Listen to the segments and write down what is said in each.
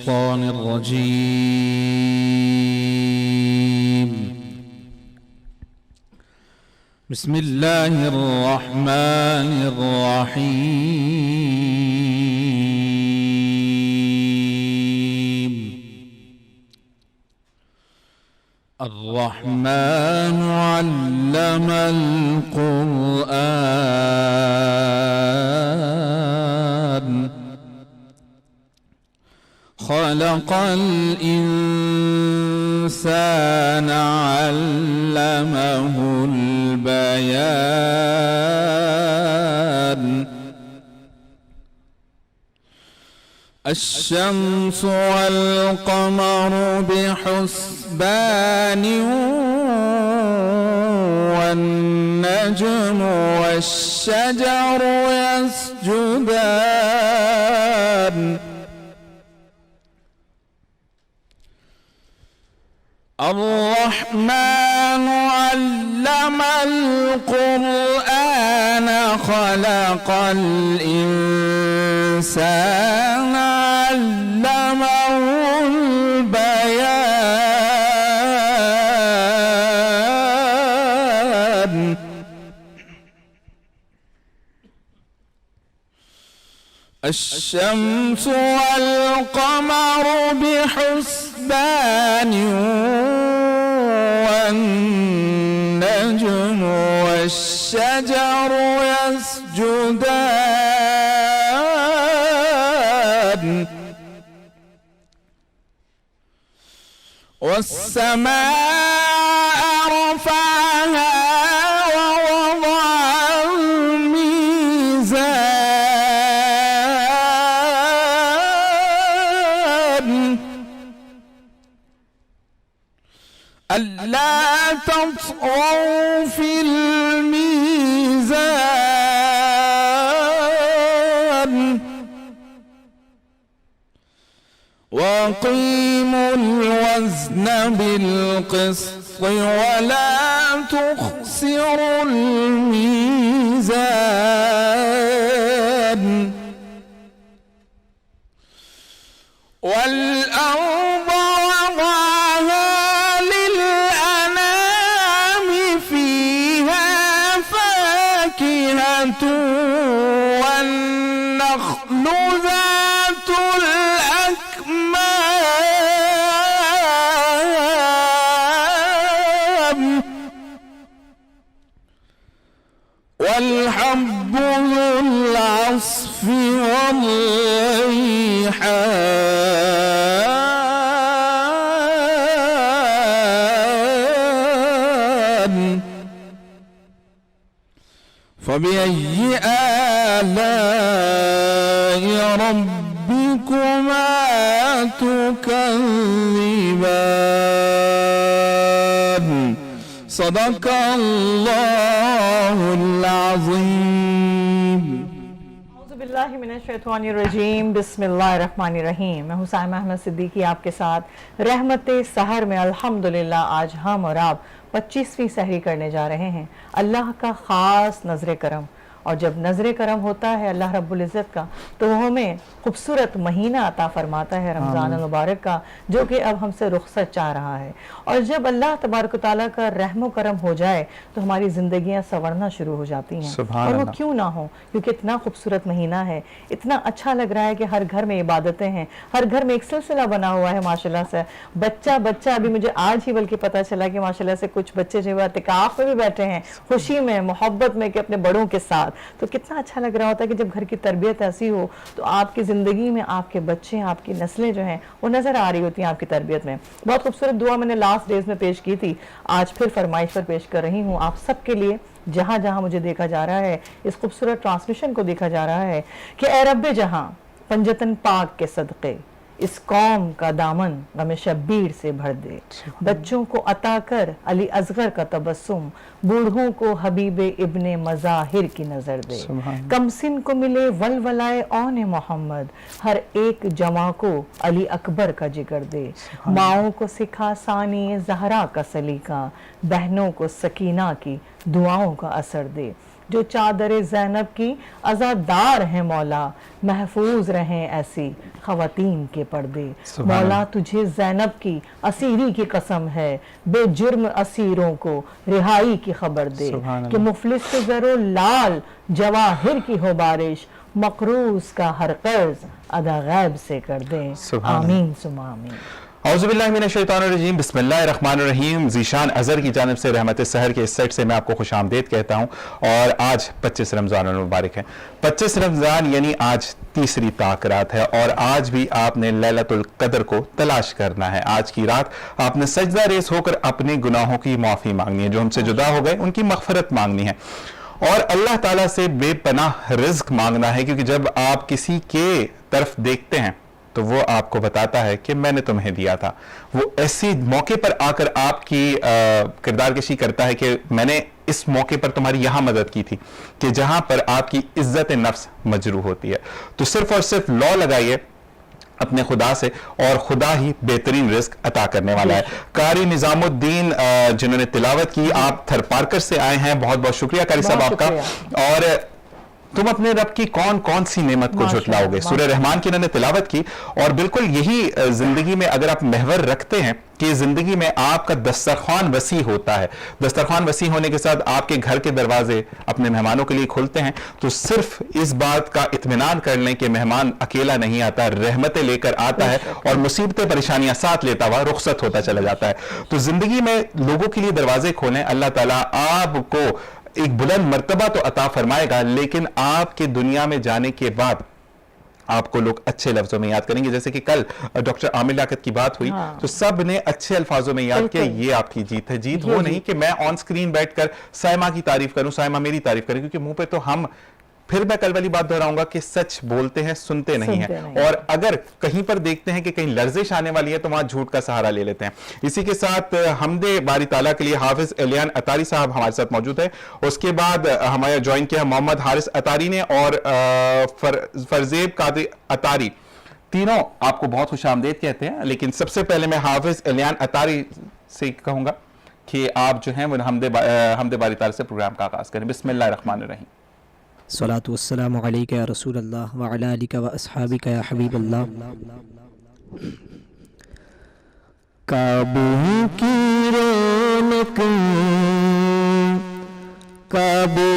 الشيطان الرجيم. بسم الله الرحمن الرحيم. الرحمن علم القرآن خلق الإنسان علمه البيان. الشمس والقمر بحسبان والنجم والشجر يسجدان. الرحمن علم القرآن خلق الإنسان علمه البيان. الشمس والقمر بحسبان والنجم والشجر يسجدان. والسماء رفعها ووضع الميزان ألا تطغوا في الميزان وأقيموا الوزن بالقسط ولا تخسروا الميزان. والأرض وضعها للأنام فيها فاكهة والنخل ذات الأكمام والحب ذو العصف والريحان. فبأي آلاء ربكما تكذبان. صدق الله العظيم. اعوذ باللہ من الشیطان الرجیم. بسم اللہ الرحمن الرحیم. میں حسین احمد صدیقی آپ کے ساتھ رحمت سحر میں الحمدللہ آج ہم اور آپ 25ویں سحری کرنے جا رہے ہیں. اللہ کا خاص نظر کرم، اور جب نظر کرم ہوتا ہے اللہ رب العزت کا تو وہ ہمیں خوبصورت مہینہ عطا فرماتا ہے رمضان المبارک کا، جو کہ اب ہم سے رخصت چاہ رہا ہے. اور جب اللہ تبارک و تعالیٰ کا رحم و کرم ہو جائے تو ہماری زندگیاں سنورنا شروع ہو جاتی ہیں. اور وہ کیوں نہ ہو، کیونکہ اتنا خوبصورت مہینہ ہے، اتنا اچھا لگ رہا ہے کہ ہر گھر میں عبادتیں ہیں، ہر گھر میں ایک سلسلہ بنا ہوا ہے ماشاءاللہ سے. بچہ ابھی مجھے آج ہی بلکہ پتہ چلا کہ ماشاءاللہ سے کچھ بچے جو ہے اعتکاف میں بھی بیٹھے ہیں، خوشی میں، محبت میں، کہ اپنے بڑوں کے ساتھ. تو کتنا اچھا لگ رہا ہوتا ہے کہ جب گھر کی تربیت ایسی ہو تو آپ کی زندگی میں آپ کے بچے، آپ کی نسلیں جو ہیں وہ نظر آ رہی ہوتی ہیں آپ کی تربیت میں. بہت خوبصورت دعا میں نے لاسٹ ڈیز میں پیش کی تھی، آج پھر فرمائش پر پیش کر رہی ہوں آپ سب کے لیے. جہاں جہاں مجھے دیکھا جا رہا ہے، اس خوبصورت ٹرانسمیشن کو دیکھا جا رہا ہے کہ اے رب جہاں پنجتن پاک کے صدقے اس قوم کا دامن غم شبیر سے بھر دے. بچوں کو عطا کر علی اصغر کا تبسم، بوڑھوں کو حبیب ابن مظاہر کی نظر دے. کم سن کو ملے ولولائے اون محمد، ہر ایک جواں کو علی اکبر کا جگر دے. ماؤں کو سکھا ثانی زہرا کا سلیقہ، بہنوں کو سکینہ کی دعاؤں کا اثر دے. जो चादर ज़ैनब की अज़ादार हैं मौला, महफूज रहें ऐसी ख़वातीन के पर्दे। मौला तुझे ज़ैनब की असीरी की कसम है, बेजुर्म असीरों को रिहाई की खबर दे कि मुफलिस पे ज़रो लाल जवाहिर की हो बारिश, मकरूज का हर कर्ज अदा गैब से कर दे। आमीन सुमा आमीन। औज़ुबिल्लाहि मिनश्शैतानिर्रजीम, बिस्मिल्लाहिर्रहमानिर्रहीम। ज़ीशान अज़हर की जानिब से रहमत सहर के इस सेट से मैं आपको खुशामदीद कहता हूँ। और आज 25 रमज़ान मुबारक है। 25 रमज़ान यानी आज तीसरी ताक रात है और आज भी आपने लैलतुल क़द्र को तलाश करना है। आज की रात आपने सजदा रेज़ होकर अपने गुनाहों की माफ़ी मांगनी है, जो हमसे जुदा हो गए उनकी मग़फ़िरत मांगनी है और अल्लाह ताला से बेपनाह रिज़्क़ मांगना है, क्योंकि जब आप किसी के तरफ देखते हैं तो वो आपको बताता है कि मैंने तुम्हें दिया था। वो ऐसी मौके पर आकर आपकी किरदार कशी करता है कि मैंने इस मौके पर तुम्हारी यहां मदद की थी, कि जहां पर आपकी इज्जत नफ्स मजरूह होती है। तो सिर्फ और सिर्फ लॉ लगाइए अपने खुदा से और खुदा ही बेहतरीन रिस्क अता करने वाला है। कारी निजामुद्दीन जिन्होंने तिलावत की, आप थरपारकर से आए हैं, बहुत बहुत शुक्रिया कारी साहब आपका। और तुम अपने रब की कौन कौन सी नेमत को झुटलाओगे, सूरह रहमान की इन्होंने तिलावत की। और बिल्कुल यही जिंदगी में अगर आप महवर रखते हैं कि जिंदगी में आपका दस्तरखान वसी होता है, दस्तरखान वसी होने के साथ आपके घर के दरवाजे अपने मेहमानों के लिए खुलते हैं, तो सिर्फ इस बात का इत्मीनान कर लें कि मेहमान अकेला नहीं आता, रहमतें लेकर आता है और मुसीबतें परेशानियां साथ लेता हुआ रुखसत होता चला जाता है। तो जिंदगी में लोगों के लिए दरवाजे खोलें, अल्लाह ताला आपको एक बुलंद मर्तबा तो अता फरमाएगा, लेकिन आपके दुनिया में जाने के बाद आपको लोग अच्छे लफ्जों में याद करेंगे। जैसे कि कल डॉक्टर आमिर लियाकत की बात हुई, तो सब ने अच्छे अल्फाजों में याद किया, ये आपकी जीत है। जीत वो नहीं कि मैं ऑन स्क्रीन बैठकर साइमा की तारीफ करूं, साइमा मेरी तारीफ करें, क्योंकि मुंह पे तो हम, फिर मैं कल वाली बात दोहराऊंगा कि सच बोलते हैं, सुनते नहीं हैं। और अगर कहीं पर देखते हैं कि कहीं लर्जिश आने वाली है तो वहां झूठ का सहारा ले लेते हैं। इसी के साथ हमदे बारी ताला के लिए हाफिज एलियान अतारी साहब हमारे साथ मौजूद है। उसके बाद हमारे ज्वाइन किया मोहम्मद हारिस अतारी ने और फरजेब कादरी अतारी, तीनों आपको बहुत खुशामदीद कहते हैं। लेकिन सबसे पहले मैं हाफिज एलियान अतारी से कहूंगा कि आप जो हैं वो हमदे बारी ताला से प्रोग्राम का आगाज करें। बिस्मिल्लाहिर्रहमानिर्रहीम। सलातु वस्सलामु अलैका या रसूल अल्लाह व अला आलिका व अस्हाबिका या हबीब अल्लाह। काबे की रौनक, काबे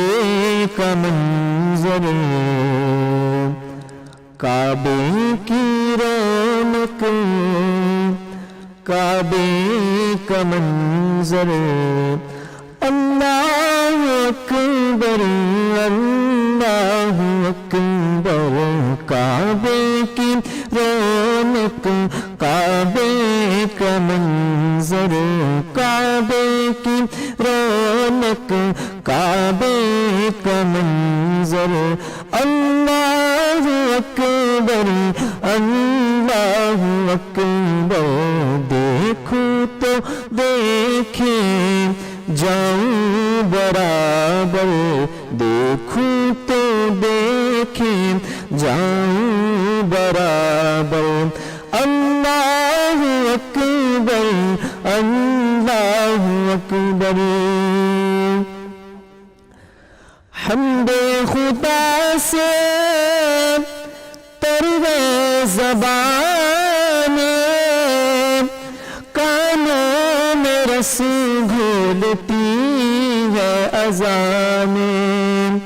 का मंजर, काबे की रौनक, काबे का मंजर, अल्लाह अकबर अल्लाह अकबर। काबे की रौनक, काबे का मंजर, काबे की रौनक, काबे का मंजर, अल्लाह अकबर अल्लाह अकबर। देखूं तो देखे जाऊं बराबर, देखूं तो देखे जाऊं बराबर, अल्लाह अकबर अल्लाह अकबर। हम्दे खुदा से तरवे ज़बान, कानों में रस घोलती है अज़ानें।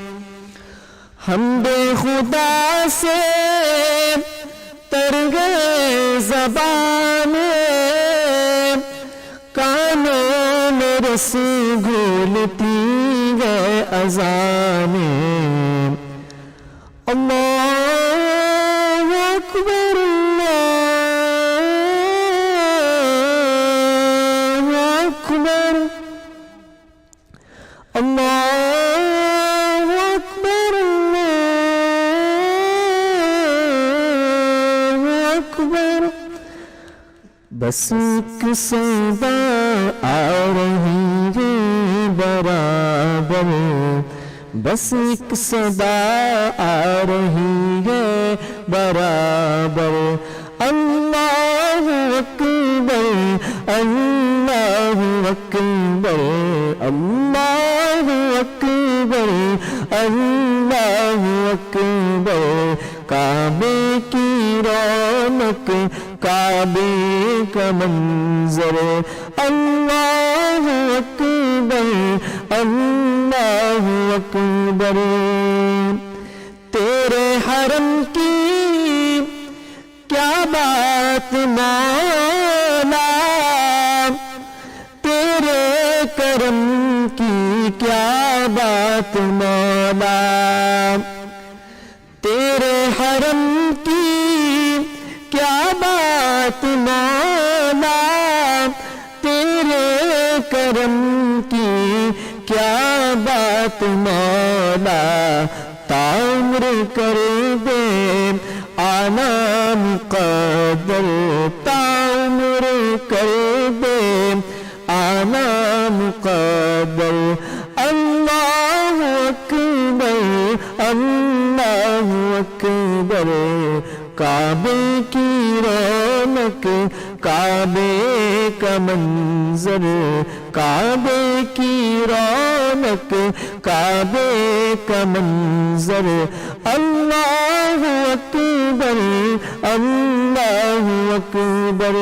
हम्दे खुदा से तरवे ज़बान, कानों में रस घोलती है अज़ानें। अल्लाहु अकबर अल्लाहु अकबर, अल्लाहु अकबर अल्लाहु अकबर। बस एक सदा आ रही है बराबर, बस एक सदा आ रही है बराबर, अल्लाहु अकबर अल्लाहु अकबर, अल्लाहु अकबर اکبر اللہ اکبر کعبے کی رونق کعبے کا منظر اللہ اکبر اللہ اکبر تیرے حرم کی کیا بات مولا تیرے کرم کی کیا بات مولا تیرے حرم کی کیا بات مولا تیرے کرم کی کیا بات مولا تعمر کر دے آنا مقدر تعمر کر دے آنا مقدر اللہ اکبر اللہ اکبر کعبے کی رونق کعبے کا منظر کعبے کی رونق کعبے کا منظر اللہ اکبر اللہ اکبر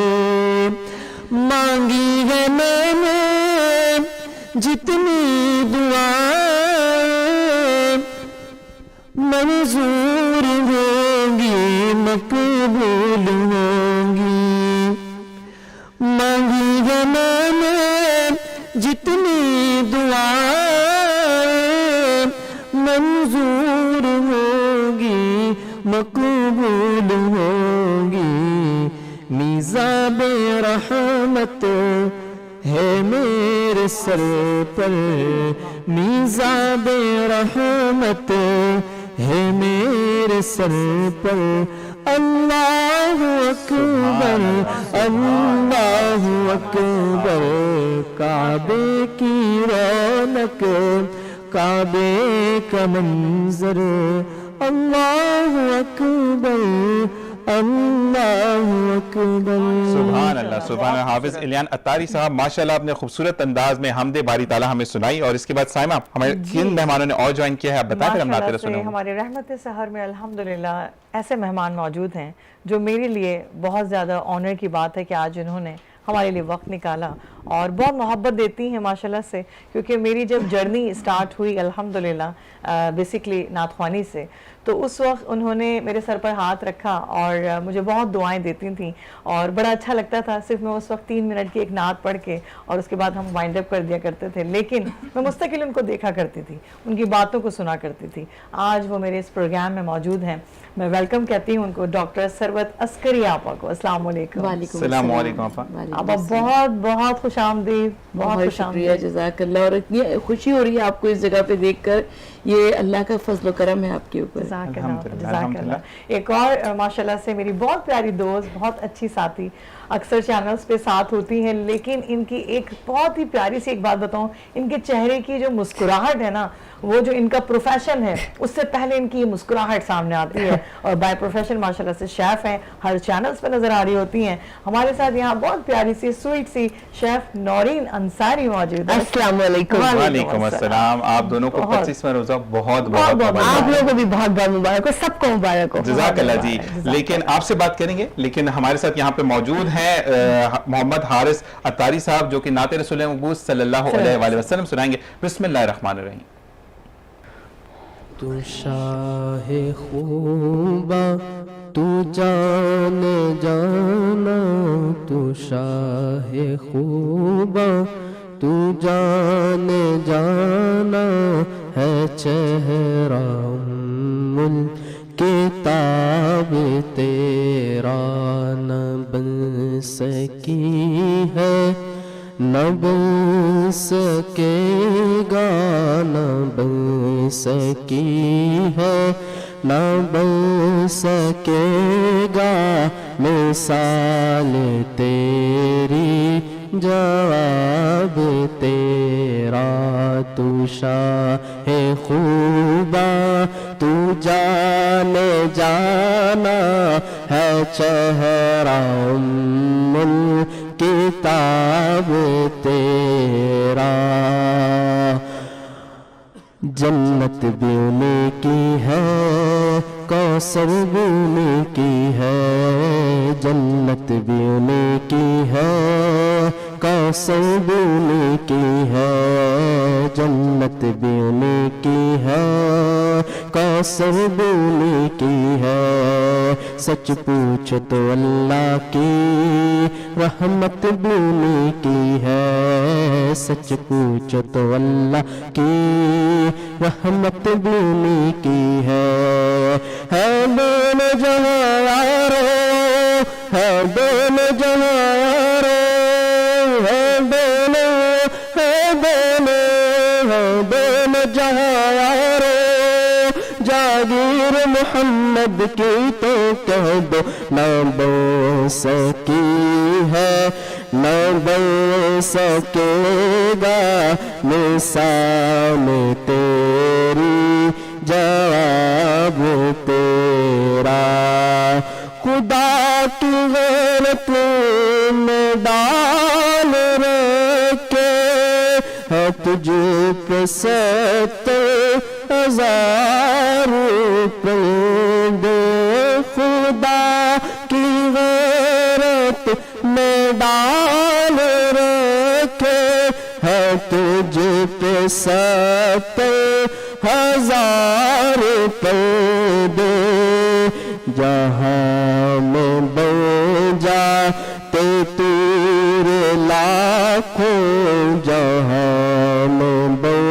مانگی ہے میں نے جتنی دعائیں منظور ہوں گی مقبول ہوں گی مانگی ہے میں نے جتنی دعائیں منظور ہوں گی مقبول ہوں گی میزاب رحمت ہے میرے سر پر میزاب رحمت ہے میرے سر پر اللہ اکبر اللہ اکبر کعبے کی رونق کعبے کا منظر اللہ اکبر اللہ اکبر سبحان اللہ سبحان اللہ. حافظ الیان اتاری صاحب ماشاءاللہ آپ نے خوبصورت انداز میں حمد باری تعالیٰ ہمیں سنائی, اور اس کے بعد سائمہ ہمارے کن مہمانوں نے اور جوائن کیا ہے آپ بتائیں پھر ہم نعت رسول. ہمارے رحمت سحر میں الحمدللہ ایسے مہمان موجود ہیں جو میرے لیے بہت زیادہ آنر کی بات ہے کہ آج انہوں نے ہمارے لیے وقت نکالا اور بہت محبت دیتی ہیں ماشاءاللہ سے, کیونکہ میری جب جرنی سٹارٹ ہوئی الحمدللہ بیسکلی نعت خوانی سے, تو اس وقت انہوں نے میرے سر پر ہاتھ رکھا اور مجھے بہت دعائیں دیتی تھیں اور بڑا اچھا لگتا تھا. صرف میں اس وقت 3 منٹ کی ایک نعت پڑھ کے اور اس کے بعد ہم وائنڈ اپ کر دیا کرتے تھے, لیکن میں مستقل ان کو دیکھا کرتی تھی, ان کی باتوں کو سنا کرتی تھی. آج وہ میرے اس پروگرام میں موجود ہیں. میں ویلکم کہتی ہوں ان کو ڈاکٹر ثروت عسکری آپا کو. السلام علیکم. السلام علیکم آپا. آپا بہت بہت خوش آمدید. بہت شکریہ, جزاک اللہ. اور اتنی خوشی ہو رہی ہے آپ کو اس جگہ پہ دیکھ کر, یہ اللہ کا فضل و کرم ہے آپ کے اوپر. جزاک اللہ. ایک اور ماشاءاللہ سے میری بہت پیاری دوست, بہت اچھی ساتھی, اکثر چینلز پہ ساتھ ہوتی ہیں, لیکن ان کی ایک بہت ہی پیاری سی ایک بات بتاؤں, ان کے چہرے کی جو مسکراہٹ ہے نا, وہ جو ان کا پروفیشن ہے اس سے پہلے ان کی یہ مسکراہٹ سامنے آتی ہے, اور بائی پروفیشن ماشاءاللہ سے شیف ہیں, ہر چینلز پہ نظر آ رہی ہوتی ہیں. ہمارے ساتھ یہاں بہت پیاری سی سویٹ سی شیف نورین انصاری موجود ہے. السلام علیکم. وعلیکم السلام. آپ دونوں کو 25واں روزہ بہت بہت آپ لوگوں کو بھی بہت بہت مبارک ہو, سب کو مبارک ہو. جزاک اللہ جی. لیکن آپ سے بات کریں گے, لیکن ہمارے ساتھ یہاں پہ موجود ہیں محمد حارث اتاری صاحب, جو کہ نعت رسول مقبوس صلی اللہ علیہ وآلہ وسلم سنائیں گے. بسم اللہ الرحمن الرحیم. تو شاہ خوبا تو جان جانا, تو شاہ خوبا تو جان جانا ہے چہرہ کتاب تیرا نہ بن سکی ہے, نہ بن سکے گا, نہ بن سکی ہے, نہ بن سکے گا مثال تیری, جواب تیرا. تو شاہ خوبا تو جان جانا ہے چہرہ کتاب تیرا. جنت بھی انہیں کی ہے، کوثر بھی انہیں کی ہے، جنت بھی انہیں کی ہے، کوثر بھی انہیں کی ہے، جنت بھی انہیں کی ہے، کوثر بھی انہیں کی ہے۔ سچ پوچھو تو اللہ کی رحمت بھی انہیں کی ہے، سچ پوچھو تو اللہ کی رحمت بھی انہیں کی ہے۔ دونوں جہاں یارو، ہے دونوں جہاں یارو، ہے دونوں جہاں یارو، جاگیر محمد کی تو کہہ دو نہ بن سکی ہے، نہ بن سکے گا نثار تیری، جواب تیرا۔ خدا کی غیرت میں ڈال رکھے ہے تجھ پہ 70,000 پرندے، خدا کی غیرت میں ڈال رکھے ہے تجھ پہ 70,000 پرندے، جہاں میں بن جاتے تیر لاکھوں، جہاں میں بن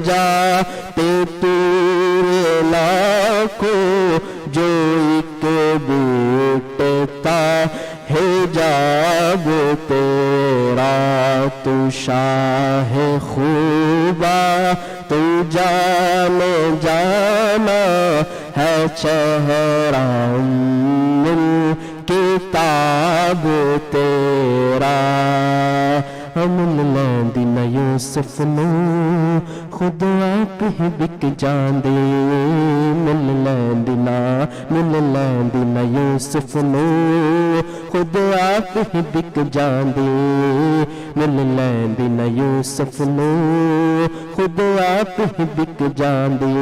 جاتے تیر لاکھوں، جو ایک بوٹتا حجاب تیرا، تو شاہ خوبا تو جان جانا ہے، چہرہ کتاب تیرا۔ مل لیندی نہ یوسف نو خود آپ ہی بک جاندے، مل لیندی نہ یوسف نو خود آپ ہی بک جاندے، مل لیندی نہ یوسف نو خود آپ ہی بک جاندے۔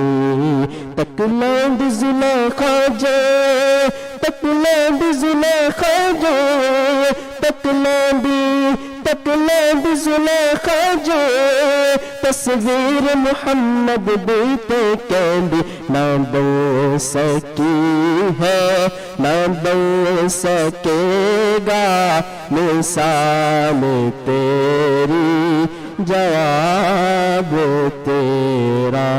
تک لیندی زلیخا جے، تک لیندی زلیخا جے، تک لیندی زلیخا جے، تصویر محمد بھی تے کہندی نہ بن سکی ہے، نہ بن سکے گا مثال تیری، جواب تیرا۔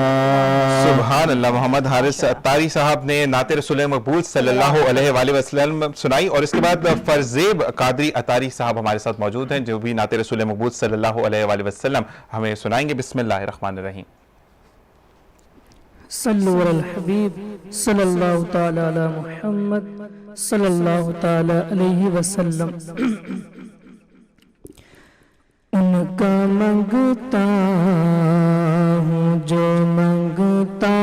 سبحان اللہ۔ محمد حارث اتاری صاحب نے نعت رسول مقبول صلی اللہ علیہ وآلہ وسلم سنائی، اور اس کے بعد فرزیب قادری اتاری صاحب ہمارے ساتھ موجود ہیں جو بھی نعت رسول مقبول صلی اللہ علیہ وآلہ وسلم ہمیں سنائیں گے۔ بسم اللہ الرحمن الرحیم۔ صلو علی الحبیب صلی اللہ تعالی علی محمد صلی اللہ تعالی علیہ وسلم۔ ان کا منگتا ہوں جو منگتا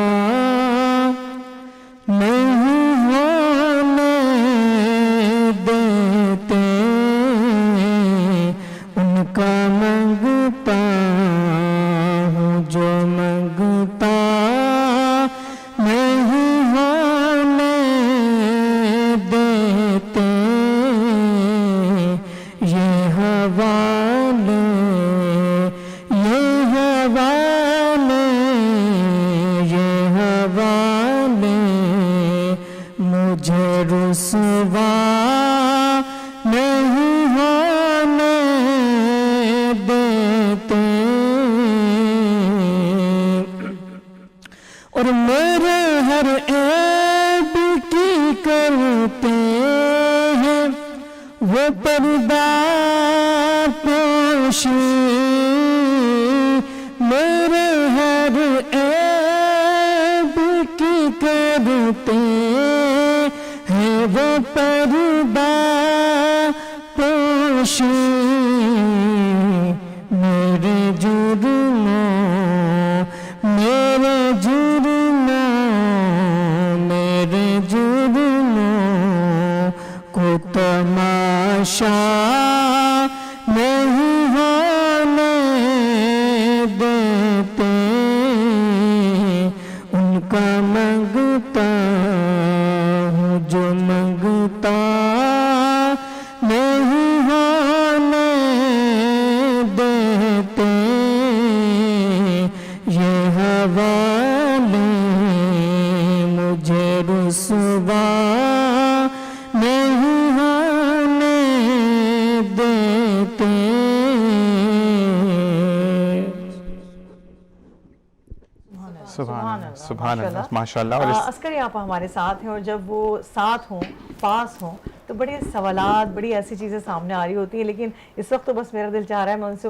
نہیں ہونے دیتے، ان کا منگتا ہوں جو منگتا نہیں ہونے دیتے، یہ حوالے مجھے رسوا نہیں ہونے دیتے، اور میرے ہر عیب کی کرتے ہیں وہ پردہ پوشی، میرے ہر عیب کی کرتے ہیں وہ پردہ پوشی، میرے جرموں کو تماشا نہیں ہونے دیتے، سبحان اللہ ماشاء اللہ. عسکری آپ ہمارے ساتھ ہیں اور جب وہ ساتھ ہوں پاس ہوں تو بڑے سوالات بڑی ایسی چیزیں سامنے آ رہی ہوتی ہیں, لیکن اس وقت تو بس میرا دل چاہ رہا ہے میں ان سے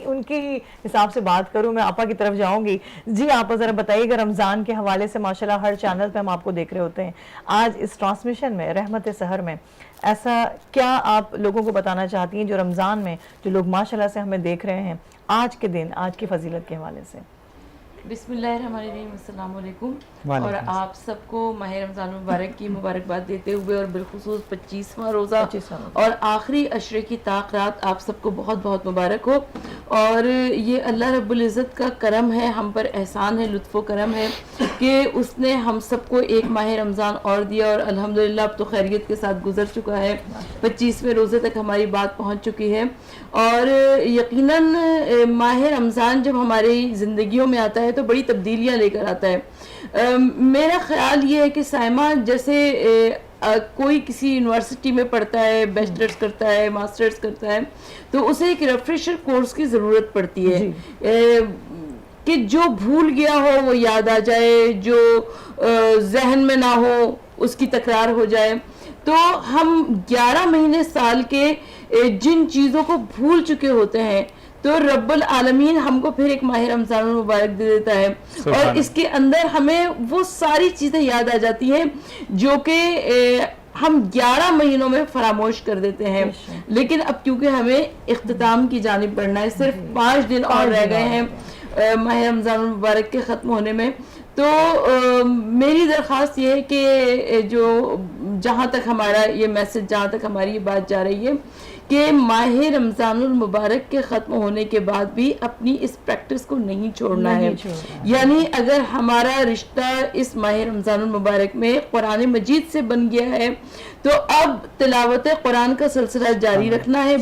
ان کے ہی حساب سے بات کروں. میں آپا کی طرف جاؤں گی. جی آپا ذرا بتائیے گا, رمضان کے حوالے سے ماشاءاللہ ہر چینل پہ ہم آپ کو دیکھ رہے ہوتے ہیں, آج اس ٹرانسمیشن میں رحمت سحر میں ایسا کیا آپ لوگوں کو بتانا چاہتی ہیں جو رمضان میں جو لوگ ماشاءاللہ سے ہمیں دیکھ رہے ہیں آج کے دن آج کی فضیلت کے حوالے سے؟ بسم اللہ الرحمن الرحیم. السلام علیکم. اور آپ سب کو ماہ رمضان المبارک کی مبارکباد دیتے ہوئے اور بالخصوص 25واں روزہ اور آخری عشرے کی طاق رات آپ سب کو بہت بہت مبارک ہو. اور یہ اللہ رب العزت کا کرم ہے, ہم پر احسان ہے, لطف و کرم ہے کہ اس نے ہم سب کو ایک ماہ رمضان اور دیا اور الحمدللہ اب تو خیریت کے ساتھ گزر چکا ہے. 25ویں روزے تک ہماری بات پہنچ چکی ہے. اور یقیناً ماہ رمضان جب ہماری زندگیوں میں آتا ہے تو بڑی تبدیلیاں لے کر آتا ہے. میرا خیال یہ ہے کہ سائمہ جیسے کوئی کسی یونیورسٹی میں پڑھتا ہے, بیچلرز کرتا ہے, ماسٹرز کرتا ہے, تو اسے ایک ریفریشر کورس کی ضرورت پڑتی ہے کہ جو بھول گیا ہو وہ یاد آ جائے, جو ذہن میں نہ ہو اس کی تکرار ہو جائے. تو ہم 11 مہینے سال کے جن چیزوں کو بھول چکے ہوتے ہیں تو رب العالمین ہم کو پھر ایک ماہ رمضان المبارک دے دیتا ہے اور اس کے اندر ہمیں وہ ساری چیزیں یاد آ جاتی ہیں جو کہ ہم 11 مہینوں میں فراموش کر دیتے ہیں. لیکن اب کیونکہ ہمیں اختتام کی جانب بڑھنا ہے, صرف 5 دن اور رہ گئے ہیں ماہ رمضان المبارک کے ختم ہونے میں, تو میری درخواست یہ ہے کہ جو جہاں تک ہمارا یہ میسج, جہاں تک ہماری یہ بات جا رہی ہے کہ ماہ رمضان المبارک کے ختم ہونے کے بعد بھی اپنی اس پریکٹس کو نہیں چھوڑنا ہے. یعنی اگر ہمارا رشتہ اس ماہ رمضان المبارک میں قرآن مجید سے بن گیا ہے تو اب تلاوت قرآن کا سلسلہ جاری رکھنا ہے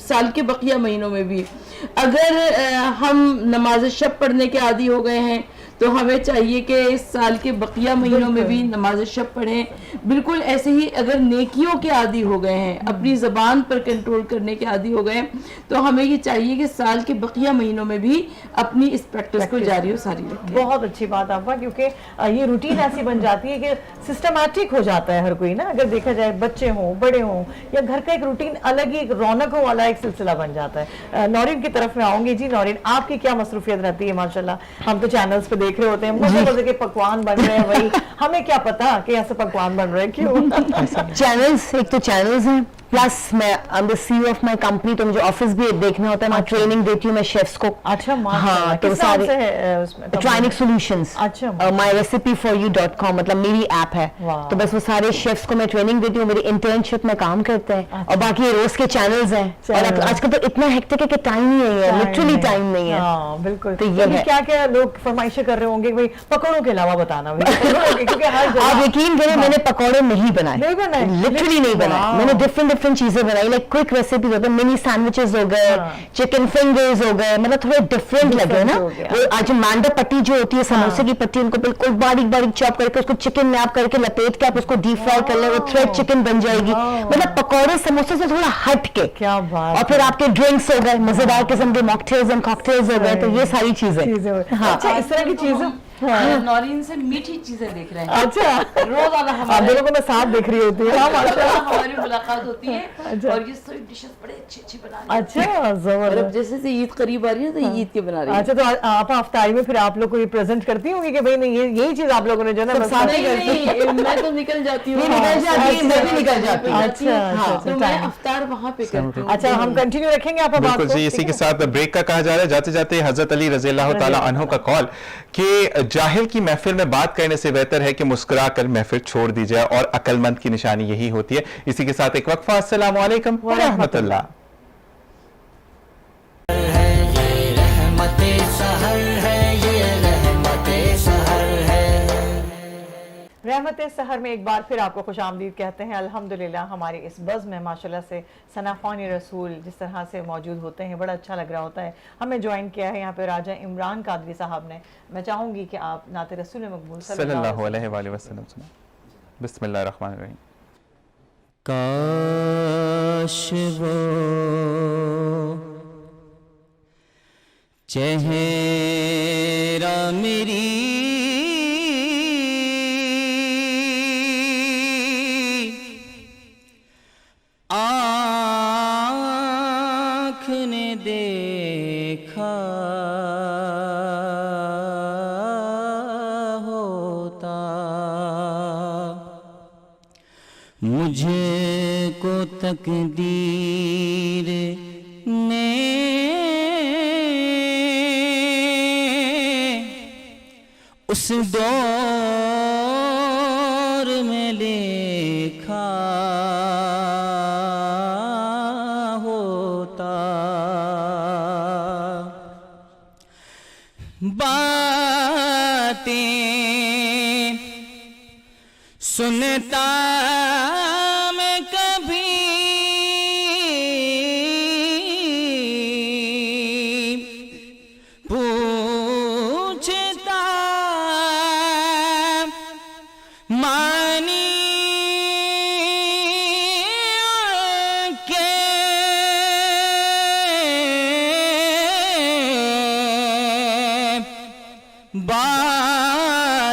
سال کے بقیہ مہینوں میں بھی. اگر ہم نماز شب پڑھنے کے عادی ہو گئے ہیں تو ہمیں چاہیے کہ اس سال کے بقیہ مہینوں میں بھی نماز شب پڑھیں. بالکل ایسے ہی اگر نیکیوں کے عادی ہو گئے ہیں, اپنی زبان پر کنٹرول کرنے کے عادی ہو گئے ہیں, تو ہمیں یہ چاہیے کہ سال کے بقیہ مہینوں میں بھی اپنی اس پریکٹس کو جاری و ساری رکھیں. بہت اچھی بات آپا, کیونکہ یہ روٹین ایسی بن جاتی ہے کہ سسٹمیٹک ہو جاتا ہے ہر کوئی نا. اگر دیکھا جائے بچے ہوں, بڑے ہوں, یا گھر کا ایک روٹین الگ ہی ایک رونقوں والا ایک سلسلہ بن جاتا ہے. نورین کی طرف میں آؤں گی. جی نورین, آپ کی کیا مصروفیت رہتی ہے؟ ماشاءاللہ ہم تو چینلز پہ دیکھ رہے ہوتے ہیں مزے مزے کے پکوان بن رہے ہیں, وہی ہمیں کیا پتا کہ ایسے پکوان بن رہے ہیں کیوں. چینلز, ایک تو چینلز ہیں, پلس میں سی ای آف مائی کمپنی, تو مجھے آفس بھی دیکھنا ہوتا ہے. میں ٹریننگ دیتی ہوں میں شیفس کو. اچھا ہاں, تو سارے ٹریننگ سولوشنز, myRecipeForYou.com مطلب میری ایپ ہے. تو بس وہ سارے شیفس کو میں ٹریننگ دیتی ہوں, میری انٹرنشپ میں کام کرتے ہیں. اور باقی روز کے چینلز ہیں, اور آج کل تو اتنا ہیکٹک ہے کہ ٹائم نہیں ہے, لٹرلی ٹائم نہیں ہے. بالکل. تو یہ ہے کیا کیا لوگ فرمائشیں کر رہے ہوں گے پکوڑوں کے علاوہ بتانا. آپ یقین کریں میں نے پکوڑے نہیں بنائے, لٹرلی نہیں بنائے. میں نے ڈفرنٹ چیزیں بنائی, لائک کوئک ریسیپیز ہوتے ہیں, منی سینڈوچز ہو گئے, چکن فنگرز ہو گئے, مطلب تھوڑے ڈفرنٹ لگے نا. وہ آج مانڈا پٹی جو ہوتی ہے, سموسے کی پٹی, ان کو بالکل باریک باریک چاپ کر کے اس کو چکن میں آپ کر کے لپیٹ کے آپ اس کو ڈیپ فرائی کر لیں, وہ تھریڈ چکن بن جائے گی. مطلب پکوڑے سموسے سے تھوڑا ہٹ کے. اور پھر آپ کے ڈرنکس ہو گئے, مزیدار قسم کے ماکٹیلز اینڈ کاکٹیلز ہو گئے. تو یہ ساری چیزیں. اچھا, اس طرح کی چیزیں نورین سے میٹھی چیزیں دیکھ رہے ہیں. اچھا, روزانہ آپ دونوں کو میں ساتھ دیکھ رہی ہوتی ہے. ہماری ملاقات ہوتی ہے اور یہ ساری ڈشز بڑے اچھی بنا رہی ہیں. اچھا, زبردست. جیسے سے عید قریب آ رہی ہے تو عید کے بنا رہی ہے. اچھا, تو آپ افطاری میں پھر آپ لوگ کو یہ پریزنٹ کرتی ہوں گی کہ بھائی نہیں یہی چیز آپ لوگوں نے جو ہے نا میں تو نکل جاتی ہوں, میں بھی نکل جاتی ہوں. اچھا, تو میں افطار وہاں پہ کرتی ہوں. اچھا, ہم کنٹینیو رکھیں گے آپ بات بالکل کو. جی, اسی کے ساتھ بریک کا کہا جا رہا ہے. جاتے جاتے حضرت علی رضی اللہ تعالیٰ عنہ کا قول کہ جاہل کی محفل میں بات کرنے سے بہتر ہے کہ مسکرا کر محفل چھوڑ دی جائے, اور عقل مند کی نشانی یہی ہوتی ہے. اسی کے ساتھ ایک وقفہ. السلام علیکم ورحمۃ اللہ. رحمت سحر میں ایک بار پھر آپ کو خوش آمدید کہتے ہیں. الحمدللہ ہماری اس بز میں ماشاءاللہ سے ثنا خوان رسول جس طرح سے موجود ہوتے ہیں, بڑا اچھا لگ رہا ہوتا ہے. ہمیں جوائن کیا ہے یہاں پہ راجہ عمران قادری صاحب نے. میں چاہوں گی کہ آپ نعت رسول مقبول صلی اللہ علیہ وآلہ وسلم سنیں. بسم اللہ الرحمن الرحیم. کاش وہ چہرے میری آنکھ نے دیکھا ہوتا مجھے کو تقدیر نے اس دور میں لکھا ہوتا باتیں سنتا میں کبھی پوچھتا مانی کے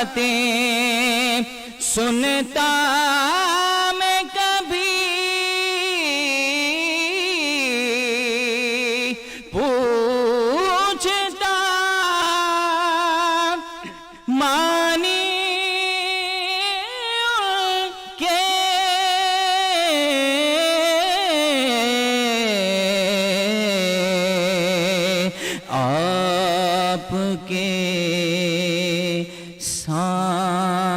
باتیں سنتا میں کبھی پوچھتا مانی کے آپ کے سامنے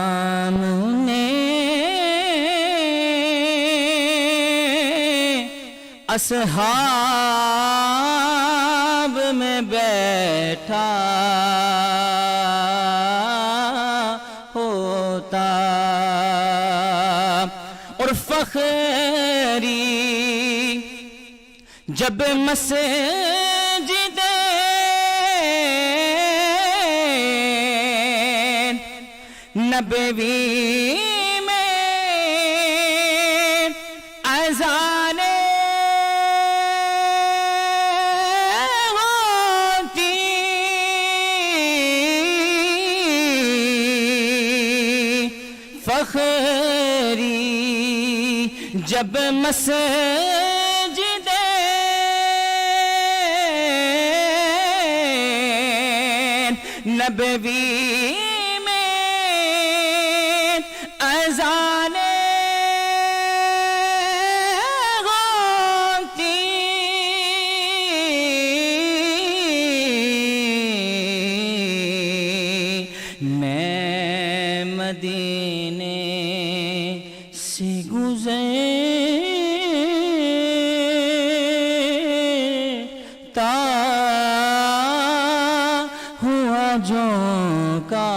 اصحاب میں بیٹھا ہوتا اور فخری جب مسجد نبوی میں اذان ہوتی فخری جب مسجد نبوی اذان ہوتی میں مدینے سے گزرتا ہوا جھونکا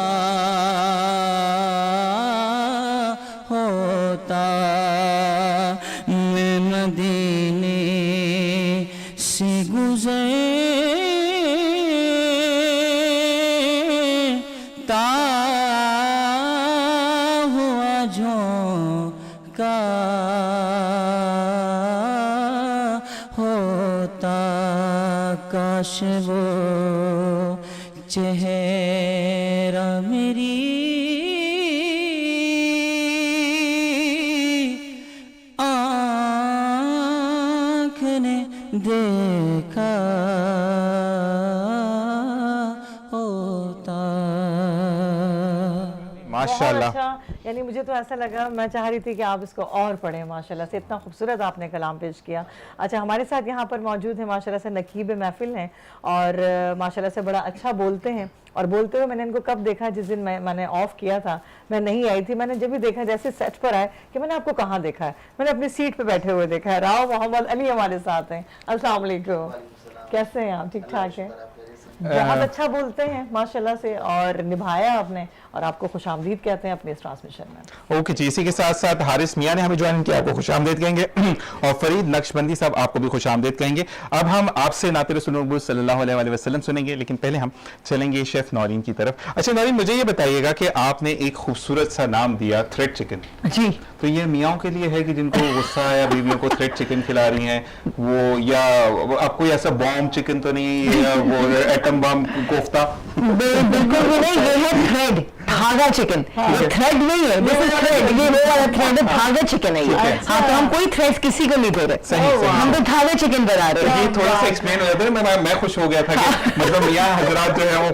ہوتا میں مدینے سے گزرتا ہوا جھونکا ہوتا کاش وہ چہرہ میری آنکھ نے دیکھا ہوتا. ماشاءاللہ. اچھا یعنی مجھے تو ایسا لگا میں چاہ رہی تھی کہ آپ اس کو اور پڑھیں ماشاءاللہ سے اتنا خوبصورت آپ نے کلام پیش کیا. اچھا ہمارے ساتھ یہاں پر موجود ہیں ماشاءاللہ سے نقیب محفل ہیں اور ماشاءاللہ سے بڑا اچھا بولتے ہیں اور بولتے ہوئے میں نے ان کو کب دیکھا جس دن میں نے آف کیا تھا میں نہیں آئی تھی میں نے جب بھی دیکھا جیسے سیٹ پر آئے کہ میں نے آپ کو کہاں دیکھا ہے میں نے اپنی سیٹ پہ بیٹھے ہوئے دیکھا ہے. راؤ محمد علی ہمارے ساتھ ہیں. السلام علیکم کیسے ہیں آپ ٹھیک ٹھاک ہیں بہت اچھا بولتے ہیں ماشاءاللہ سے اور نبھایا آپ نے اور آپ کو خوش آمدید کہتے ہیں اپنے اس ٹرانسمیشن میں. اوکے جی اسی کے ساتھ ساتھ حارث میاں نے ہمیں جوائن کیا آپ کو خوش آمدید کہیں گے اور فرید نقشبندی صاحب آپ کو بھی خوش آمدید کہیں گے. اب ہم آپ سے نعت رسول مقبول صلی اللہ علیہ وسلم سنیں گے لیکن پہلے ہم چلیں گے شیف نورین کی طرف. اچھا نورین مجھے یہ بتائیے گا کہ آپ نے ایک خوبصورت سا نام دیا تھریڈ چکن. جی تو یہ میاں کے لیے ہے کہ جن کو غصہ یا بیویوں کو تھریڈ چکن کھلا رہی ہیں وہ یا آپ کوئی ایسا بوم چکن تو نہیں یا وہ ایٹم गरम बम कोफ्ता। बिल्कुल भी नहीं, ये है थ्रेड, धागा चिकन। ये थ्रेड नहीं है, दिस इज थ्रेड, ये वो वाला थ्रेड है, धागा चिकन है ये। हाँ, तो हम कोई थ्रेड किसी को नहीं दे रहे, सही। हम तो धागा चिकन बना रहे हैं। ये थोड़ा सा एक्सप्लेन हो जाता है, मैं खुश हो गया था कि मतलब मियाँ हजरात जो है वो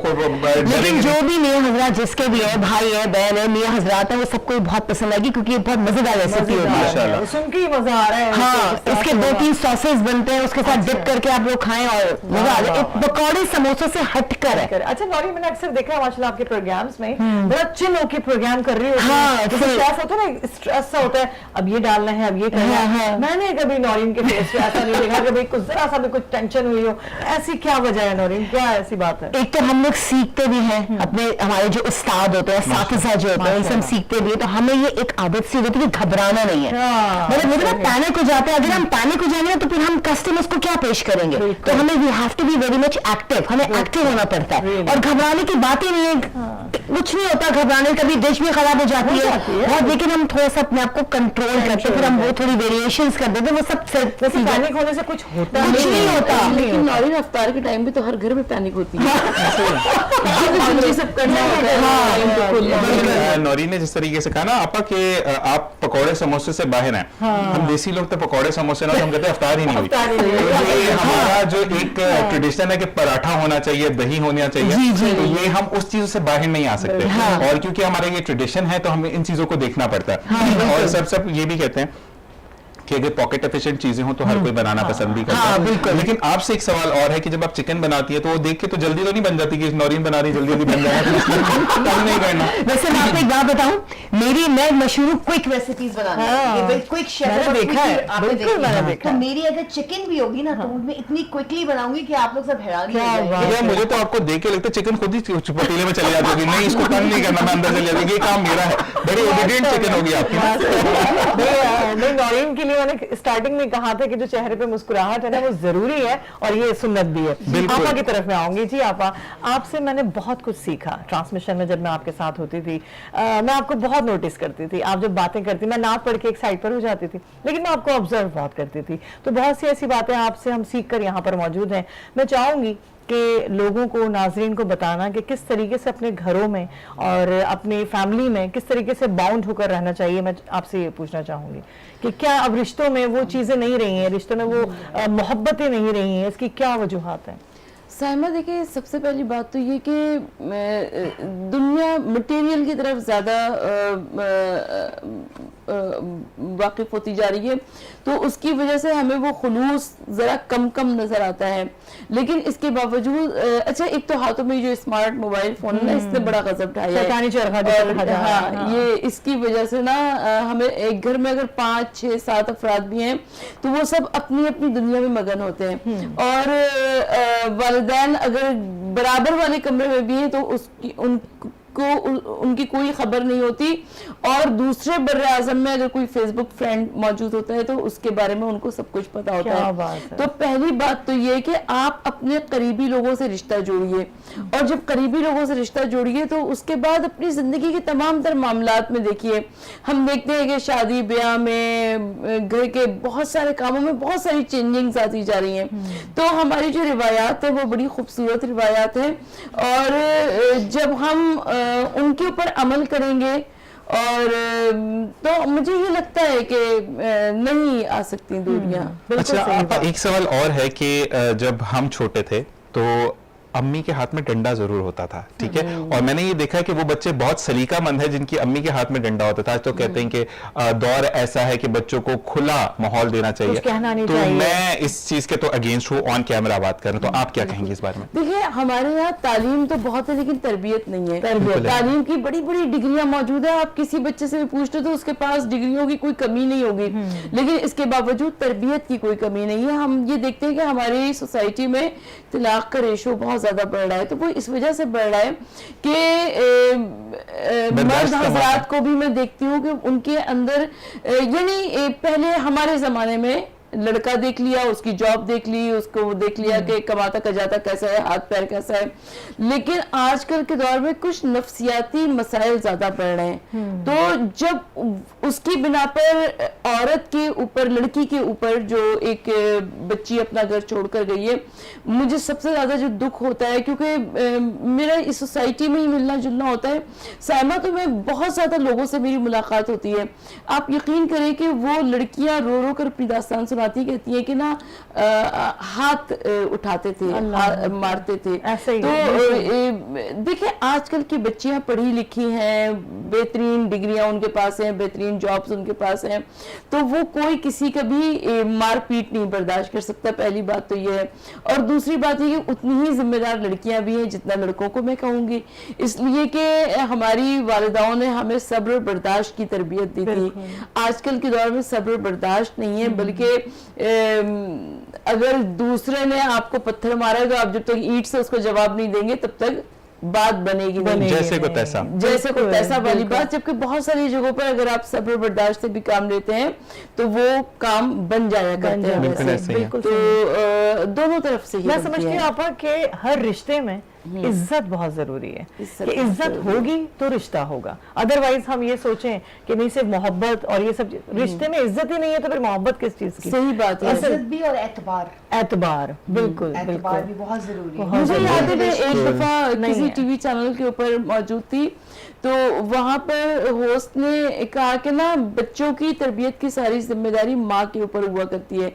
लेकिन जो भी मियाँ हजरात जिसके भी है, भाई है, बहन है, मियाँ हजरात है, वो सबको बहुत पसंद आएगी क्योंकि ये बहुत मजेदार रेसिपी होती है। सुन के ही मजा आ रहा है। हाँ, इसके 2-3 सॉसेस बनते हैं, उसके साथ डिप करके आप लोग खाएं और मजा आ जाए। पकौड़े समोसों से हटकर है। अच्छा नौरीन, मैंने अक्सर देखा है माशाल्लाह आपके प्रोग्राम्स में बड़ा चिल होके प्रोग्राम कर रही होती है। हाँ, जैसे शेफ होता है ना, स्ट्रेस सा होता है, अब ये डालना है, अब ये करना है। मैंने कभी नौरीन के फेस पे ऐसा नहीं देखा कि भाई कुछ जरा सा भी कुछ टेंशन हुई हो। ऐसी क्या वजह है नौरीन, क्या ऐसी बात है? एक तो हम लोग सीखते भी हैं अपने, हमारे जो उस्ताद होते हैं, साथिज़ा जो होते हैं, उनसे हम सीखते भी हैं, तो हमें ये एक आदत सी होती है कि घबराना नहीं है। मतलब ना पैनिक हो जाते हैं, अगर हम पैनिक हो जाएंगे तो फिर हम कस्टमर्स को क्या पेश करेंगे? तो हमें we have to be very much active, हमें एक्टिव होना पड़ता है। और घबराने की बात ही नहीं है, कुछ नहीं होता घबराने, कभी डिश भी खराब हो जाती है बहुत, लेकिन हम थोड़ा सा अपने आप को कंट्रोल करते हैं, फिर हम वो थोड़ी वेरिएशंस कर देते हैं, वो सब पैनिक होने से कुछ होता नहीं होता। लेकिन नौरीन अफ्तार के टाइम पे तो हर घर में पैनिक होती है, सब करना होता है। नौरीन ने जिस तरीके से कहा ना आपा कि आप पकौड़े समोसे से बाहर हैं, हम देसी लोग तो पकौड़े समोसे ना, तो हम कहते हैं अफ्तार ही नहीं हुई। तो ये हमारा जो एक ट्रेडिशन है कि पराठा होना चाहिए, दही होना चाहिए, तो ये हम उस चीजों से बाहर नहीं आ सकते। और क्योंकि हमारा ये ट्रेडिशन है तो हमें इन चीजों को देखना पड़ता है। और सब ये भी कहते हैं कि अगर पॉकेट एफिशिएंट चीजें हो तो हर कोई बनाना पसंद भी करता है। लेकिन आपसे एक सवाल और है कि जब आप चिकन बनाती है तो वो देख के तो जल्दी तो नहीं बन जाती कि नौरीन बना रही जल्दी बन जाएगा, कम नहीं करना। वैसे मैं आपको एक बात बताऊं, मैं मशहूर क्विक रेसिपीज बनाती हूँ, क्विक शेफ मैंने देखा है, आपने बिल्कुल मैंने देखा तो है। मेरी अगर चिकन भी होगी ना तो मैं इतनी क्विकली बनाऊंगी कि आप लोग सब हैरान हो जाएंगे। यार मुझे तो आपको देख के लगता है चिकन खुद ही पतीले में चले जाती है, नहीं इसको तंग नहीं करना, मैं अंदर चले जाती, ये काम मेरा है। बड़ी ओबीडिएंट चिकन होगी आपकी। नहीं, नौरीन के लिए मैंने स्टार्टिंग में कहा था कि जो चेहरे पे मुस्कुराहट है ना वो जरूरी है और ये सुन्नत भी है। आपा की तरफ में आऊंगी। जी आपा, आपसे मैंने बहुत कुछ सीखा ट्रांसमिशन में, जब मैं आपके साथ होती थी मैं आपको बहुत नोटिस करती थी, आप जब बातें करती, मैं नाप पढ़ के एक साइड पर हो जाती थी, लेकिन मैं आपको ऑब्जर्व बहुत करती थी। तो बहुत सी ऐसी बातें आपसे हम सीख कर यहाँ पर मौजूद हैं। मैं चाहूंगी कि लोगों को, नाजरीन को बताना कि किस तरीके से अपने घरों में और अपनी फैमिली में किस तरीके से बाउंड होकर रहना चाहिए। मैं आपसे ये पूछना चाहूंगी कि क्या अब रिश्तों में वो चीज़ें नहीं रही हैं, रिश्तों में वो मोहब्बतें नहीं रही हैं, इसकी क्या वजूहात हैं? साइमा देखिए, सबसे पहली बात तो ये कि दुनिया मटेरियल की तरफ ज़्यादा वाकिफ होती जा रही है, तो उसकी वजह से हमें वो खुलूस ज़रा कम नज़र आता है। लेकिन इसके बावजूद अच्छा, एक तो हाथों में जो स्मार्ट मोबाइल फ़ोन है ना, इसने बड़ा गजब ढाया है। हाँ, ये इसकी वजह से ना हमें एक घर में अगर 5, 6, 7 अफराद भी हैं तो वो सब अपनी अपनी दुनिया में मगन होते हैं, और वालिदैन अगर बराबर वाले कमरे में भी हैं तो उनकी कोई खबर नहीं होती, और दूसरे बर्रे आज़म में अगर कोई फेसबुक फ्रेंड मौजूद होता है तो उसके बारे में उनको सब कुछ पता होता है। तो पहली बात तो ये कि आप अपने करीबी लोगों से रिश्ता जोड़िए, और जब करीबी लोगों से रिश्ता जोड़िए तो उसके बाद अपनी ज़िंदगी के तमाम तर मामलात में देखिए, हम देखते हैं कि शादी ब्याह में, घर के बहुत सारे कामों में बहुत सारी चेंजिंग्स आती जा रही हैं। तो हमारी जो रिवायात है वो बड़ी खूबसूरत रिवायात हैं, और जब हम उनके ऊपर अमल करेंगे और तो मुझे ये लगता है कि नहीं आ सकती दूरियां। अच्छा आपका एक सवाल और है कि जब हम छोटे थे तो अम्मी के हाथ में डंडा जरूर होता था, ठीक है, और मैंने ये देखा कि वो बच्चे बहुत सलीकामंद है जिनकी अम्मी के हाथ में डंडा होता था। तो कहते हैं कि दौर ऐसा है कि बच्चों को खुला माहौल देना चाहिए, तो मैं इस चीज के तो अगेंस्ट हूँ, ऑन कैमरा बात कर रहा हूँ। तो आप क्या कहेंगे इस बारे में? देखिए, हमारे यहाँ तालीम तो बहुत है लेकिन तरबियत नहीं है। तालीम की बड़ी बड़ी डिग्रियां मौजूद है, आप किसी बच्चे से भी पूछ लो तो उसके पास डिग्रियों की कोई कमी नहीं होगी, लेकिन इसके बावजूद तरबियत की कोई कमी नहीं है। हम ये देखते हैं कि हमारी सोसाइटी में तलाक का रेशो बहुत ज्यादा बढ़ रहा है, तो वो इस वजह से बढ़ रहा है कि मर्द हज़रात को भी मैं देखती हूँ कि उनके अंदर, यानी पहले हमारे जमाने में लड़का देख लिया, उसकी जॉब देख ली, उसको देख लिया कि कमाता कजाता कैसा है, हाथ पैर कैसा है। लेकिन आजकल के दौर में कुछ नफ्सियाती मसाइल ज्यादा बढ़ रहे हैं, तो जब उसकी बिना पर औरत के ऊपर, लड़की के ऊपर जो एक बच्ची अपना घर छोड़कर गई है, मुझे सबसे ज्यादा जो दुख होता है, क्योंकि मेरा इस सोसाइटी में ही मिलना जुलना होता है साइमा, तो मैं बहुत ज्यादा लोगों से मेरी मुलाकात होती है। आप यकीन करें कि वो लड़कियां रो रो कर अपनी दास्तान सुनाती, कहती है कि ना हाथ उठाते थे, मारते थे। तो देखिए आजकल की बच्चियां पढ़ी लिखी हैं, बेहतरीन डिग्रियां उनके पास हैं, बेहतरीन जॉब्स उनके पास हैं, तो वो कोई किसी का भी मारपीट नहीं बर्दाश्त कर सकता, पहली बात तो ये है। और दूसरी बात ये कि उतनी ही जिम्मेदार लड़कियां भी हैं जितना लड़कों को मैं कहूंगी, इसलिए कि हमारी वालिदाओं ने हमें सब्र बर्दाश्त की तरबियत दी थी। आजकल के दौर में सब्र बर्दाश्त नहीं है, बल्कि अगर दूसरे ने आपको पत्थर मारा तो आप जब तक ईंट से उसको जवाब नहीं देंगे तब तक बात बनेगी नहीं। जैसे को तैसा वाली बात। जबकि बहुत सारी जगहों पर अगर आप सब्र बर्दाश्त से भी काम लेते हैं तो वो काम बन जाया करते हैं। बिल्कुल। तो दोनों तरफ से मैं समझती हूँ आपा कि हर रिश्ते में इज्जत बहुत जरूरी है, कि इज्जत होगी तो रिश्ता होगा। अदरवाइज हम ये सोचें कि नहीं सिर्फ मोहब्बत और ये सब, रिश्ते में इज्जत ही नहीं है तो फिर मोहब्बत किस चीज की? सही बात है, इज्जत भी और एतबार बिल्कुल एतबार भी बहुत जरूरी है। मुझे याद है मैं एक दफा किसी टीवी चैनल के ऊपर मौजूद थी, तो वहां पर होस्ट ने कहा कि ना बच्चों की तरबियत की सारी जिम्मेदारी माँ के ऊपर हुआ करती है।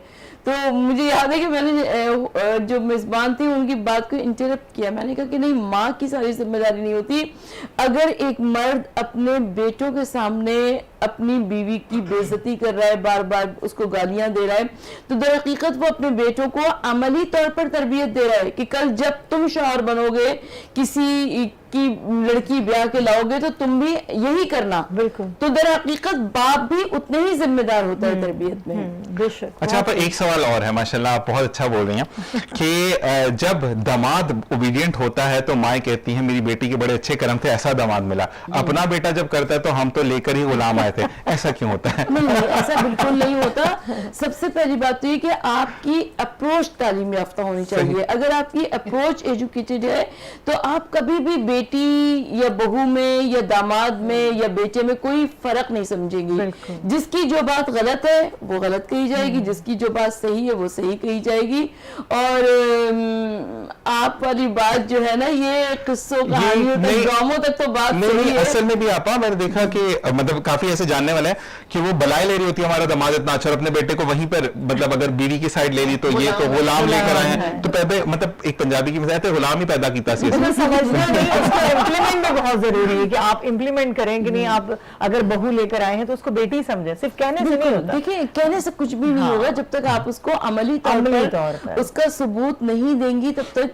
तो मुझे याद है कि मैंने जो मेजबान थी उनकी बात को इंटरप्ट किया, मैंने कहा कि नहीं, माँ की सारी जिम्मेदारी नहीं होती। अगर एक मर्द अपने बेटों के सामने अपनी बीवी की बेइज्जती कर रहा है, बार बार उसको गालियां दे रहा है, तो दर हकीकत वो अपने बेटों को अमली तौर पर तरबियत दे रहा है कि कल जब तुम शौहर बनोगे, किसी की लड़की ब्याह के लाओगे तो तुम भी यही करना। बिल्कुल। तो दर हकीकत बाप भी उतने ही जिम्मेदार होता है तरबियत में। बेशक। अच्छा, पर एक सवाल और है, माशाल्लाह आप बहुत अच्छा बोल रही हैं कि जब दामाद ओबीडियंट होता है तो माएँ कहती हैं मेरी बेटी के बड़े अच्छे कर्म थे, ऐसा दामाद मिला। अपना बेटा जब करता है तो हम तो लेकर ही गुलाम आए थे, ऐसा क्यों होता है? नहीं, ऐसा बिल्कुल नहीं होता। सबसे पहली बात तो ये कि आपकी अप्रोच तालीम याफ्ता होनी चाहिए। अगर आपकी अप्रोच एजुकेटेड है तो आप कभी भी बेटी या बहू में या दामाद में या बेटे में कोई फर्क नहीं समझेंगी। जिसकी जो बात गलत है वो गलत कही जाएगी, जिसकी जो बात सही है वो सही कही जाएगी। और आप वाली बात जो है ना, ये किस्सों कहानियों तक, ड्रामों तक तो बात सही है। असल में भी आपा मैंने देखा कि मतलब काफी ऐसे जानने वाले हैं कि वो बलाई ले रही होती है, हमारा दामाद इतना अच्छा, और अपने बेटे को वहीं पर मतलब अगर बीवी की साइड ले ली तो ये तो गुलाम लेकर आए हैं। तो पहले मतलब एक पंजाबी की मिसाल है, गुलाम ही पैदा कीता सी। समझना नहीं, उसको इम्प्लीमेंट में बहुत जरूरी है कि आप इम्प्लीमेंट करें कि नहीं। आप अगर बहू लेकर आए हैं तो उसको बेटी समझे, सिर्फ कहने से नहीं होता। देखिए कहने से कुछ भी नहीं होगा जब तक आप उसको अमली तौर पर उसका सबूत नहीं देंगी, तब तक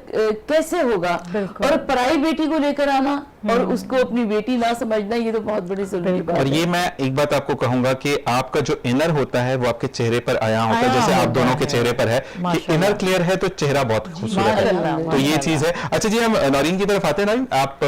कैसे होगा। और पराई बेटी को लेकर आना और उसको अपनी बेटी ना समझना, ये तो बहुत बड़ी जरूरी बात है। और ये मैं एक बात आपको कहूंगा कि आपका जो इनर होता है वो आपके चेहरे पर आया होता है, जैसे आप दोनों के चेहरे पर है कि इनर क्लियर है तो चेहरा बहुत खूबसूरत है। तो ये चीज है। अच्छा जी, हम नौरीन की तरफ आते हैं। नौरीन, आप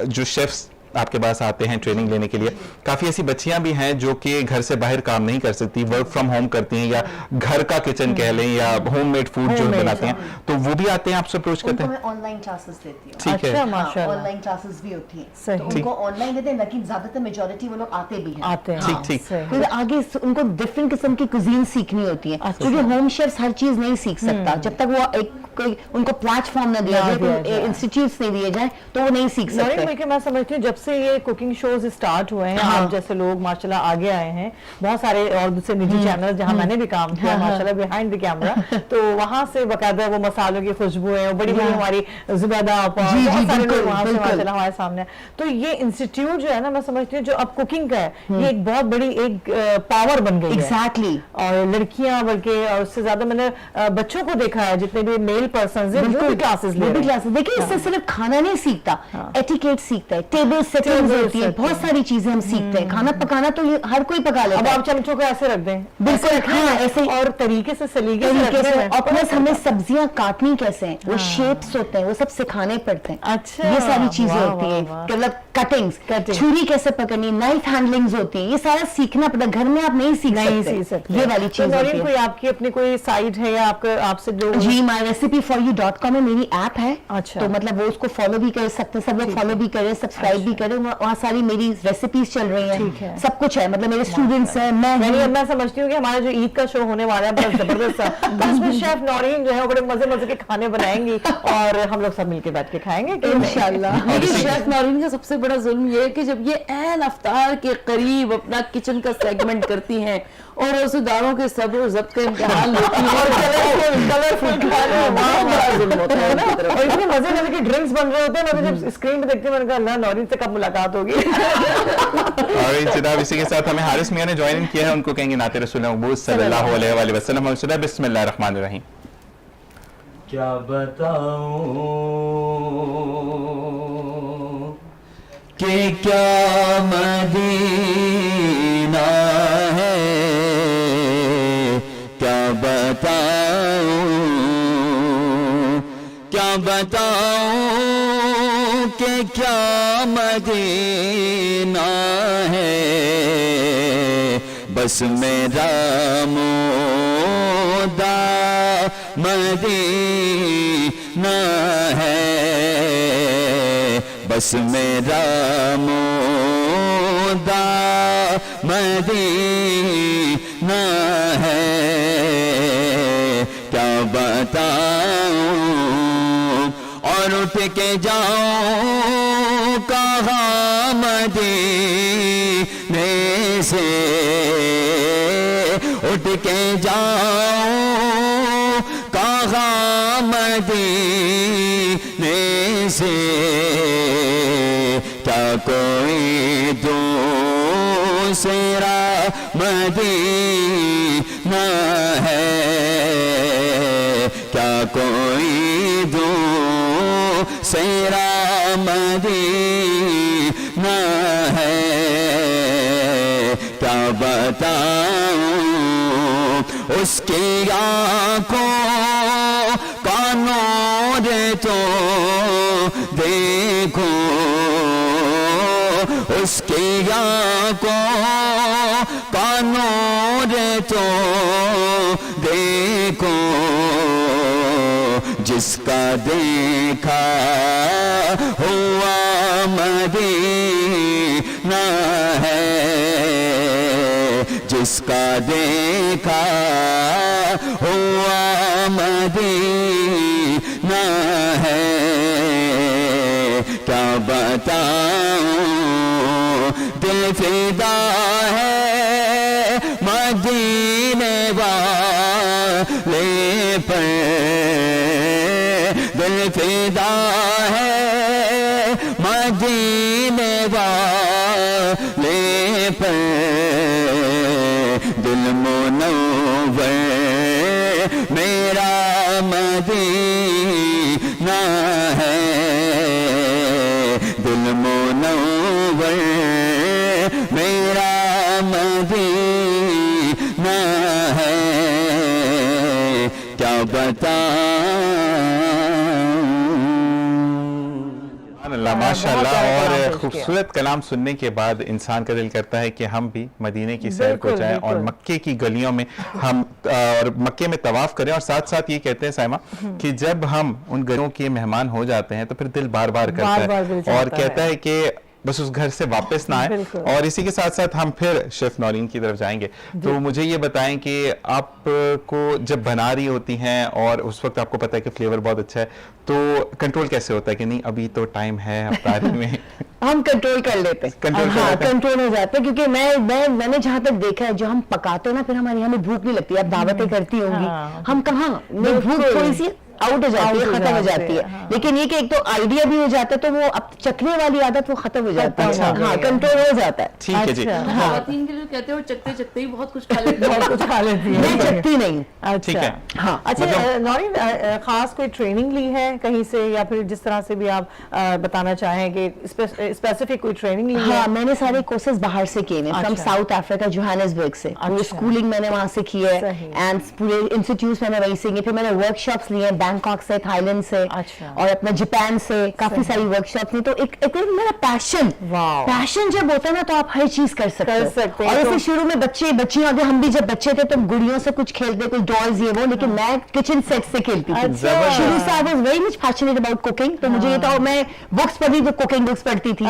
जो शेफ्स आपके पास आते हैं ट्रेनिंग लेने के लिए, काफी ऐसी बच्चियां भी हैं जो कि घर से बाहर काम नहीं कर सकती, वर्क फ्रॉम होम करती हैं, या घर का किचन कह लें, या होममेड फूड जो बनाते हैं, तो वो भी आते हैं, आपसे अप्रोच करते हैं? मैं ऑनलाइन क्लासेस देती हूँ। ठीक है, ऑनलाइन क्लासेस भी होती हैं, तो उनको ऑनलाइन देते हैं, लेकिन ज्यादातर मेजॉरिटी वो लोग आते भी हैं। ठीक ठीक। फिर आगे उनको डिफरेंट किस्म की कुजीन सीखनी होती है, क्योंकि होम शेफ्स हर चीज नहीं सीख सकता जब तक वो एक कोई उनको प्लेटफॉर्म न दिया जाए, इंस्टीट्यूट्स नहीं दिए जाए तो वो नहीं सीख सकते। मैं समझती हूँ जब से ये कुकिंग शोज स्टार्ट हुए हैं, आप जैसे लोग माशाल्लाह आगे आए हैं, बहुत सारे और दूसरे निजी चैनल जहाँ मैंने भी काम किया माशाल्लाह बिहाइंड द कैमरा, तो वहां से बकायदा वो मसालों की खुशबू है, बड़ी बड़ी हमारी जुबैदा बहुत सारे लोग वहां से माशाल्लाह हमारे सामने। तो ये इंस्टीट्यूट जो है ना, मैं समझती हूँ जो अब कुकिंग का है, ये एक बहुत बड़ी एक पावर बन गई है। एग्जैक्टली। और लड़कियां बल्कि उससे ज्यादा मैंने बच्चों को देखा है, जितने भी मेल पर्सन क्लासेस ले रहे हैं। देखिए इससे सिर्फ खाना नहीं सीखता, एटिकेट सीखता है, टेबल सेटिंग्स होती है, बहुत सारी चीजें हम सीखते हैं। खाना पकाना तो ये हर कोई पका लेता है। अब आप चमचों को ऐसे रख दें, बिल्कुल, हाँ ऐसे और तरीके से सलीके से, और प्लस हमें सब्जियां काटनी कैसे हैं, वो शेप्स होते हैं, वो सब सिखाने पड़ते हैं। अच्छा, ये सारी चीजें होती है, मतलब कटिंग्स, छुरी कैसे पकड़नी, नाइफ हैंडलिंग्स होती हैं, ये सारा सीखना पड़ता है, घर में आप नहीं सीख सकते। ये वाली चीज होती है। कोई आपकी अपनी कोई साइट है या आपसे जो? जी, myrecipeforyou.com में मेरी ऐप है। अच्छा। तो मतलब वो उसको फॉलो भी कर सकते हैं, सब लोग फॉलो भी करें, सब्सक्राइब भी करें, वहाँ सारी मेरी रेसिपीज चल रही हैं, सब कुछ है, मतलब मेरे स्टूडेंट्स हैं, मैं समझती हूँ कि हमारा जो ईद का शो होने वाला है बहुत जबरदस्त है, उसमें शेफ नौरीन जो है बड़े मजे मजे के खाने बनाएंगी और हम लोग सब मिलके बैठ के खाएंगे इंशाल्लाह। लेकिन शेफ नौरीन का सबसे बड़ा जुल्म ये है कि जब ये ऐन अफ्तार के करीब अपना किचन का सेगमेंट करती हैं और रोज़ेदारों के सब्र और ज़ब्त का इम्तिहान लेती हैं और कलरफुल खाने बड़ा जुल्म होता है उनकी तरफ। और इतने मजे मजे के ड्रिंक्स बन रहे होते हैं, मैं जब स्क्रीन पे देखती हूँ मैंने कहा अल्लाह नौरीन से कब मुलाकात होगी। और जनाब इसी के साथ हमें हारिस मियां ने ज्वाइन किया है, उनको कहेंगे नाते रसूल मकबूल सल्लल्लाहु अलैहि वसल्लम। बिस्मिल्लाहिर रहमानिर रहीम। क्या बताऊं कि क्या मदीना है, क्या बताऊं कि क्या मदीना है, बस मेरा मोदा मदीना है, बस मेरा मोदा मदीना है, क्या बताऊं और उठ के जाऊं कहाँ मदीने से, उठ के जाऊं कहाँ मदीने से, क्या कोई दूसरा मदीना है, क्या कोई दूसरा मदीना है, क्या बताऊं उसकी आँखों का नूर तो देखो, उसकी आँखों का नूर तो देखो, जिसका देखा हुआ मदीना है, जिसका देखा हुआ मदीना है, क्या बताऊं दिल फिदा है मदीने वाले पर, दिल फिदा है मदीने वाले पर, दिल मुनव्वर मेरा मदीना है, दिल मुनव्वर मेरा मदीना है, क्या अल्लाह माशाअल्लाह। और खूबसूरत कलाम सुनने के बाद इंसान का दिल करता है कि हम भी मदीने की सैर को जाएं और मक्के की गलियों में हम और मक्के में तवाफ करें। और साथ साथ ये कहते हैं साइमा कि जब हम उन घरों के मेहमान हो जाते हैं तो फिर दिल बार बार करता है और कहता है कि बस उस घर से वापस ना आए। और इसी के साथ साथ हम फिर शेफ नौरीन की तरफ जाएंगे। तो मुझे ये बताएं कि आपको जब बना रही होती हैं और उस वक्त आपको पता है कि फ्लेवर बहुत अच्छा है, तो कंट्रोल कैसे होता है कि नहीं अभी तो टाइम है अफ्तारी में? हम कंट्रोल कर लेते हैं, कंट्रोल हो जाता है, क्योंकि मैंने जहाँ तक देखा है जो हम पकाते हैं ना, फिर हमारी हमें भूख नहीं लगती। आप दावतें करती होंगी, हम कहाँ भूख थोड़ी सी आउट हो जाती है, खत्म हो जाती है। लेकिन ये कि एक तो आइडिया भी हो जाता है, तो वो अब चखने वाली आदत वो खत्म हो जाती है। हाँ, कंट्रोल हो जाता है। ठीक है जी। खातन के लिए कहते हैं चखते चखते ही बहुत कुछ खा लेती है, बहुत कुछ खा लेती है। मैं चखती नहीं। ठीक है। हाँ, अच्छा नौरीन, खास कोई ट्रेनिंग ली है कहीं से या फिर जिस तरह से भी आप बताना चाहें कि स्पेसिफिक कोई ट्रेनिंग ली है? हाँ, मैंने सारे कोर्सेज बाहर से किए हैं, फ्रॉम साउथ अफ्रीका, जोहानिसबर्ग से। पूरी स्कूलिंग मैंने वहाँ से की है एंड पूरे इंस्टीट्यूट मैंने वहीं से किए। फिर मैंने वर्कशॉप्स लिए हैं बैंकॉक से, थाईलैंड से अच्छा। और अपना जापान से काफी सारी वर्कशॉप में। तो एक मेरा पैशन जब होता है ना तो आप हर चीज कर सकते हो। और ऐसे शुरू में बच्चियों, अगर हम भी जब बच्चे थे तो गुड़ियों से कुछ खेलते, कुछ डॉल्स ये वो, लेकिन मैं किचन सेट से खेलती थी शुरू से। I was very much passionate about cooking. तो मुझे ये था, मैं बुक्स पढ़ी तो कुकिंग बुक्स पढ़ती थी,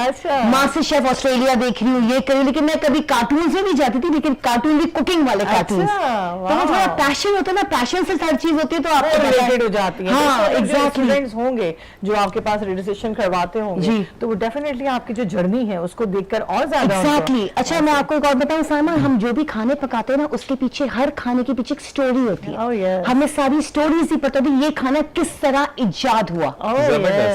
मास्टर शेफ ऑस्ट्रेलिया देख रही हूँ, ये कर रही हूँ, लेकिन मैं कभी कार्टून में भी जाती थी, लेकिन कार्टून भी कुकिंग वाले कार्टून। तो वो थोड़ा पैशन होता है ना, पैशन से हर चीज होती है तो आपको रिलेटेड हो जाती है। हाँ, एग्जैक्टली। स्टूडेंट्स होंगे जो आपके पास रजिस्ट्रेशन करवाते होंगे तो वो डेफिनेटली आपकी जो जर्नी है उसको देखकर और ज्यादा एग्जैक्टली। अच्छा, मैं आपको एक और बताऊं साइमा, हम जो भी खाने पकाते हैं ना उसके पीछे, हर खाने के पीछे एक स्टोरी होती है। हमें सारी स्टोरीज ही पता होती है, ये खाना किस तरह इजाद हुआ,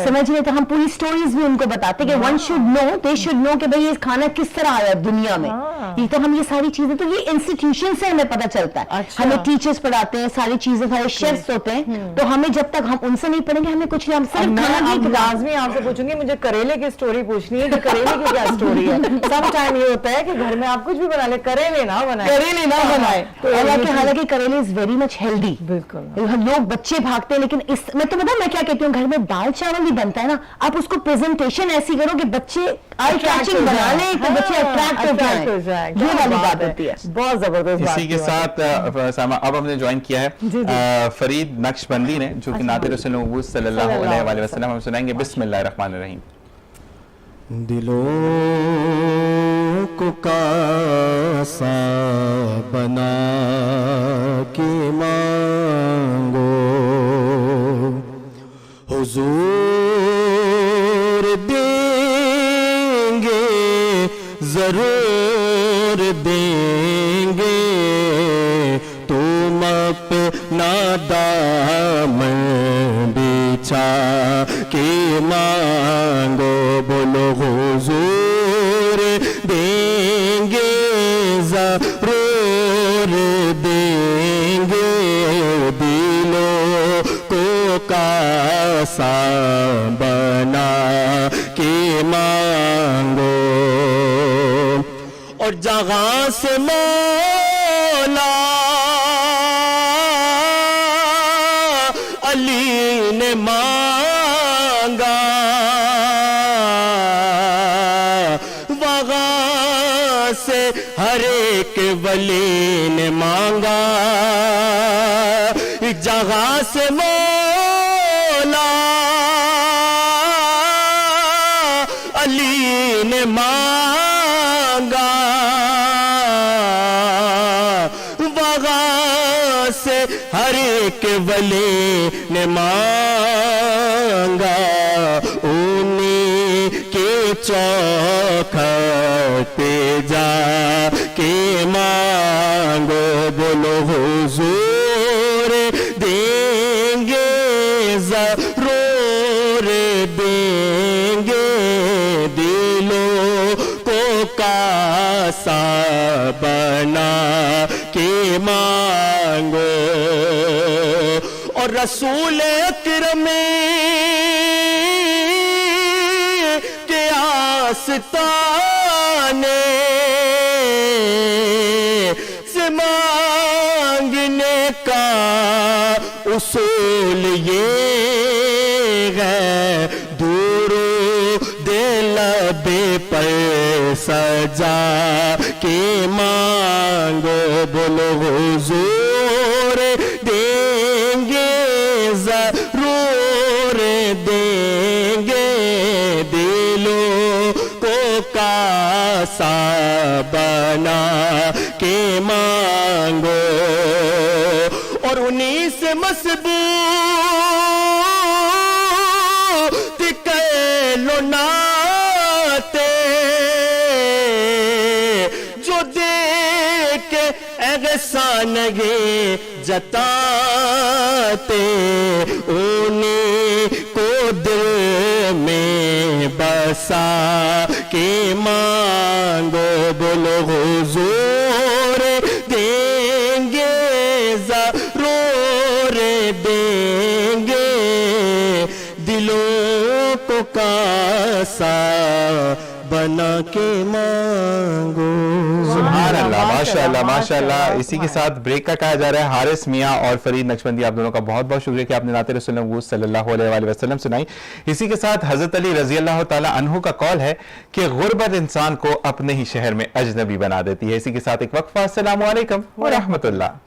समझ रहे? तो हम पूरी स्टोरीज भी उनको बताते हैं कि one should know, they should know कि भाई ये खाना किस तरह आया दुनिया में। ये तो हम ये सारी चीजें, तो ये इंस्टीट्यूशन से हमें पता चलता है। हमें टीचर्स पढ़ाते हैं सारी चीजें, सारे शेफ्स होते हैं। तो हमें जब तक हम उनसे नहीं पढ़ेंगे हमें कुछ नहीं। हम सिर्फ लाजमी आपसे पूछूंगी, मुझे करेले की स्टोरी पूछनी है कि करेले की क्या स्टोरी है। सम टाइम ये होता है कि घर में आप कुछ भी बना ले, करेले ना बनाए। तो हालांकि करेले इज वेरी मच हेल्दी। बिल्कुल, लोग बच्चे भागते हैं, लेकिन इस मैं तो बता मैं क्या कहती हूँ, घर में दाल चावल भी बनता है ना, आप उसको प्रेजेंटेशन ऐसी करो कि बच्चे आई कैचिंग बना ले, तो बच्चे अट्रैक्ट हो जाए। ये वाली बात होती है, बहुत जबरदस्त। इसी के साथ सामा अब हमने ज्वाइन किया है फरीद नक्शबंदी ने, जो कि नाते रसूल मौजूद सल्लल्लाहु अलैहि वसल्लम। हम सुनाएंगे बिस्मिल्लाहिर्रहमानिर्रहीम। दिलों को कासा बना के मांगो, हुजूर देंगे, जरूर देंगे, तुम अपना दामन बिछा के मांगो, बोलो हुजूर देंगे, जरूर देंगे, दिलों को कासा बना के मांगो। और जहाँ से मौला अली ने मांगा, वहाँ से हर एक वली ने मांगा। जहाँ से मौला अली ने मांगा, वहाँ से हर एक वली ने मांगा। उन्हीं के चौखटे जा के मांगो, बोलो हुजूर देंगे, जरूर देंगे, दिलों को कासा बना के मांगो। और रसूल अकरम के आस्ताने से मांगने का उसूल ये है, दूरो दे लबे पर सजा के मांगो, बोलो हुजूर देंगे, जरूर देंगे, दिलों को कासा बना के मांगो। और उन्हीं से मजबूत कर लो नाते, जो दे के एहसान ये जताते, उन्हीं को दिल में बसा के मांगो, बोलो हुजूर देंगे, जरूर दिलों को कासा बना के मांगो। सुभान अल्लाह, माशाअल्लाह माशाअल्लाह। इसी के साथ ब्रेक का कहा जा रहा है। हारिस मियां और फरीद नक्शबंदी, आप दोनों का बहुत बहुत शुक्रिया कि आपने नाते रसूल सल्लल्लाहु अलैहि वसल्लम सुनाई। इसी के साथ हजरत अली रजी अल्लाह ताला अन्हु का कौल है कि गुर्बत इंसान को अपने ही शहर में अजनबी बना देती है। इसी के साथ एक वक्फा। अस्सलामु अलैकुम व रहमतुल्लाह।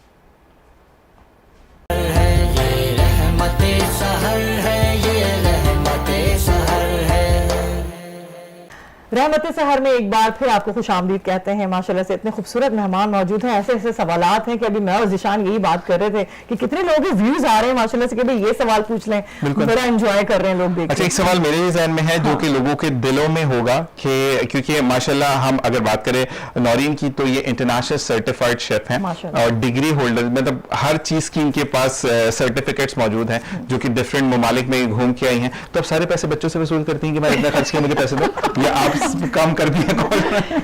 रहमत सहर में एक बार फिर आपको खुशामदीद कहते हैं। माशाल्लाह से इतने खूबसूरत मेहमान मौजूद हैं, ऐसे ऐसे सवालात हैं कि अभी मैं और ज़ीशान यही बात कर रहे थे कि कितने लोगों के व्यूज आ रहे हैं माशाल्लाह से कि भाई ये सवाल पूछ लें, बड़ा एंजॉय कर रहे हैं लोग देख। अच्छा, एक सवाल मेरे ज़हन में है जो कि लोगों के दिलों में होगा कि क्योंकि माशाल्लाह हम अगर बात करें नौरीन की तो ये इंटरनेशनल सर्टिफाइड शेफ हैं और डिग्री होल्डर, मतलब हर चीज़ की इनके पास सर्टिफिकेट्स मौजूद हैं जो कि डिफरेंट ममालिक में घूम के आई हैं। तो अब सारे पैसे बच्चों से वसूल करती हैं कि मैं इतना खर्च किया, मुझे पैसे दो, या आप काम कर दिया?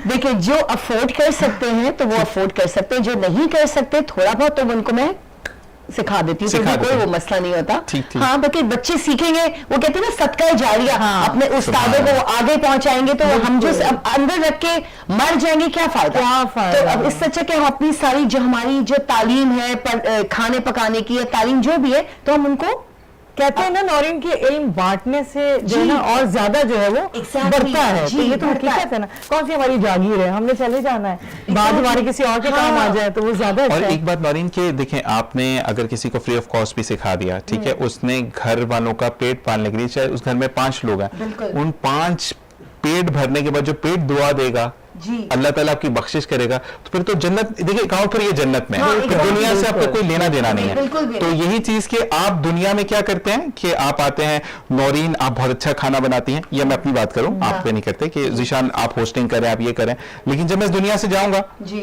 देखिए, जो अफोर्ड कर सकते हैं तो वो अफोर्ड कर सकते हैं, जो नहीं कर सकते थोड़ा बहुत तो उनको मैं सिखा देती हूँ, कोई वो मसला नहीं होता। हाँ, बाकी बच्चे सीखेंगे, वो कहते हैं ना सदका जारिया, अपने उस्तादों को आगे पहुंचाएंगे तो हम जो अब अंदर रख के मर जाएंगे क्या फायदा। तो अब इससे अच्छा कि हम अपनी सारी जो हमारी जो तालीम है खाने पकाने की या तालीम जो भी है तो हम उनको कहते हैं ना नौरीन के इल्म बांटने से जो है ना और ज्यादा जो है वो बढ़ता है। तो ये तो हकीकत है ना। कौन सी हमारी जागीर है, हमने चले जाना है, बाद हमारे किसी और के काम आ जाए तो वो ज्यादा अच्छा है। और एक बात नौरीन के देखें, आपने अगर किसी को फ्री ऑफ कॉस्ट भी सिखा दिया, ठीक है, उसने घर वालों का पेट पालने के लिए, चाहे उस घर में 5 लोग हैं, उन 5 पेट भरने के बाद जो पेट दुआ देगा अल्लाह ताला आपकी बख्शिश करेगा, तो फिर तो जन्नत, देखिए कहो फिर ये जन्नत में है, फिर दुनिया से आपको कोई लेना देना नहीं है। तो यही चीज कि आप दुनिया में क्या करते हैं कि आप आते हैं, नौरीन आप बहुत अच्छा खाना बनाती हैं, या मैं अपनी बात करूं, आप पे नहीं करते कि ज़ीशान आप होस्टिंग करें, आप ये करें, लेकिन जब मैं इस दुनिया से जाऊंगा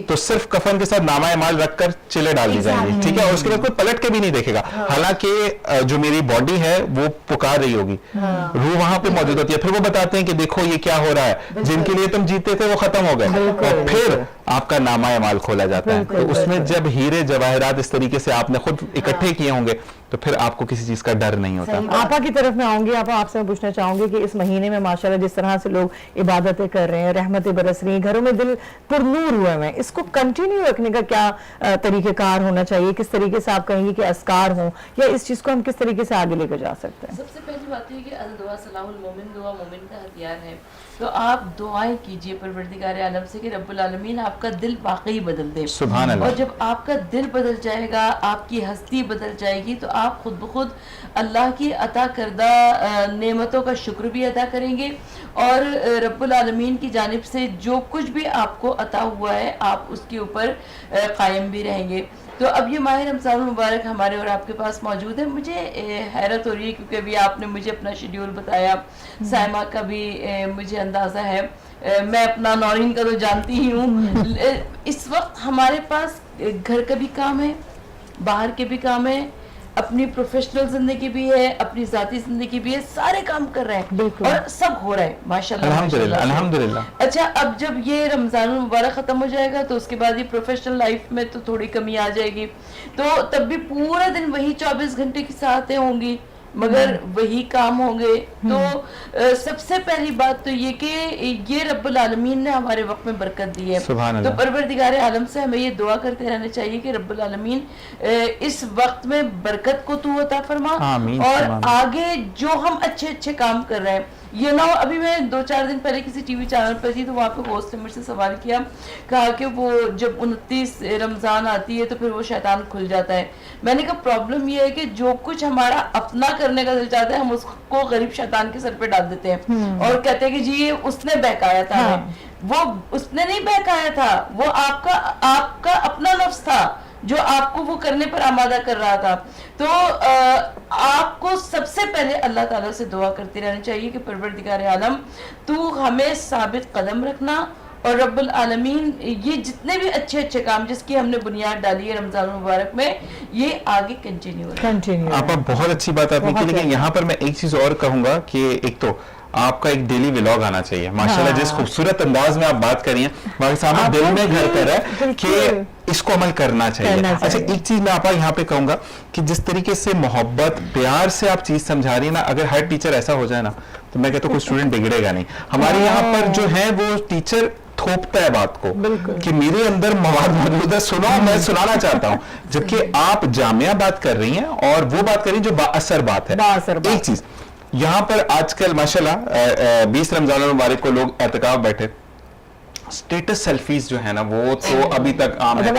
तो सिर्फ कफन के साथ नामा माल रखकर चिले डाल दी जाएंगी, ठीक है, और उसके बाद कोई पलट के भी नहीं देखेगा। हालांकि जो मेरी बॉडी है वो पुकार रही होगी, रूह वहां पे मौजूद होती है, फिर वो बताते हैं कि देखो ये क्या हो रहा है, जिनके लिए तुम जीते थे वो खत्म हो गए, और फिर आपका नामा माल खोला जाता है। तो उसमें जब हीरे जवाहरात इस तरीके से आपने खुद इकट्ठे किए होंगे तो फिर आपको किसी चीज का डर नहीं होता। आपा की तरफ मैं आऊंगी। आपा, आपसे मैं पूछना चाहूंगी कि इस महीने में माशाल्लाह जिस तरह से लोग इबादतें कर रहे हैं, रहमतें बरस रही हैं, घरों में दिल पुरनूर हुए हैं, इसको कंटिन्यू रखने का क्या तरीकेकार होना चाहिए? किस तरीके से आप कहेंगे कि अस्कार हों, या इस चीज को हम किस तरीके से आगे लेकर जा सकते हैं? सबसे पहली बात है कि दुआ सलाहुल मोमिन, दुआ मोमिन का हथियार है। तो आप दुआएं कीजिए परवरदिगार आलम से कि रब्बुल आलमीन आपका दिल वाकई बदल दे। सुभान अल्लाह। और जब आपका दिल बदल जाएगा, आपकी हस्ती बदल जाएगी, तो आप खुद ब खुद अल्लाह की अता करदा नेमतों का शुक्र भी अदा करेंगे, और रब्बुल आलमीन की जानिब से जो कुछ भी आपको अता हुआ है आप उसके ऊपर कायम भी रहेंगे। तो अब ये माह रमज़ान मुबारक हमारे और आपके पास मौजूद है। मुझे हैरत हो रही है क्योंकि अभी आपने मुझे अपना शेड्यूल बताया, साइमा का भी मुझे अंदाज़ा है, मैं अपना नौरीन का तो जानती ही हूँ। इस वक्त हमारे पास घर का भी काम है, बाहर के भी काम है, अपनी प्रोफेशनल जिंदगी भी है, अपनी जाती जिंदगी भी है, सारे काम कर रहे हैं और सब हो रहा है माशाल्लाह अल्हम्दुलिल्लाह अल्हम्दुलिल्लाह। अच्छा, अब जब ये रमज़ान मुबारक ख़त्म हो जाएगा तो उसके बाद ये प्रोफेशनल लाइफ में तो थोड़ी कमी आ जाएगी, तो तब भी पूरा दिन वही 24 घंटे की साथें होंगी, मगर वही काम होंगे। तो सबसे पहली बात तो ये कि ये रब्बुल आलमीन ने हमारे वक्त में बरकत दी है, तो परवरदिगार आलम से हमें ये दुआ करते रहना चाहिए कि रब्बुल आलमीन इस वक्त में बरकत को तू अता फरमा, और आगे जो हम अच्छे अच्छे काम कर रहे हैं, ये ना अभी मैं 2-4 दिन पहले किसी टीवी चैनल पर थी तो वहाँ पे होस्ट ने मुझसे सवाल किया, कहा कि वो जब 29 रमज़ान आती है तो फिर वो शैतान खुल जाता है। मैंने कहा प्रॉब्लम ये है कि जो कुछ हमारा अपना करने का दिल चाहता है हम उसको गरीब शैतान के सर पे डाल देते हैं और कहते हैं कि जी ये उसने बहकाया था। वो उसने नहीं बहकाया था, वो आपका अपना नफ्स था जो आपको वो करने पर आमादा कर रहा था। तो आपको सबसे पहले अल्लाह ताला से दुआ करती रहनी चाहिए कि परवरदिगार आलम तू हमें साबित कदम रखना, और रब्बुल आलमीन ये जितने भी अच्छे अच्छे काम जिसकी हमने बुनियाद डाली है रमज़ान मुबारक में, ये आगे कंटिन्यू आप बहुत अच्छी बात आपने की। लेकिन यहाँ पर मैं एक चीज और कहूंगा कि एक तो آپ کا ایک ڈیلی ولاگ آنا چاہیے ماشاءاللہ. جس خوبصورت انداز میں آپ بات کر رہی ہیں باقی صاحب دل میں گھر کر رہا ہے کہ اس کو عمل کرنا چاہیے. اچھا ایک چیز میں آپ یہاں پہ کہوں گا کہ جس طریقے سے محبت پیار سے آپ چیز سمجھا رہی ہیں نا, اگر ہر ٹیچر ایسا ہو جائے نا تو میں کہتا ہوں کوئی اسٹوڈنٹ بگڑے گا نہیں. ہمارے یہاں پر جو ہے وہ ٹیچر تھوپتا ہے بات کو کہ میرے اندر مواد موجود ہے, سنو میں سنانا چاہتا ہوں, جبکہ آپ جامعہ بات کر رہی ہیں اور وہ بات کر رہی ہیں جو با اثر بات ہے. ایک چیز یہاں پر آج کل ماشاءاللہ 20 رمضان المبارک کو لوگ اعتکاف بیٹھے, اسٹیٹس سیلفیز جو ہے نا وہ تو ابھی تک عام ہے.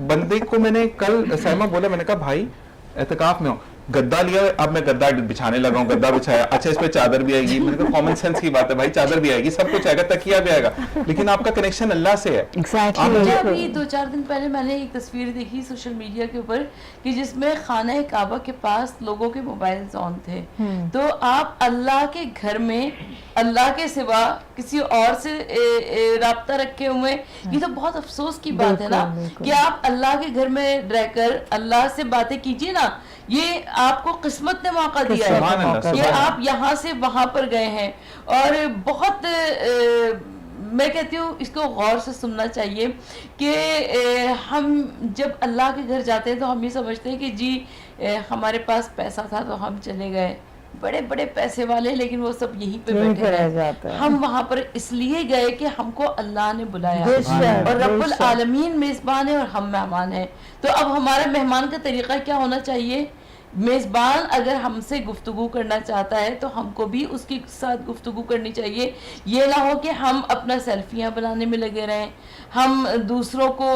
بندے کو میں نے کل سائمہ بولا, میں نے کہا بھائی اعتکاف میں ہوں, گدا لیا, اب میں گدا بچھانے لگا ہوں, گدا بچھایا, اچھا اس پہ چادر بھی آئے گی. میں نے کہا کامن سینس کی بات ہے بھائی, چادر بھی آئے گی, سب کچھ آئے گا, تکیہ بھی آئے گا, لیکن آپ کا کنیکشن اللہ سے ہے. مجھے ابھی 2-4 دن پہلے میں نے ایک تصویر دیکھی سوشل میڈیا کے اوپر کہ جس میں خانہ کعبہ کے پاس لوگوں کے موبائلز آن تھے. تو آپ اللہ کے گھر میں اللہ کے سوا کسی اور سے رابطہ رکھے ہوئے, یہ تو بہت افسوس کی بات ہے نا کہ آپ اللہ کے گھر میں رہ کر اللہ سے باتیں کیجئے نا. یہ آپ کو قسمت نے موقع دیا ہے کہ آپ یہاں سے وہاں پر گئے ہیں, اور بہت میں کہتی ہوں اس کو غور سے سننا چاہیے کہ ہم جب اللہ کے گھر جاتے ہیں تو ہم یہ سمجھتے ہیں کہ جی ہمارے پاس پیسہ تھا تو ہم چلے گئے, بڑے بڑے پیسے والے, لیکن وہ سب یہیں پہ بیٹھے رہ جاتے ہیں. ہم وہاں پر اس لیے گئے کہ ہم کو اللہ نے بلایا اور رب العالمین میزبان ہے اور ہم مہمان ہیں. تو اب ہمارا مہمان کا طریقہ کیا ہونا چاہیے؟ میزبان اگر ہم سے گفتگو کرنا چاہتا ہے تو ہم کو بھی اس کے ساتھ گفتگو کرنی چاہیے. یہ نہ ہو کہ ہم اپنا سیلفیاں بنانے میں لگے رہیں, ہم دوسروں کو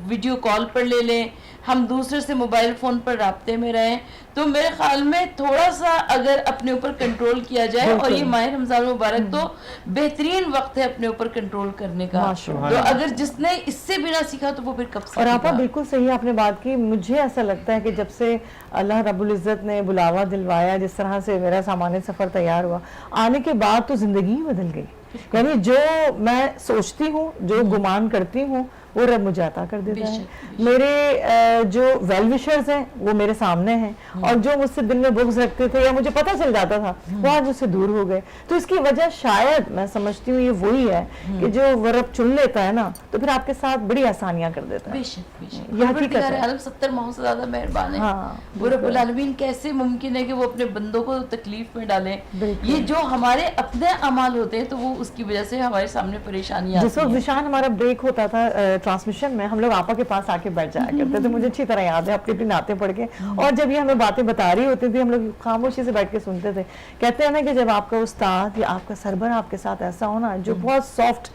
ویڈیو کال پر لے لیں, ہم دوسرے سے موبائل فون پر رابطے میں رہیں. تو میرے خیال میں تھوڑا سا اگر اپنے اوپر کنٹرول کیا جائے, اور یہ ماہ رمضان مبارک تو بہترین وقت ہے اپنے اوپر کنٹرول کرنے کا. تو اگر جس نے اس سے بھی نہ سیکھا تو وہ پھر کب سے. اور آپ بالکل صحیح آپ نے بات کی. مجھے ایسا لگتا ہے کہ جب سے اللہ رب العزت نے بلاوا دلوایا, جس طرح سے میرا سامان سفر تیار ہوا, آنے کے بعد تو زندگی بدل گئی. یعنی جو میں سوچتی ہوں, جو گمان کرتی ہوں, وہ رب مجھے عطا کر دیتا ہے. میرے جو ویل وشرز ہیں وہ میرے سامنے ہیں, اور جو مجھ سے دل میں بغض رکھتے تھے یا مجھے پتہ چل جاتا تھا وہ آج مجھ سے دور ہو گئے. تو اس کی وجہ شاید میں سمجھتی ہوں یہ وہی ہے کہ جو وہ رب چن لیتا ہے نا تو پھر آپ کے ساتھ بڑی آسانیاں کر دیتا ہے. یہ حقیقت ہے. عالم 70 ماہوں سے زیادہ مہربان ہے. وہ رب العالمین کیسے ممکن ہے کہ وہ اپنے بندوں کو تکلیف میں ڈالیں؟ یہ جو ہمارے اپنے اعمال ہوتے ہیں تو وہ اس کی وجہ سے ہمارے سامنے پریشانیاں آتی ہیں. جس وقت ذیشان ہمارا بریک ہوتا تھا ٹرانسمیشن میں, ہم لوگ آپا کے پاس آ کے بیٹھ جایا کرتے تھے. مجھے اچھی طرح یاد ہے, آپ کی نعتیں پڑھ کے, اور جب یہ ہمیں باتیں بتا رہی ہوتی تھی ہم لوگ خاموشی سے بیٹھ کے سنتے تھے. کہتے ہیں نا کہ جب آپ کا استاد یا آپ کا سربراہ آپ کے ساتھ ایسا ہونا جو بہت سافٹ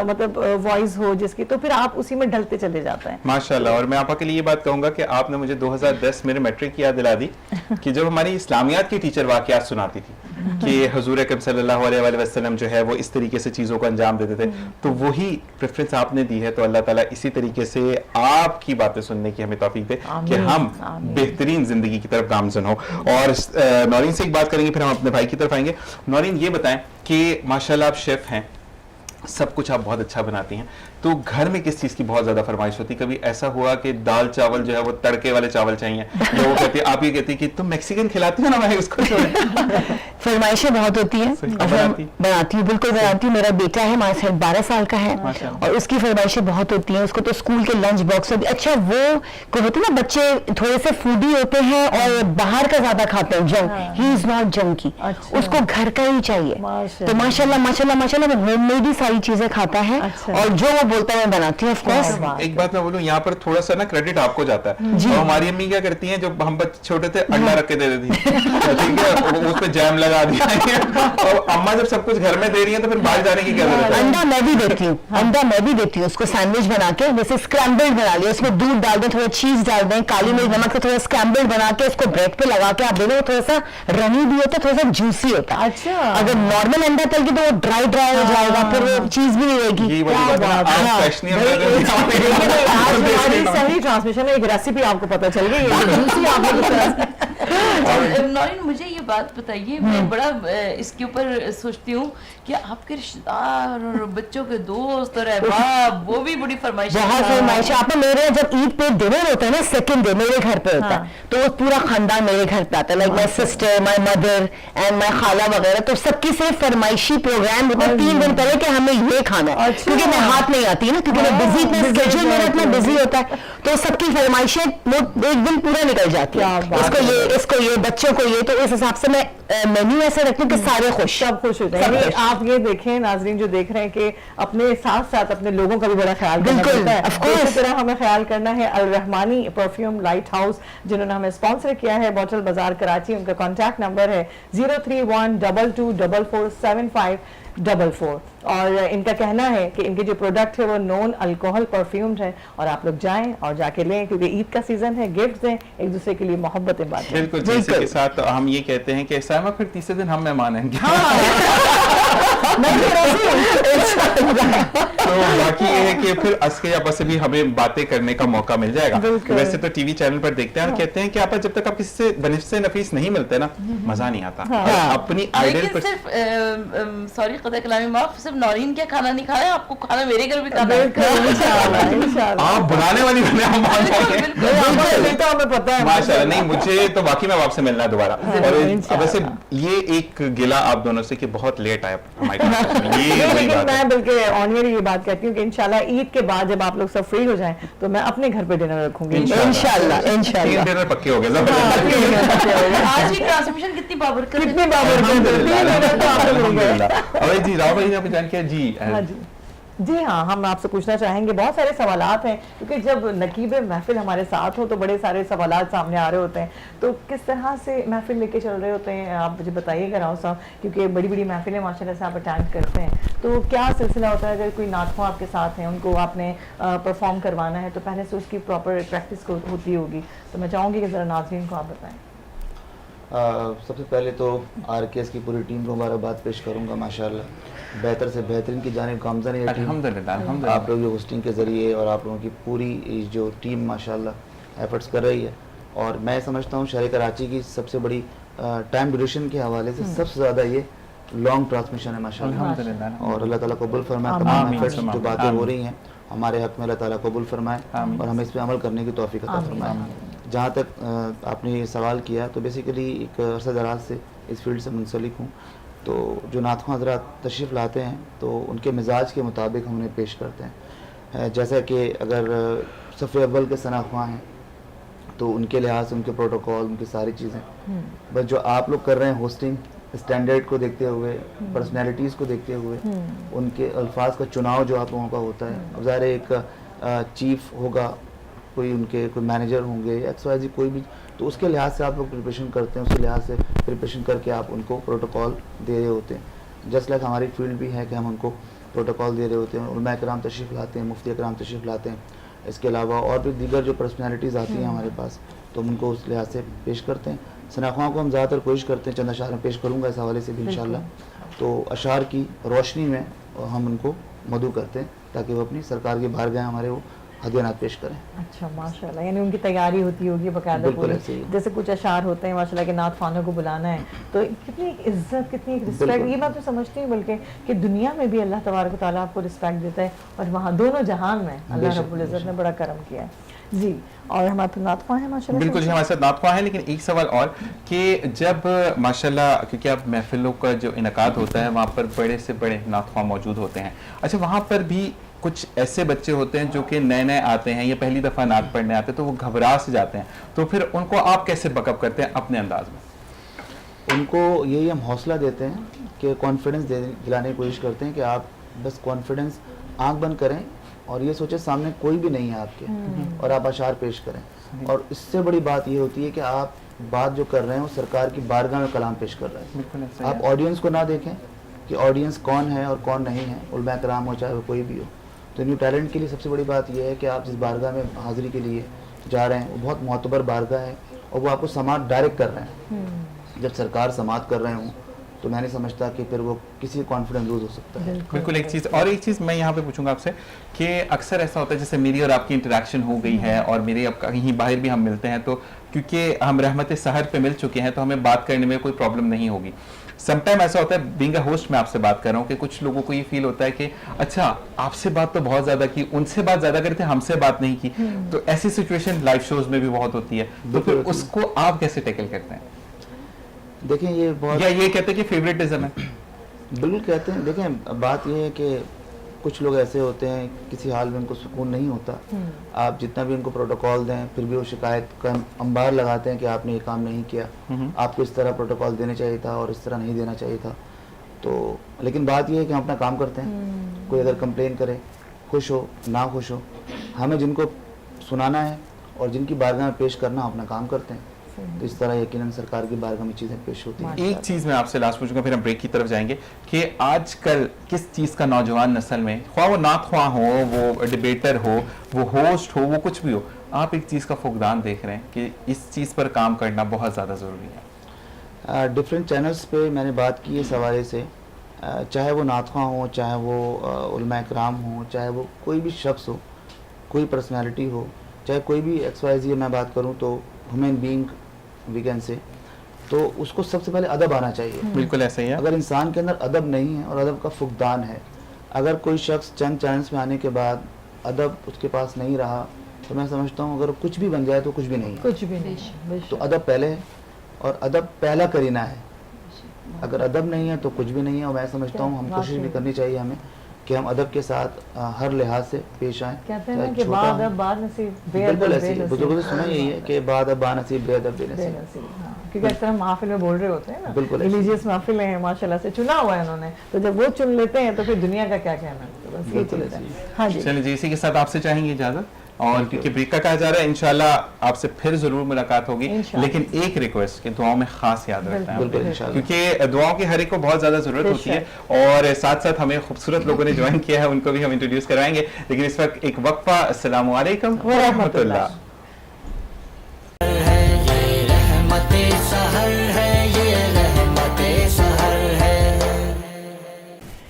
مطلب وائس ہو جس کی, تو پھر آپ اسی میں ڈھلتے چلے جاتے ہیں ماشاءاللہ. اور میں آپا کے لیے یہ بات کہوں گا کہ آپ نے مجھے 2010 میرے میٹرک کی یاد دلا دی کہ جب ہماری اسلامیات کی ٹیچر واقعات سناتی تھی کہ حضور اکرم صلی اللہ علیہ وآلہ وسلم جو ہے وہ اس طریقے سے چیزوں کو انجام دیتے تھے, تو وہی پریفرنس آپ نے دی ہے. تو اللہ تعالیٰ اسی طریقے سے آپ کی باتیں سننے کی ہمیں توفیق دے کہ ہم بہترین زندگی کی طرف گامزن ہو. اور نورین سے ایک بات کریں گے, پھر ہم اپنے بھائی کی طرف آئیں گے. نورین یہ بتائیں کہ ماشاءاللہ آپ شیف ہیں, سب کچھ آپ بہت اچھا بناتی ہیں, تو گھر میں کس چیز کی بہت زیادہ فرمائش ہوتی؟ کبھی ایسا ہوا کہ دال چاول جو ہے وہ تڑکے والے چاول چاہیے, وہ کہتی ہے, آپ یہ کہتی کہ تم میکسیکن کھلاتی ہو نا, میں اس کو فرمائشیں بہت ہوتی ہیں, بناتی ہوں, بالکل بناتی ہوں. میرا بیٹا ہے ہمارے ساتھ 12 سال کا ہے, اور اس کی فرمائشیں بہت ہوتی ہیں. اس کو تو اسکول کے لنچ باکس میں بھی, اچھا وہ کو ہوتے ہیں نا بچے تھوڑے سے فوڈی ہوتے ہیں اور باہر کا زیادہ کھاتے ہیں, جنک, ہی از ناٹ جنکی, اس کو گھر کا ہی چاہیے. تو ماشاءاللہ ماشاءاللہ ماشاءاللہ وہ ہوم میڈ ہی ساری چیزیں کھاتا ہے, اور جو وہ بولتا ہے میں بناتی ہوں. ایک بات میں بولوں, یہاں پر تھوڑا سا نا کریڈٹ آپ کو جاتا ہے. ہماری امی کیا کرتی ہیں, جب ہم چھوٹے تھے انڈا رکھ کے دے دیتی, ٹھیک ہے, اس پہ جیم لگا دیا, اور اما جب سب کچھ گھر میں دے رہی ہیں تو پھر باہر جانے کی کیا ضرورت ہے. انڈا میں بھی دیتی ہوں, انڈا میں بھی دیتی ہوں. اس کو سینڈوچ بنا کے جیسے اسکریمبلڈ بنا لیا, اس میں دودھ ڈال دیں, تھوڑا چیز ڈال دیں, کالی مرچ نمک سے تھوڑا اسکریمبلڈ بنا کے اس کو بریڈ پہ لگا کے آپ دے دیں, تھوڑا سا رنی بھی ہوتا ہے, تھوڑا سا جوسی ہوتا ہے. اگر نارمل انڈا تل کے تو وہ ڈرائی ہو جائے گا, پھر وہ چیز بھی نہیں رہے گی. صحیح ٹرانسمیشن میں ایک ریسیپی آپ کو پتہ چل گئی. نورین مجھے یہ बात बताइए, मैं बड़ा इसके ऊपर सोचती हूँ कि आपके रिश्तेदार और बच्चों के दोस्त और अहबाब वो भी बड़ी फरमाइश, बहुत फरमाइश। आप मेरे जब ईद पे डिनर होता है ना, सेकंड डे मेरे घर पे होता है, तो वो पूरा खानदान मेरे घर पे आता है, like my sister, my mother and my खाला वगैरह, तो सबकी सिर्फ फरमाइशी प्रोग्राम होता है 3 दिन पहले कि हमें ये खाना है, क्योंकि मैं हाथ नहीं आती है ना, क्योंकि मैं बिजी, इतना स्केड्यूल मेरा इतना बिजी होता है, तो सबकी फरमाइशें वो एक दिन पूरा निकल जाती है, इसको ये बच्चों को ये, तो इस हिसाब से मैं मेन्यू ऐसे रखती हूँ कि सारे खुश, सब खुश हो जाए। आप ये देखें नाजरीन जो देख रहे हैं कि अपने साथ साथ अपने लोगों का भी बड़ा ख्याल करना पड़ता है, इसी तरह हमें ख्याल करना है। अल रहमानी परफ्यूम लाइट हाउस जिन्होंने हमें स्पॉन्सर किया है, बॉटल बाजार कराची, उनका कॉन्टैक्ट नंबर है 0312247544 और इनका कहना है कि इनके जो प्रोडक्ट है वो नॉन अल्कोहल परफ्यूम्ड है और आप लोग जाएं और जाके लें, क्योंकि ईद का सीजन है, गिफ्ट दें एक दूसरे के लिए, मोहब्बतें बांटें। बिल्कुल, जैसे के साथ हम ये कहते हैं कि साइमा फिर तीसरे दिन हम मेहमान हैं। तो बाकी ये है कि फिर असके आपस से भी हमें बातें करने का मौका मिल जाएगा। वैसे तो टीवी चैनल पर देखते हैं और कहते हैं कि आप जब तक आप किसी से बनिफ्से नफीस नहीं मिलते ना, मजा नहीं आता। अपनी आइडियल पर सिर्फ सॉरी क़दर कलामी माफ, सिर्फ नौरीन क्या खाना नहीं खाया, आपको खाना मेरे घर भी खाना है। आप बुलाने वाली बने, हम हमें पता है माशाल्लाह। नहीं, मुझे तो वाकई में आपसे मिलना है दोबारा। और वैसे ये एक गिला आप दोनों से कि बहुत लेट आए हमारे, लेकिन मैं बल्कि ऑनियर ये बात कहती हूँ कि इंशाल्लाह ईद के बाद जब आप लोग सब फ्री हो जाएं तो मैं अपने घर पे डिनर रखूंगी इंशाल्लाह। 3 डिनर पक्के हो गए। आज की ट्रांसमिशन कितनी बाबरकत है। अरे जी राव भाई आप जान के जी हाँ, हम आपसे पूछना चाहेंगे, बहुत सारे सवालात हैं क्योंकि जब नकीब महफिल हमारे साथ हो तो बड़े सारे सवालात सामने आ रहे होते हैं, तो किस तरह से महफिल लेके चल रहे होते हैं आप मुझे बताइएगा राव साहब, क्योंकि बड़ी बड़ी महफिलें माशाल्लाह से आप अटेंड करते हैं, तो क्या सिलसिला होता है? अगर कोई नातख़्वाह आपके साथ हैं, उनको आपने परफॉर्म करवाना है तो पहले से उसकी प्रॉपर प्रैक्टिस होती होगी, तो मैं चाहूँगी कि ज़रा नाज़रीन को आप बताएँ। सबसे पहले तो RKS की पूरी टीम को मुबारकबाद पेश करूंगा, माशाल्लाह बेहतर से बेहतरीन की जानिब गामज़न है अल्हम्दुलिल्लाह। आप लोग होस्टिंग के ज़रिए और आप लोगों की पूरी जो टीम माशाल्लाह एफर्ट्स कर रही है, और मैं समझता हूँ शहर कराची की सबसे बड़ी टाइम ड्यूरेशन के हवाले से सबसे ज़्यादा ये लॉन्ग ट्रांसमिशन है माशाल्लाह, और अल्लाह ताला कबूल फरमाए तमाम एफर्ट्स जो बातें हो रही हैं हमारे हक़ में, अल्लाह ताला कबूल फरमाए और हमें इस पर अमल करने की तौफीक अता फरमाए। जहाँ तक आपने ये सवाल किया, तो बेसिकली एक अरसा दराज से इस फील्ड से मुंसलिक हूँ, तो जो नातख़्वाह हज़रात तशरीफ़ लाते हैं तो उनके मिजाज के मुताबिक हम उन्हें पेश करते हैं। जैसा कि अगर सफ़े अव्वल के सनाख़्वाह हैं तो उनके लिहाज से उनके प्रोटोकॉल, उनकी सारी चीज़ें, बस जो आप लोग कर रहे हैं होस्टिंग स्टैंडर्ड को देखते हुए, पर्सनैलिटीज़ को देखते हुए, उनके अल्फाज का चुनाव जो आप लोगों का होता है, अब ज़ाहिर एक चीफ होगा, कोई उनके कोई मैनेजर होंगे, XYZ कोई भी, तो उसके लिहाज से आप लोग प्रिपरेशन करते हैं, उसके लिहाज से प्रिपरेशन करके आप उनको प्रोटोकॉल दे रहे होते हैं। जस्ट लाइक हमारी फील्ड भी है कि हम उनको प्रोटोकॉल दे रहे होते हैं। उलमा कराम तशरीफ़ लाते हैं, मुफ्ती कराम तशरीफ़ लाते हैं, इसके अलावा और भी दीगर जो पर्सनैलिटीज़ आती हैं हमारे पास, तो हम उनको उस लिहाज से पेश करते हैं। सनाख़्वाह को हम ज़्यादातर कोशिश करते हैं, चंद अशार में पेश करूँगा इस हवाले से भी इंशाल्लाह, तो अशार की रोशनी में हम उनको मदऊ करते हैं ताकि वो अपनी सरकार के बाहर गए हमारे वो हदियात पेश करें। अच्छा माशाल्लाह, यानी उनकी तैयारी होती होगी बकायदा पूरी, जैसे कुछ अशार होते हैं माशाल्लाह के नातख़्वानों को बुलाना है, तो कितनी इज्जत, कितनी रिस्पेक्ट, ये बात तो समझती हूँ बल्कि कि दुनिया में भी अल्लाह तबारक व तआला आपको रिस्पेक्ट देता है और वहाँ दोनों जहान में अल्लाह रब्बुल इज़्ज़त ने बड़ा करम किया है जी। और हमारे तो नातख़्वाह है माशाल्लाह। बिल्कुल जी, हमारे साथ नातख़्वाह है, लेकिन एक सवाल और कि जब माशाल्लाह, क्योंकि अब महफिलों का जो इनकाद होता है वहाँ पर बड़े से बड़े नातख़्वाह मौजूद होते हैं, अच्छा वहाँ पर भी कुछ ऐसे बच्चे होते हैं जो कि नए नए आते हैं या पहली दफ़ा नात पढ़ने आते हैं, तो वो घबरा से जाते हैं, तो फिर उनको आप कैसे बकअप करते हैं अपने अंदाज में? उनको यही हम हौसला देते हैं कि कॉन्फिडेंस दिलाने की कोशिश करते हैं कि आप बस कॉन्फिडेंस आंख बंद करें और ये सोचें सामने कोई भी नहीं है आपके, और आप अशार पेश करें, और इससे बड़ी बात ये होती है कि आप बात जो कर रहे हैं वो सरकार की बारगाह में कलाम पेश कर रहे हैं। आप ऑडियंस को ना देखें कि ऑडियंस कौन है और कौन नहीं है, उलमा कराम हो चाहे वो कोई भी हो। तो न्यू टैलेंट के लिए सबसे बड़ी बात यह है कि आप जिस बारगाह में हाज़िरी के लिए जा रहे हैं वो बहुत मोतबर बारगाह है और वो आपको समात डायरेक्ट कर रहे हैं। जब सरकार समात कर रहे हों तो मैं नहीं समझता कि फिर वो किसी कॉन्फिडेंस लूज हो सकता है। बिल्कुल। एक चीज़ मैं यहाँ पे पूछूंगा आपसे कि अक्सर ऐसा होता है जैसे मेरी और आपकी इंटरेक्शन हो गई है और मेरे अब कहीं बाहर भी हम मिलते हैं, तो क्योंकि हम रहमत सहर पे मिल चुके हैं तो हमें बात करने में कोई प्रॉब्लम नहीं होगी. समटाइम ऐसा होता है, बीइंग अ होस्ट मैं आपसे बात कर रहा हूँ कि कुछ लोगों को ये फील होता है कि अच्छा आपसे बात तो बहुत ज्यादा की, उनसे बात ज्यादा करते हमसे बात नहीं की. तो ऐसी सिचुएशन लाइव शोज में भी बहुत होती है, तो फिर उसको आप कैसे टैकल करते हैं? देखें ये बहुत, या ये कहते हैं कि फेवरेटिज्म है? बिल्कुल कहते हैं. देखें बात ये है कि कुछ लोग ऐसे होते हैं किसी हाल में उनको सुकून नहीं होता, आप जितना भी उनको प्रोटोकॉल दें फिर भी वो शिकायत का अंबार लगाते हैं कि आपने ये काम नहीं किया, आपको इस तरह प्रोटोकॉल देना चाहिए था और इस तरह नहीं देना चाहिए था. तो लेकिन बात ये है कि हम अपना काम करते हैं. कोई अगर कंप्लेन करे, खुश हो ना खुश हो, हमें जिनको सुनाना है और जिनकी बारगाह में पेश करना, अपना काम करते हैं. तो इस तरह यकीनन सरकार की बारगाह में चीज़ें पेश होती हैं. एक चीज़ मैं आपसे लास्ट पूछूंगा, फिर हम ब्रेक की तरफ जाएंगे, कि आजकल किस चीज़ का नौजवान नस्ल में, ख्वाह वो नाख्वाह हो, वो डिबेटर हो, वो होस्ट हो, वो कुछ भी हो, आप एक चीज़ का फुकदान देख रहे हैं कि इस चीज़ पर काम करना बहुत ज़्यादा ज़रूरी है. डिफरेंट चैनल्स पे मैंने बात की इस हवाले से, चाहे वो नाख्वाह हो, चाहे वो उलमा इकराम हो, चाहे वो कोई भी शख्स हो, कोई पर्सनैलिटी हो, चाहे कोई भी XYZ मैं बात करूँ तो human being we can say, तो उसको सबसे पहले अदब आना चाहिए. बिल्कुल ऐसा ही है. अगर इंसान के अंदर अदब नहीं है और अदब का फुकदान है, अगर कोई शख्स चंद चैनल्स में आने के बाद अदब उसके पास नहीं रहा, तो मैं समझता हूँ अगर कुछ भी बन जाए तो कुछ भी नहीं है. कुछ भी नहीं. तो अदब पहले है और अदब पहला करीना है. अगर अदब नहीं है तो कुछ भी नहीं है. और मैं समझता हूँ हम कोशिश भी करनी चाहिए हमें कि हम अदब के साथ हर लिहाज से पेश आएँ. कहते हैं ना कि बाअदब बानसीब, बिल्कुल ऐसे बुजुर्गों से सुना यही है कि बाअदब बानसीब बेअदब बेनसीब. क्योंकि इस तरह महफिल में बोल रहे होते हैं ना, बिल्कुल रिलीजियस महफिलें हैं, माशाल्लाह से चुना हुआ है उन्होंने, तो जब वो चुन लेते हैं तो फिर दुनिया का क्या कहना. तो बस ये चीज़ है. हाँ जी, चलिए जी, इसी के साथ आपसे चाहेंगे इजाजत, और क्योंकि ब्रेक का कहा जा रहा है, इंशाल्लाह आपसे फिर जरूर मुलाकात होगी. लेकिन एक रिक्वेस्ट कि दुआओं में खास याद रखना है, क्योंकि दुआओं की हर एक को बहुत ज्यादा जरूरत होती है. और साथ साथ हमें खूबसूरत लोगों ने ज्वाइन किया है, उनको भी हम इंट्रोड्यूस करवाएंगे. लेकिन इस वक्त एक वक्फा. अस्सलाम वालेकुम व रहमतुल्लाह.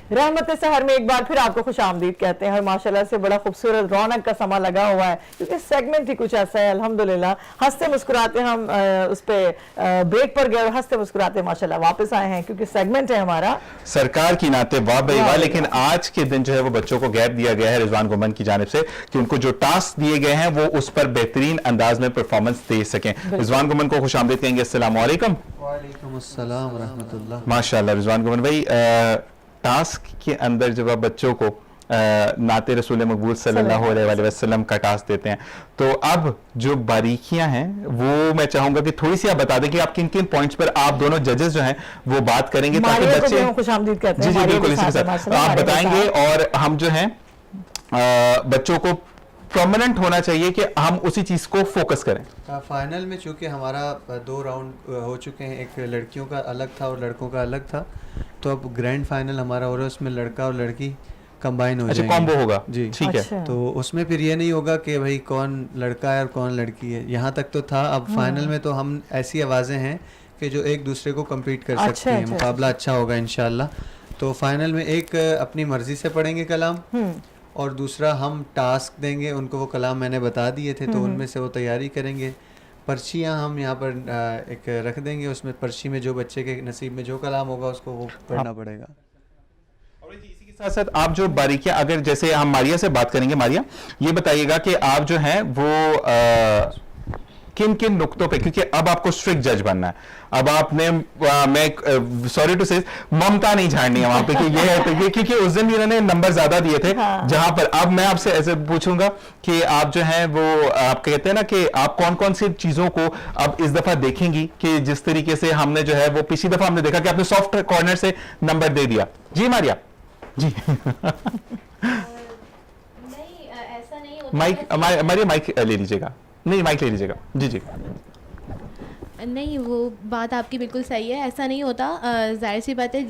रहमत सहर में एक बार फिर आपको खुश आमदीद कहते हैं. और माशाल्लाह से बड़ा खूबसूरत रौनक का समा लगा हुआ है, क्योंकि सेगमेंट ही कुछ ऐसा है. अल्हम्दुलिल्लाह हंसते मुस्कुराते हम उस पे ब्रेक पर गए और हंसते मुस्कुराते माशाल्लाह वापस आए हैं, क्योंकि सेगमेंट है हमारा सरकार की नाते वाह भाई वाह. लेकिन आज के दिन जो है वो बच्चों को गैप दिया गया है रिजवान गुमन की जानिब से कि उनको जो टास्क दिए गए हैं वो उस पर बेहतरीन अंदाज में परफॉर्मेंस दे सकें. रिजवान गुमन को खुश आमदीद कहेंगे. अस्सलाम वालेकुम. वालेकुम अस्सलाम व रहमतुल्लाह. माशाल्लाह रिजवान गुमन भाई, टास्क के अंदर जब आप बच्चों को नाते रसूल मकबूल सल्लल्लाहु अलैहि वसल्लम का टास्क देते हैं, तो अब जो बारीकियां हैं वो मैं चाहूंगा कि थोड़ी सी आप बता दें कि आप किन किन पॉइंट्स पर आप दोनों जजेस जो हैं वो बात करेंगे, ताकि बच्चे खुशामदीद कहते हैं. जी जी बिल्कुल इसी के साथ आप बताएंगे और हम जो हैं बच्चों को प्रोमिनेंट होना चाहिए कि हम उसी चीज को फोकस करें. फाइनल में चूंकि हमारा 2 राउंड हो चुके हैं, एक लड़कियों का अलग था और लड़कों का अलग था, तो अब ग्रैंड फाइनल हमारा हो रहा है, उसमें लड़का और लड़की कंबाइन हो जाएंगे. कॉम्बो होगा जी, ठीक है. तो उसमें फिर ये नहीं होगा कि भाई कौन लड़का है और कौन लड़की है. यहाँ तक तो था. अब फाइनल में तो हम ऐसी आवाज़ें हैं कि जो एक दूसरे को कम्पीट कर सकते हैं. मुकाबला अच्छा होगा इंशाल्लाह. तो फाइनल में एक अपनी मर्जी से पढ़ेंगे कलाम और दूसरा हम टास्क देंगे उनको. वो कलाम मैंने बता दिए थे तो उनमें से वो तैयारी करेंगे. पर्चियाँ हम यहाँ पर एक रख देंगे, उसमें पर्ची में जो बच्चे के नसीब में जो कलाम होगा उसको वो पढ़ना पड़ेगा. इसी के साथ साथ आप जो बारीकियां, अगर जैसे हम मारिया से बात करेंगे, मारिया ये बताइएगा कि आप जो हैं वो किन किन नुक्तों पे, क्योंकि अब आपको स्ट्रिक्ट जज बनना है. अब आपने मैं सॉरी टू से ममता नहीं झाड़नी है वहां पे कि ये है, क्योंकि उस दिन इन्होंने नंबर ज्यादा दिए थे. जहां पर अब मैं आपसे ऐसे पूछूंगा कि आप जो हैं वो आप कहते हैं ना कि आप कौन कौन सी चीजों को अब इस दफा देखेंगी, कि जिस तरीके से हमने जो है वो पिछली दफा हमने देखा कि आपने सॉफ्ट कॉर्नर से नंबर दे दिया. जी मारिया जी. नहीं ऐसा नहीं होता. माइक मारिया माइक ले लीजिएगा. नहीं माइक ले लीजिएगा. जी जी. नहीं, वो बात आपकी बिल्कुल सही है. ऐसा नहीं होता. जाहिर सी बात है,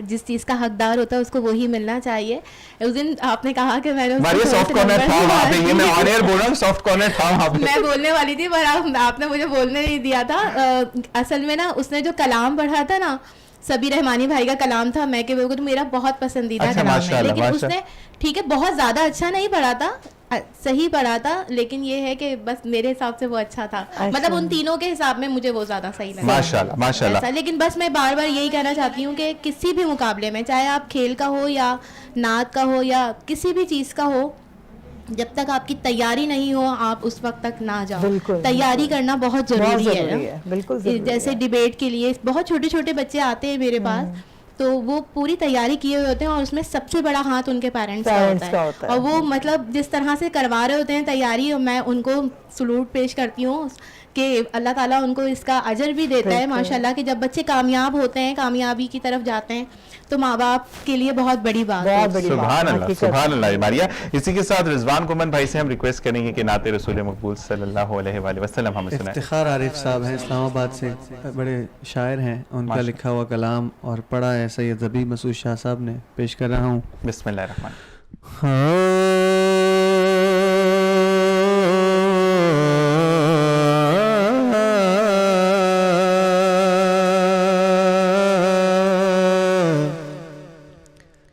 जिस चीज़ का हकदार होता है उसको वही मिलना चाहिए. उस दिन आपने कहा कि मैंने सॉफ्ट कॉर्नर था वहाँ पे. ये मैं ऑन एयर बोल रहा हूँ, सॉफ्ट कॉर्नर था वहाँ पे. मैं बोलने वाली थी पर आपने मुझे बोलने नहीं दिया था. असल में ना उसने जो कलाम पढ़ा था ना, सबी रहमानी भाई का कलाम था, मैं के तो मेरा बहुत पसंदीदा कलाम है. लेकिन उसने ठीक है बहुत ज़्यादा अच्छा नहीं पढ़ा था, सही पढ़ा था, लेकिन ये है कि बस मेरे हिसाब से वो अच्छा था, मतलब उन तीनों के हिसाब में मुझे वो ज़्यादा सही लगा। माशाल्लाह माशाल्लाह। लेकिन बस मैं बार बार यही कहना चाहती हूँ कि किसी भी मुकाबले में, चाहे आप खेल का हो या नात का हो या किसी भी चीज़ का हो, जब तक आपकी तैयारी नहीं हो आप उस वक्त तक ना जाओ। तैयारी करना बहुत ज़रूरी है। बिल्कुल जैसे डिबेट के लिए बहुत छोटे छोटे बच्चे आते हैं मेरे पास, तो वो पूरी तैयारी किए हुए होते हैं और उसमें सबसे बड़ा हाथ उनके पेरेंट्स का होता है। और वो मतलब जिस तरह से करवा रहे होते हैं तैयारी, मैं उनको सलूट पेश करती हूँ कि अल्लाह ताला उनको इसका अजर भी देता है माशाल्लाह, कि जब बच्चे कामयाब होते हैं, कामयाबी की तरफ जाते हैं, तो माँ बाप के लिए बहुत बड़ी बात है। सुभान अल्लाह सुभान अल्लाह। मारिया, इसी के साथ रिजवान कुमन भाई से हम रिक्वेस्ट करेंगे कि नाते रसूल मकबूल सल्लल्लाहु अलैहि वसल्लम हमें सुनाएं। इफ्तिखार आरिफ साहब हैं, इस्लामाबाद से बड़े शायर हैं, उनका लिखा हुआ कलाम और पढ़ा है सैयद ज़बी मसूद शाह साहब ने, पेश कर रहा हूँ। बिस्मिल्लाहिर्रहमान।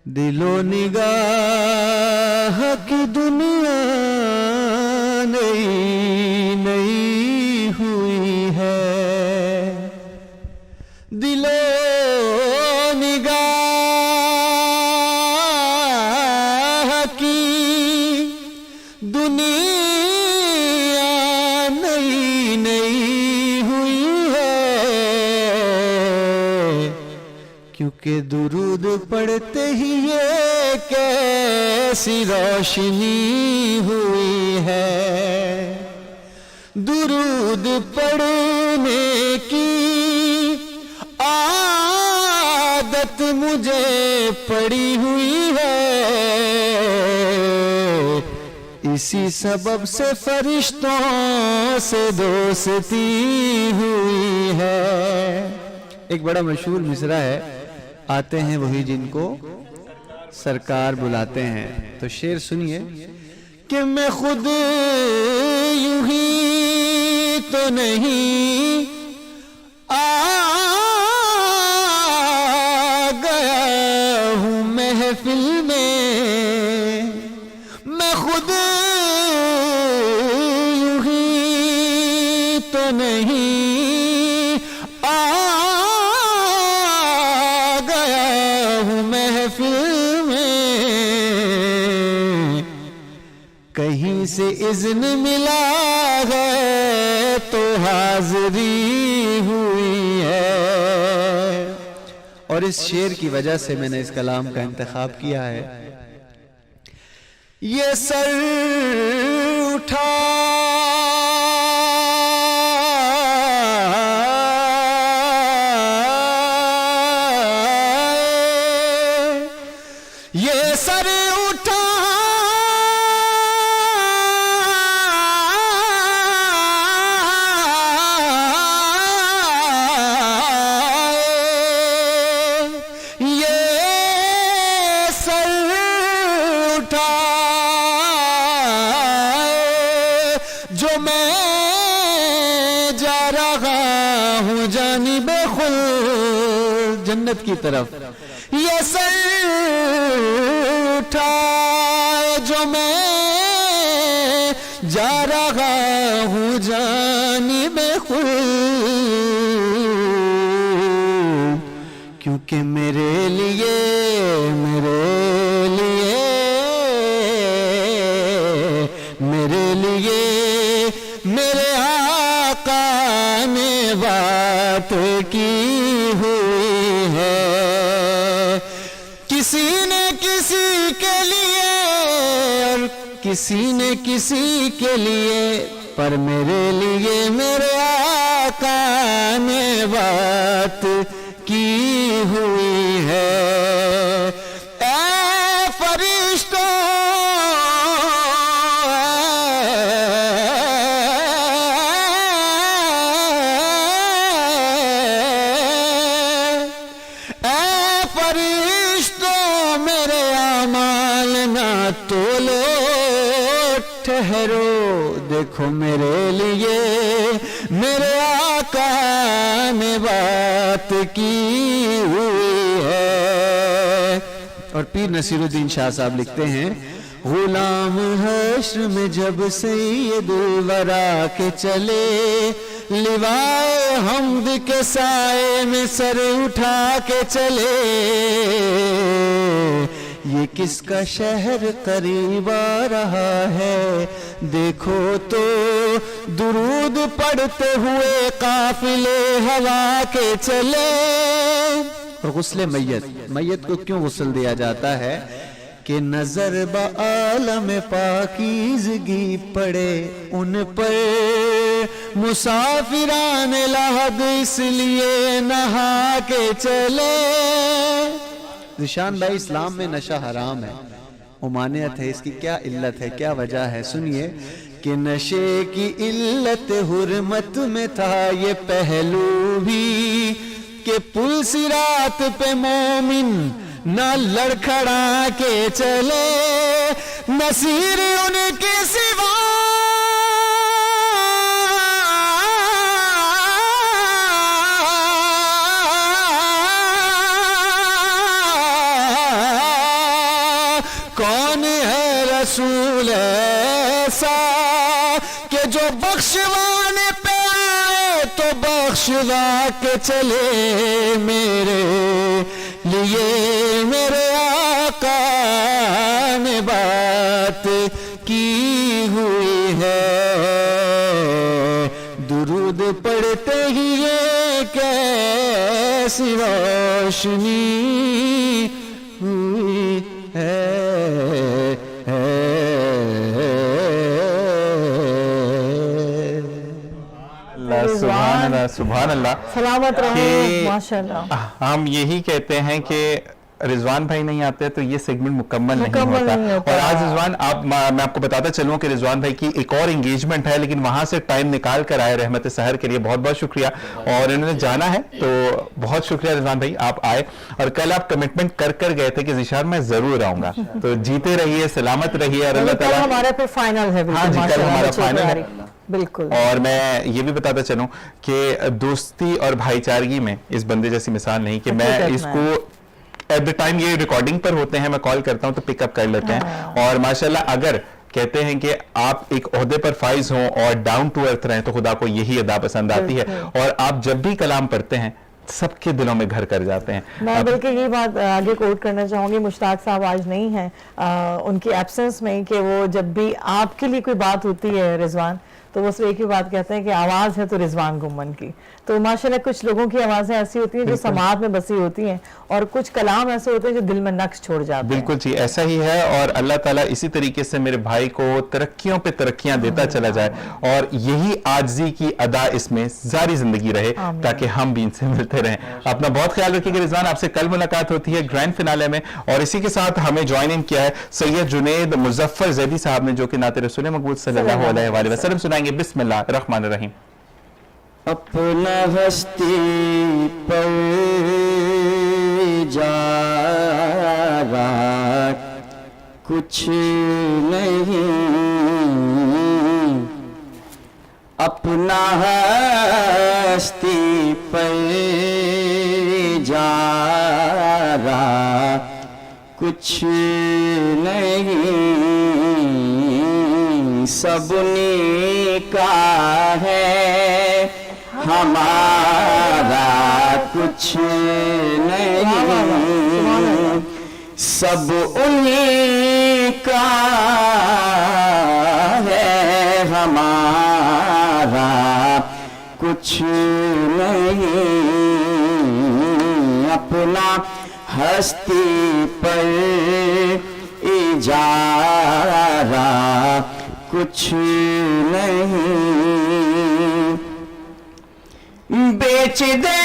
दिलो निगाह की दुनिया नई नई हुई है, दिलो निगाह की दुनिया नई नई हुई है, क्योंकि दुरूद पढ़ते ही ये कैसी रोशनी हुई है, दुरूद पढ़ने की आदत मुझे पड़ी हुई है, इसी सबब से फरिश्तों से दोस्ती हुई है। एक बड़ा मशहूर मिसरा है, आते हैं वही जिनको सरकार बुलाते हैं। तो शेर सुनिए कि मैं खुद यूं ही तो नहीं आ गया हूँ महफिल में, मैं खुद यूं ही तो नहीं कहीं से इज़्न मिला है तो हाज़री हुई है। और इस शेर की वजह से मैंने इस कलाम का इंतखाब किया है। ये सर उठा ये सर उठा जो मैं जा रहा हूँ जानिबे खुल्द जन्नत की तरफ, ये सर उठाए जो मैं जा रहा हूँ जानिबे खुल्द, क्योंकि मेरे लिए मेरे आका ने बात की हुई है। किसी ने किसी के लिए और किसी ने किसी के लिए, पर मेरे लिए मेरे आका ने बात की हुई है। ऐ फरिश्तों तोलो ठहरो, देखो मेरे लिए मेरे आका ने बात की हुई है। और पीर नसीरुद्दीन शाह साहब लिखते हैं, غلام حشر میں جب سید الورا کے چلے، لوائے حمد کے سائے میں سر اٹھا کے چلے، یہ کس کا شہر قریب آ رہا ہے، دیکھو تو درود پڑھتے ہوئے قافلے ہوا کے چلے۔ اور غسل میت کو کیوں غسل دیا جاتا ہے کہ نظر بعالم پاکیزگی پڑے ان پر، مسافران لحد اس لیے نہا کے چلے۔ ذیشان بھائی، اسلام میں نشہ حرام ہے، ممانعت ہے، اس کی کیا علت ہے، کیا وجہ ہے؟ سنیے کہ نشے کی علت حرمت میں تھا یہ پہلو بھی، کہ پل صراط پہ مومن نہ لڑکھڑا کے چلے، نصیر ان کے سوا کون ہے رسول ایسا کہ جو بخشوانے پہ آئے تو بخشوا کے چلے، میرے لیے میرے آقا نے بات کی ہوئی ہے، درود پڑھتے ہی یہ کیسی روشنی ہوئی ہے۔ سبحان اللہ، سبحان اللہ، سلامت رہے، ماشاءاللہ۔ ہم یہی کہتے ہیں کہ رضوان بھائی نہیں آتے تو یہ سیگمنٹ مکمل نہیں ہوتا۔ اور آج رضوان میں آپ کو بتاتا چلوں کہ رضوان بھائی کی ایک اور انگیجمنٹ ہے، لیکن وہاں سے ٹائم نکال کر آئے رحمت سحر کے لیے، بہت بہت شکریہ۔ اور انہوں نے جانا ہے تو بہت شکریہ رضوان بھائی، آپ آئے۔ اور کل آپ کمٹمنٹ کر گئے تھے کہ ذیشان میں ضرور آؤں گا، تو جیتے رہیے، سلامت رہیے، اور اللہ تعالیٰ ہمارا پھر فائنل ہے۔ ہاں جی، کل ہمارا فائنل ہے بالکل۔ اور میں یہ بھی بتاتا چلوں کہ دوستی اور بھائی چارگی میں اس بندے جیسی مثال نہیں، کہ میں اس کو ایٹ دا ٹائم یہ ریکارڈنگ پر ہوتے ہیں، میں کال کرتا ہوں تو پک اپ کر لیتے ہیں۔ اور ماشاءاللہ اگر کہتے ہیں کہ آپ ایک عہدے پر فائز ہوں اور ڈاؤن ٹو ارتھ رہیں تو خدا کو یہی ادا پسند آتی ہے، اور آپ جب بھی کلام پڑھتے ہیں سب کے دلوں میں گھر کر جاتے ہیں۔ میں بلکہ یہ بات آگے کوٹ کرنا چاہوں گی، مشتاق صاحب آج نہیں ہیں، ان کی ایبسنس میں، کہ وہ جب بھی آپ کے لیے کوئی بات ہوتی ہے رضوان تو وہ صرف ایک ہی بات کہتے ہیں کہ آواز ہے تو رضوان گمن کی۔ تو ماشاءاللہ کچھ لوگوں کی آوازیں ایسی ہوتی ہیں جو سماعت میں بسی ہوتی ہیں، اور کچھ کلام ایسے ہوتے ہیں جو دل میں نقش چھوڑ جاتے ہیں۔ بالکل جی، ایسا ہی ہے، اور اللہ تعالیٰ اسی طریقے سے میرے بھائی کو ترقیوں پہ ترقیاں دیتا چلا جائے، اور یہی عاجزی کی ادا اس میں ساری زندگی رہے، تاکہ ہم بھی ان سے ملتے رہیں۔ اپنا بہت خیال رکھیے گا رضوان، آپ سے کل ملاقات ہوتی ہے گرینڈ فنالے میں۔ اور اسی کے ساتھ ہمیں جوائن ان کیا ہے سید جنید مظفر زیدی صاحب نے، جو کہ نعت رسول مقبول صلی اللہ علیہ وآلہ وسلم سنائیں گے۔ بسم اللہ الرحمن الرحیم۔ اپنا ہستی پر جا رہا کچھ نہیں، اپنا ہستی پر جا رہا کچھ نہیں، سب کا ہے ہمارا کچھ نہیں، سب انہیں کا ہے ہمارا کچھ نہیں، اپنا ہستی پر اجارہ کچھ نہیں، بیچ دے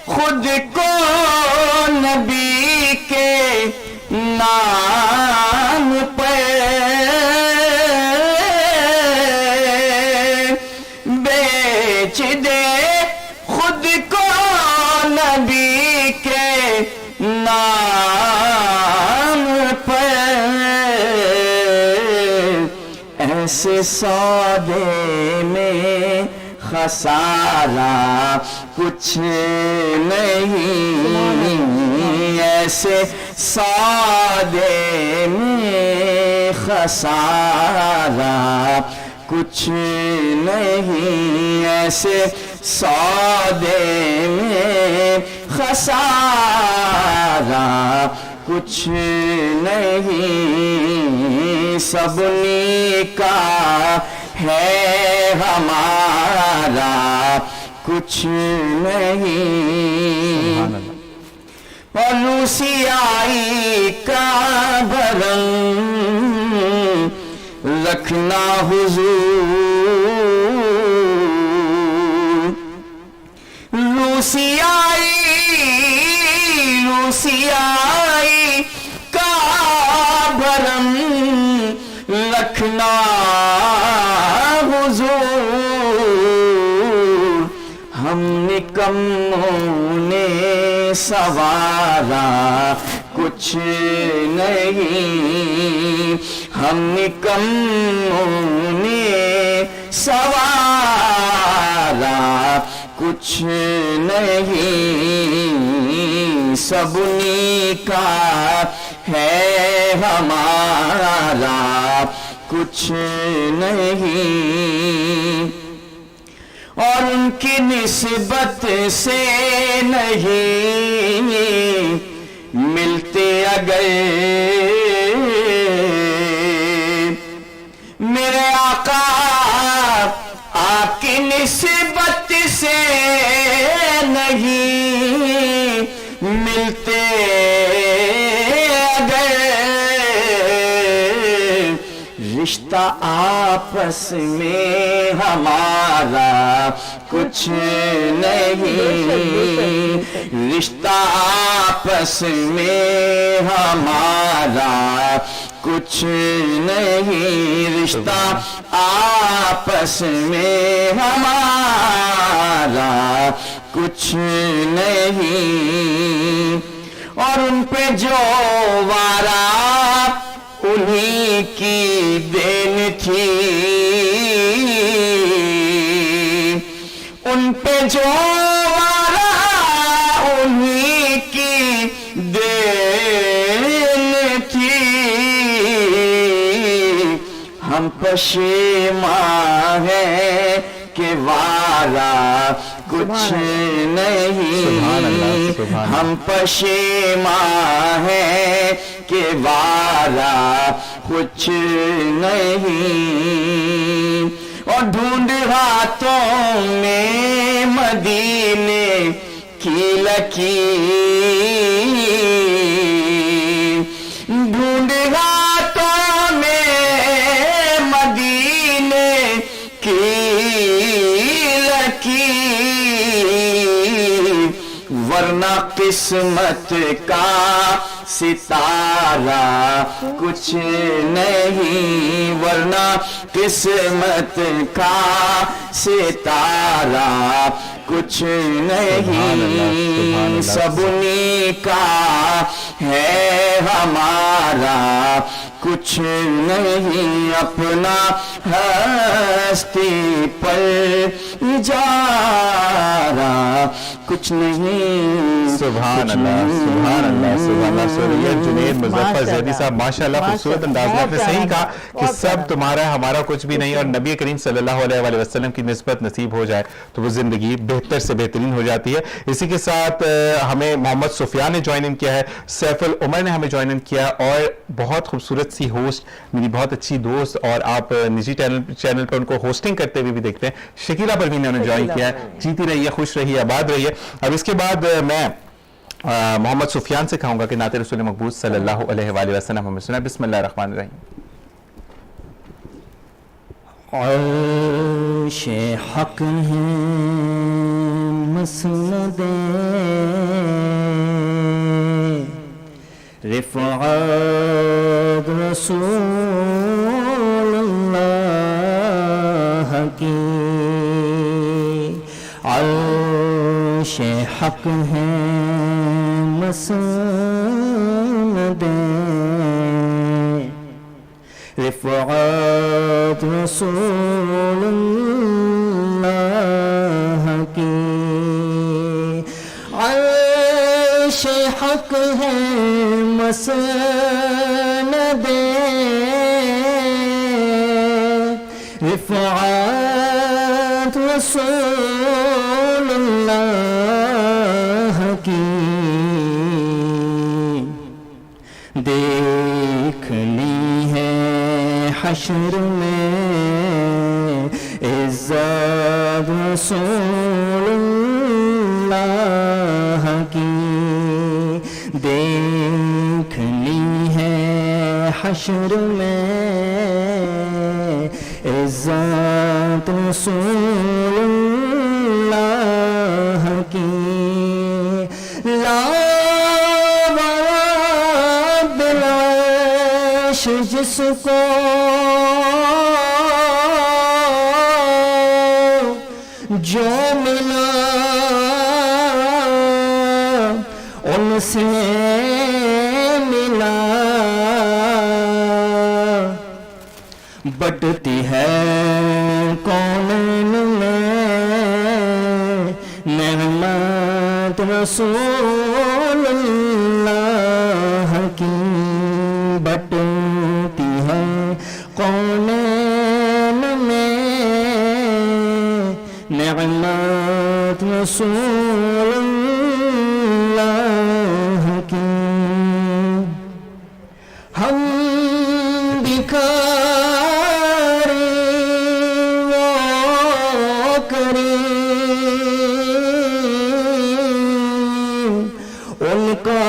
خود کو نبی کے نام پر، بیچ دے خود کو نبی کے نام پر، ایسے سودے میں خسارہ کچھ نہیں، ایسے سودے میں خسارہ کچھ نہیں، ایسے سودے میں خسارہ کچھ نہیں، سب کا ہے ہمارا کچھ نہیں، اور روسیائی کا بھرم رکھنا حضور، روسیائی کا بھرم رکھنا حضور، ہم نکموں نے سوارا کچھ نہیں، ہم نکموں نے سوارا کچھ نہیں، سبنی کا ہے ہمارا کچھ نہیں، اور ان کی نسبت سے نہیں ملتے اگر میرے آقا آپ کی نسبت سے نہیں ملتے اگر، رشتہ آپس میں ہمارا کچھ نہیں، رشتہ آپس میں ہمارا کچھ نہیں، رشتہ آپس میں ہمارا کچھ نہیں، اور ان پہ جو وارا انہی کی دین تھی، ان پہ جو وارا انہی کی دین تھی، ہم پشیماں ہیں کہ وارا کچھ نہیں، ہم پشیماں ہیں کہ وارا کچھ نہیں، اور ڈھونڈ ہاتھوں میں مدینے کی لکیر، ڈھونڈ ہاتھوں میں مدینے کی لکیر، ورنہ قسمت کا ستارہ کچھ نہیں، ورنہ قسمت کا ستارہ کچھ نہیں، سبنی کا ہے ہمارا کچھ نہیں، اپنا ہستی پر جارا کچھ نہیں۔ سبحان اللہ سبحان اللہ سبحان اللہ۔ سوریا جنید مظفر زیدی صاحب ماشاءاللہ خوبصورت انداز میں آپ نے صحیح کہا کہ سب تمہارا ہے ہمارا کچھ بھی نہیں، اور نبی کریم صلی اللہ علیہ وآلہ وسلم کی نسبت نصیب ہو جائے تو وہ زندگی بہتر سے بہترین ہو جاتی ہے۔ اسی کے ساتھ ہمیں محمد سفیان نے جوائن ان کیا ہے، سیف العمر نے ہمیں جوائن ان کیا، اور بہت خوبصورت سی ہوسٹ میری بہت اچھی دوست، اور آپ نجی چینل پر ان کو ہوسٹنگ کرتے ہوئے بھی دیکھتے ہیں، شکیلہ پروین نے انہیں جوائن کیا ہے۔ جیتی رہیے، خوش رہیے، آباد رہیے۔ اب اس کے بعد میں محمد سفیان سے کہوں گا کہ نعت رسول مقبول صلی اللہ علیہ وآلہ وسلم ہمیں سنائیں۔ بسم اللہ الرحمن الرحیم۔ عرش حق ہے مسند رفعت رسول اللہ کی، عرش حق ہے مسند رفعت رسول اللہ کی، عرش حق ہے مسند رفعت رسول اللہ کی دیکھنی ہے حشر میں عزت رسول اللہ کی دیکھنی ہے حشر میں عزت رسول اللہ کی لا رب العرش جس کو جو ملا ان سے ملا بٹتی ہے کونین میں نعمت رسول اللہ کی بٹتی ہے کونین میں نعمت رسول اللہ کی ہم بھکاری وہ کریم ان کا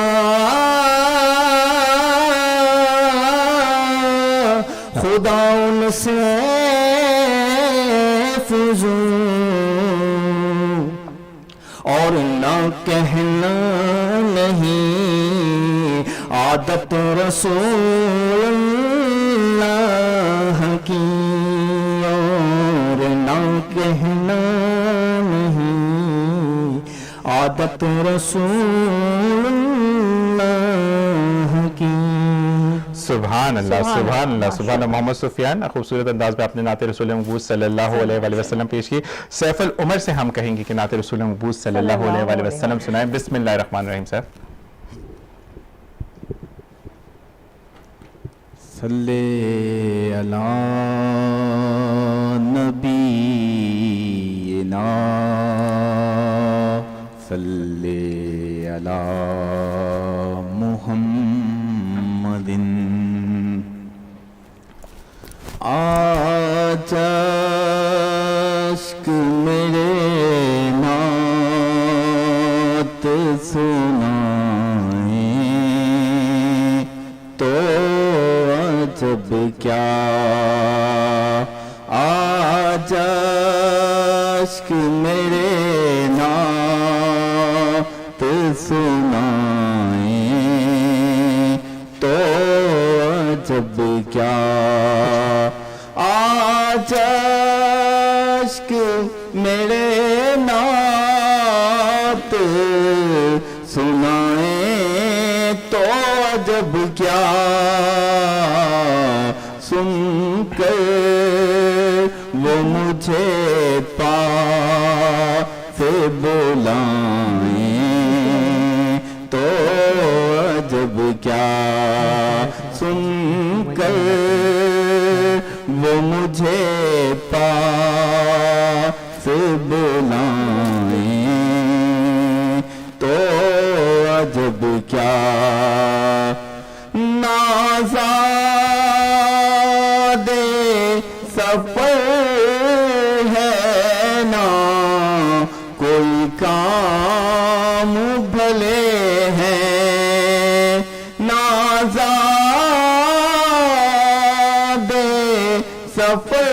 خدا ان سے فضول اور نہ کہنا نہیں عادت رسول اللہ کی اور نہ کہنا نہیں عادت رسول اللہ کی سبحان اللہ سبحان اللہ سبحان اللہ. محمد سفیان خوبصورت انداز میں اپنے نعت رسول مقبوض صلی اللہ علیہ وآلہ وسلم پیش کی. سیف العمر سے ہم کہیں گے کہ نعت رسول مقبوض صلی اللہ علیہ وآلہ وسلم سنائیں. بسم اللہ الرحمن الرحیم. سیف صلی علی نبینا صلی علی محمد آج عشق میرے نعت سنائیں تو عجب کیا آج عشق میرے نعت سنائیں تو عجب کیا آج عشق میرے نعت سنائیں تو عجب کیا سن کر وہ مجھے پاس بلائیں تو عجب کیا سن کر وہ مجھے پاس بلائیں تو عجب کیا نازاد سفر ہے نا کوئی کام بھلے ہیں نازاد سفر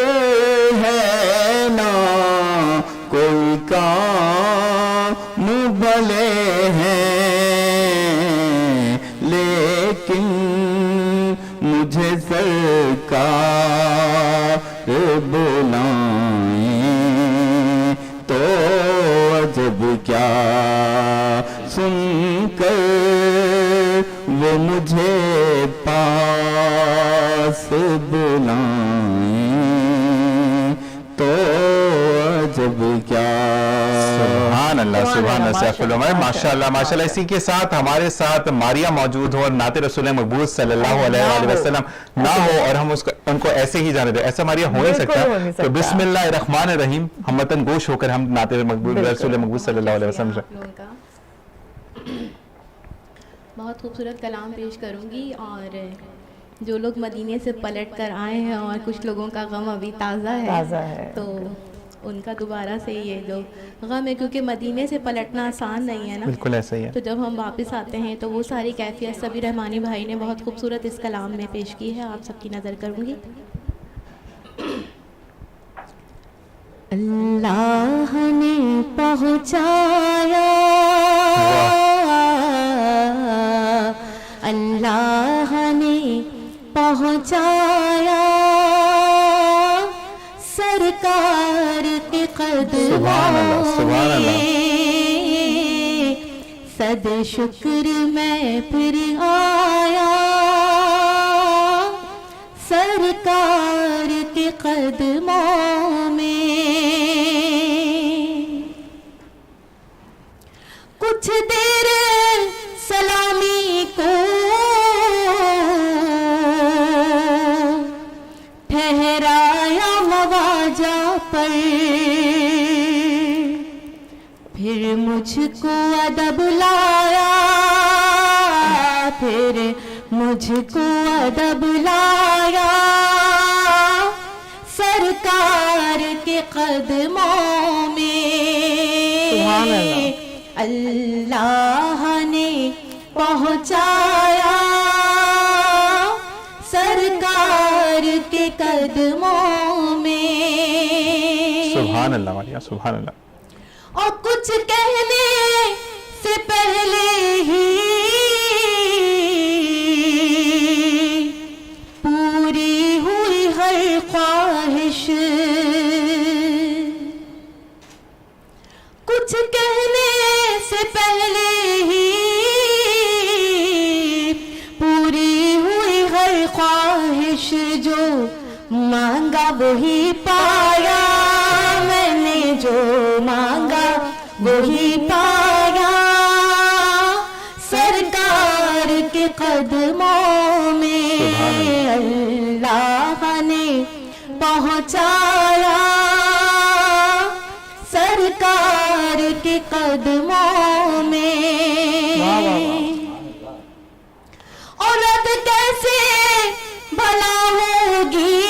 ہے نا کوئی کام بھلے ہیں لیکن مجھے سرکار بلائیں تو عجب کیا سن کر وہ مجھے پاس بلائیں تو عجب کیا سبحان اللہ सुभान अल्लाह सैफुल माशाल्लाह माशाल्लाह। इसी के साथ हमारे साथ मारिया मौजूद हो और नाते रसूल मकबूल सल्लल्लाहु अलैहि वसल्लम ना हो और हम उनको ऐसे ही जाने दें, ऐसा मारिया हो नहीं सकता। तो बिस्मिल्लाहिर्रहमानिर्रहीम हम वतन गोश होकर हम नाते मकबूल रसूल मकबूल सल्लल्लाहु अलैहि वसल्लम बहुत खूबसूरत कलाम पेश करूंगी। और जो लोग मदीने से पलट कर आए हैं और कुछ लोगों का गम अभी ताज़ा है तो उनका दोबारा से ये जो गम है, क्योंकि मदीने से पलटना आसान नहीं है ना, बिल्कुल ऐसा ही है। तो जब हम वापस आते हैं तो वो सारी कैफियत सबी रहमानी भाई ने बहुत खूबसूरत इस कलाम में पेश की है, आप सबकी नज़र करूँगी। अल्लाह ने पहुँचाया, अल्लाह ने पहुँचाया सरकार के कदमों में, सद शुक्र मैं फिर आया सरकार के कदमों में। कुछ देर सलामी को ठहराया मवाजा पर, फिर मुझको अदब लाया, फिर मुझको अदब लाया सरकार के कदमों में। अल्लाह ने पहुँचाया सरकार के कदमों में। सुभान अल्लाह मारिया सुभान अल्लाह। और कुछ कहने से पहले ही पूरी हुई हर ख्वाहिश, कुछ कहने से पहले ही पूरी हुई हर ख्वाहिश, जो मांगा वही पाया मैंने, जो मांगा वही पाया सरकार के कदमों में। अल्लाह ने पहुँचाया सरकार के कदमों में। और रद कैसे भला होगी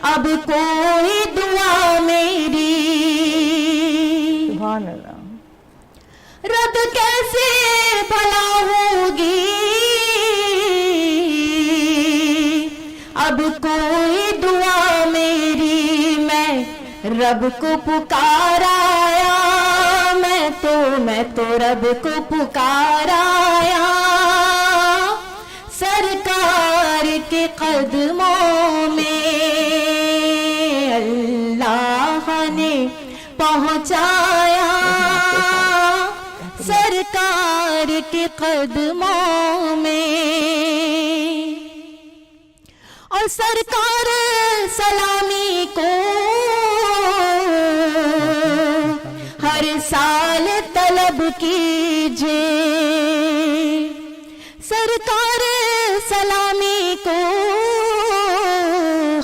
अब कोई दुआ मेरी, सुभान अल्लाह। रद कैसे भला होगी अब कोई दुआ मेरी, मैं रब को पुकाराया, मैं तो रब को पुकाराया सरकार के कदमों में। अल्लाह ने पहुँचाया सरकार के कदमों में। और सरकार सलामी को हर साल तलब कीजिए, सरकार सलामी को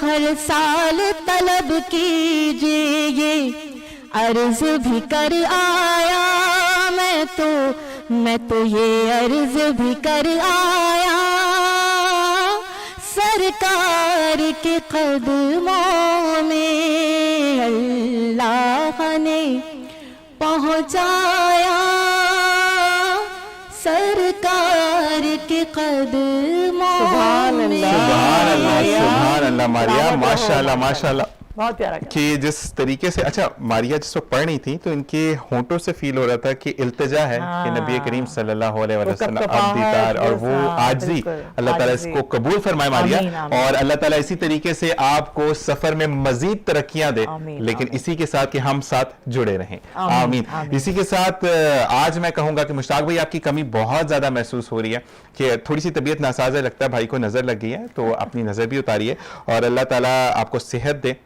हर साल तलब कीजिए। ये अर्ज भी कर आया मैं तो ये अर्ज भी कर आया सरकार के कदमों में। अल्लाह ने पहुँचाया सरकार के कदमों में। सुभान अल्लाह मारिया माशाल्लाह माशाल्लाह। बहुत प्यारा कि जिस तरीके से, अच्छा मारिया जिस वक्त पढ़ रही थी तो इनके होंठों से फील हो रहा था कि इल्तिजा है कि नबी करीम सल्लल्लाहु अलैहि वसल्लम अब दीदार और वो आजी अल्लाह ताला इसको कबूल फरमाए मारिया, और अल्लाह ताला इसी तरीके से आपको सफर में मजीद तरक्कियां दे, लेकिन इसी के साथ कि हम साथ जुड़े रहें, आमीन। इसी के साथ आज मैं कहूंगा कि मुश्ताक भाई आपकी कमी बहुत ज्यादा महसूस हो रही है कि थोड़ी सी तबीयत नासाज है, लगता है भाई को नजर लग गई है, तो अपनी नजर भी उतारिए और अल्लाह ताला आपको सेहत दे,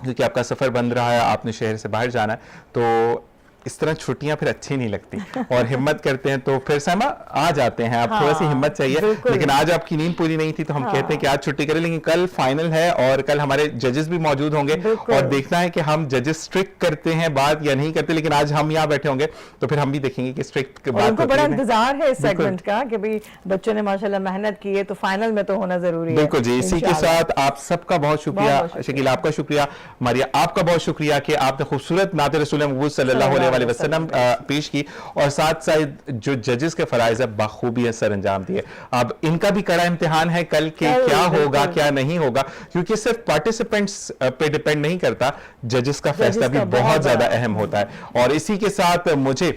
क्योंकि आपका सफ़र बंद रहा है, आपने शहर से बाहर जाना है, तो इस तरह छुट्टियां फिर अच्छी नहीं लगती और हिम्मत करते हैं तो फिर साइमा आ जाते हैं। आप थोड़ा सी हिम्मत चाहिए, लेकिन आज आपकी नींद पूरी नहीं थी तो हम कहते हैं कि आज छुट्टी करें, लेकिन कल फाइनल है और कल हमारे जजेस भी मौजूद होंगे और देखना है कि हम जजेस स्ट्रिक्ट करते हैं बात या नहीं करते। लेकिन आज हम यहाँ बैठे होंगे तो फिर हम भी देखेंगे कि स्ट्रिक्ट बात बड़ा इंतजार है इस सेगमेंट का कि भाई बच्चों ने माशाल्लाह मेहनत की है तो फाइनल में तो होना जरूरी है। बिल्कुल जी। इसी के साथ आप सबका बहुत शुक्रिया, शकील आपका शुक्रिया, मारिया आपका बहुत शुक्रिया कि आपने खूबसूरत नात रसूल मक़बूल सल्लल्लाहु अलैहि वसल्लम पेश की और साथ साथ जो जजेस के फराइज है बखूबी सर अंजाम दिए। अब इनका भी कड़ा इम्तिहान है कल के क्या होगा क्या नहीं होगा, क्योंकि सिर्फ पार्टिसिपेंट्स पे डिपेंड नहीं करता, जजेस का फैसला भी बहुत ज्यादा अहम होता है। और इसी के साथ मुझे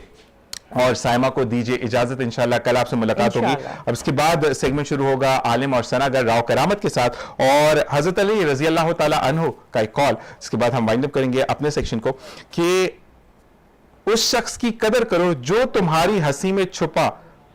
और साइमा को दीजिए इजाजत, इंशाल्लाह कल आपसे मुलाकात होगी। अब इसके बाद सेगमेंट शुरू होगा आलिम और सनागर राव करामत के साथ और हजरत अली रजी अल्लाह ताला अन्हु का एक कॉल। इसके बाद हम वाइंड अप करेंगे अपने सेक्शन को कि उस शख्स की कदर करो जो तुम्हारी हंसी में छुपा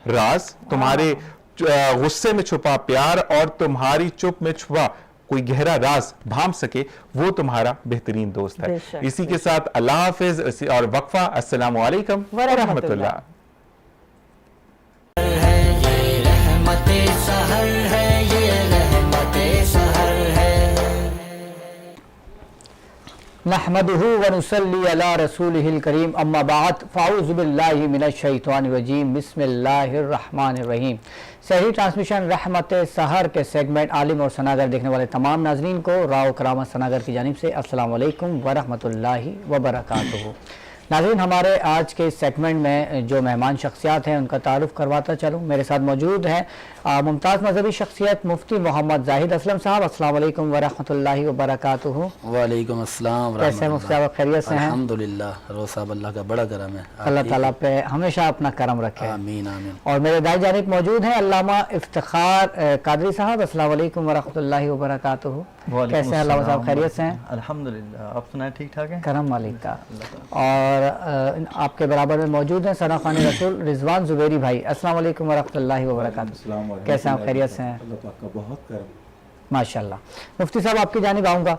राज, तुम्हारे गुस्से में छुपा प्यार और तुम्हारी चुप में छुपा कोई गहरा राज भाम सके, वो तुम्हारा बेहतरीन दोस्त है। इसी के साथ अल्लाह हाफिज और वक्फा। अस्सलामु अलैकुम व रहमतुल्लाह। नहमदुहु व नुसल्ली अला रसूलिहिल करीम, अम्मा बाद, फ़ाऊज़ु बिल्लाहि मिनश शैतानिर रजीम, बिस्मिल्लाहिर रहमानिर रहीम। सही ट्रांसमिशन रहमत सहर के सेगमेंट आलिम और सनागर देखने वाले तमाम नाजरीन को राव करामत सनागर की जानिब से अस्सलाम वालेकुम व रहमतुल्लाहि व बरकातुहू। नाज़रीन, हमारे आज के सेगमेंट में जो मेहमान शख्सियात हैं उनका तारुफ करवाता चलूँ। मेरे साथ मौजूद हैं मुमताज़ मजहबी शख्सियत मुफ्ती मोहम्मद जाहिद असलम साहब। अस्सलाम वालेकुम व रहमतुल्लाहि व बरकातुहू। वालेकुम अस्सलाम। कैसे हैं मुफ्ती साहब, खैरियत से हैं? अल्हम्दुलिल्लाह, रोज़ साहब अल्लाह का बड़ा करम है। अल्लाह ताला पे हमेशा अपना करम रखे। आमीन आमीन। और मेरे दाई जानिब मौजूद हैं अल्लामा इफ्तिखार कादरी साहब। अस्सलाम वालेकुम व रहमतुल्लाहि व बरकातुहू। कैसे हैं अल्लामा साहब, खैरियत से हैं? अल्हम्दुलिल्लाह, आप सुनाए ठीक ठाक है? करम मालिक का। और आपके बराबर में मौजूद हैं सना खान रसूल रिजवान जुबैरी भाई। अस्सलाम वालेकुम व रहमतुल्लाहि व बरकातुहू। कैसे हैं, खैरियत से हैं? बहुत करम माशाल्लाह। मुफ्ती साहब आपकी जानिब आऊँगा।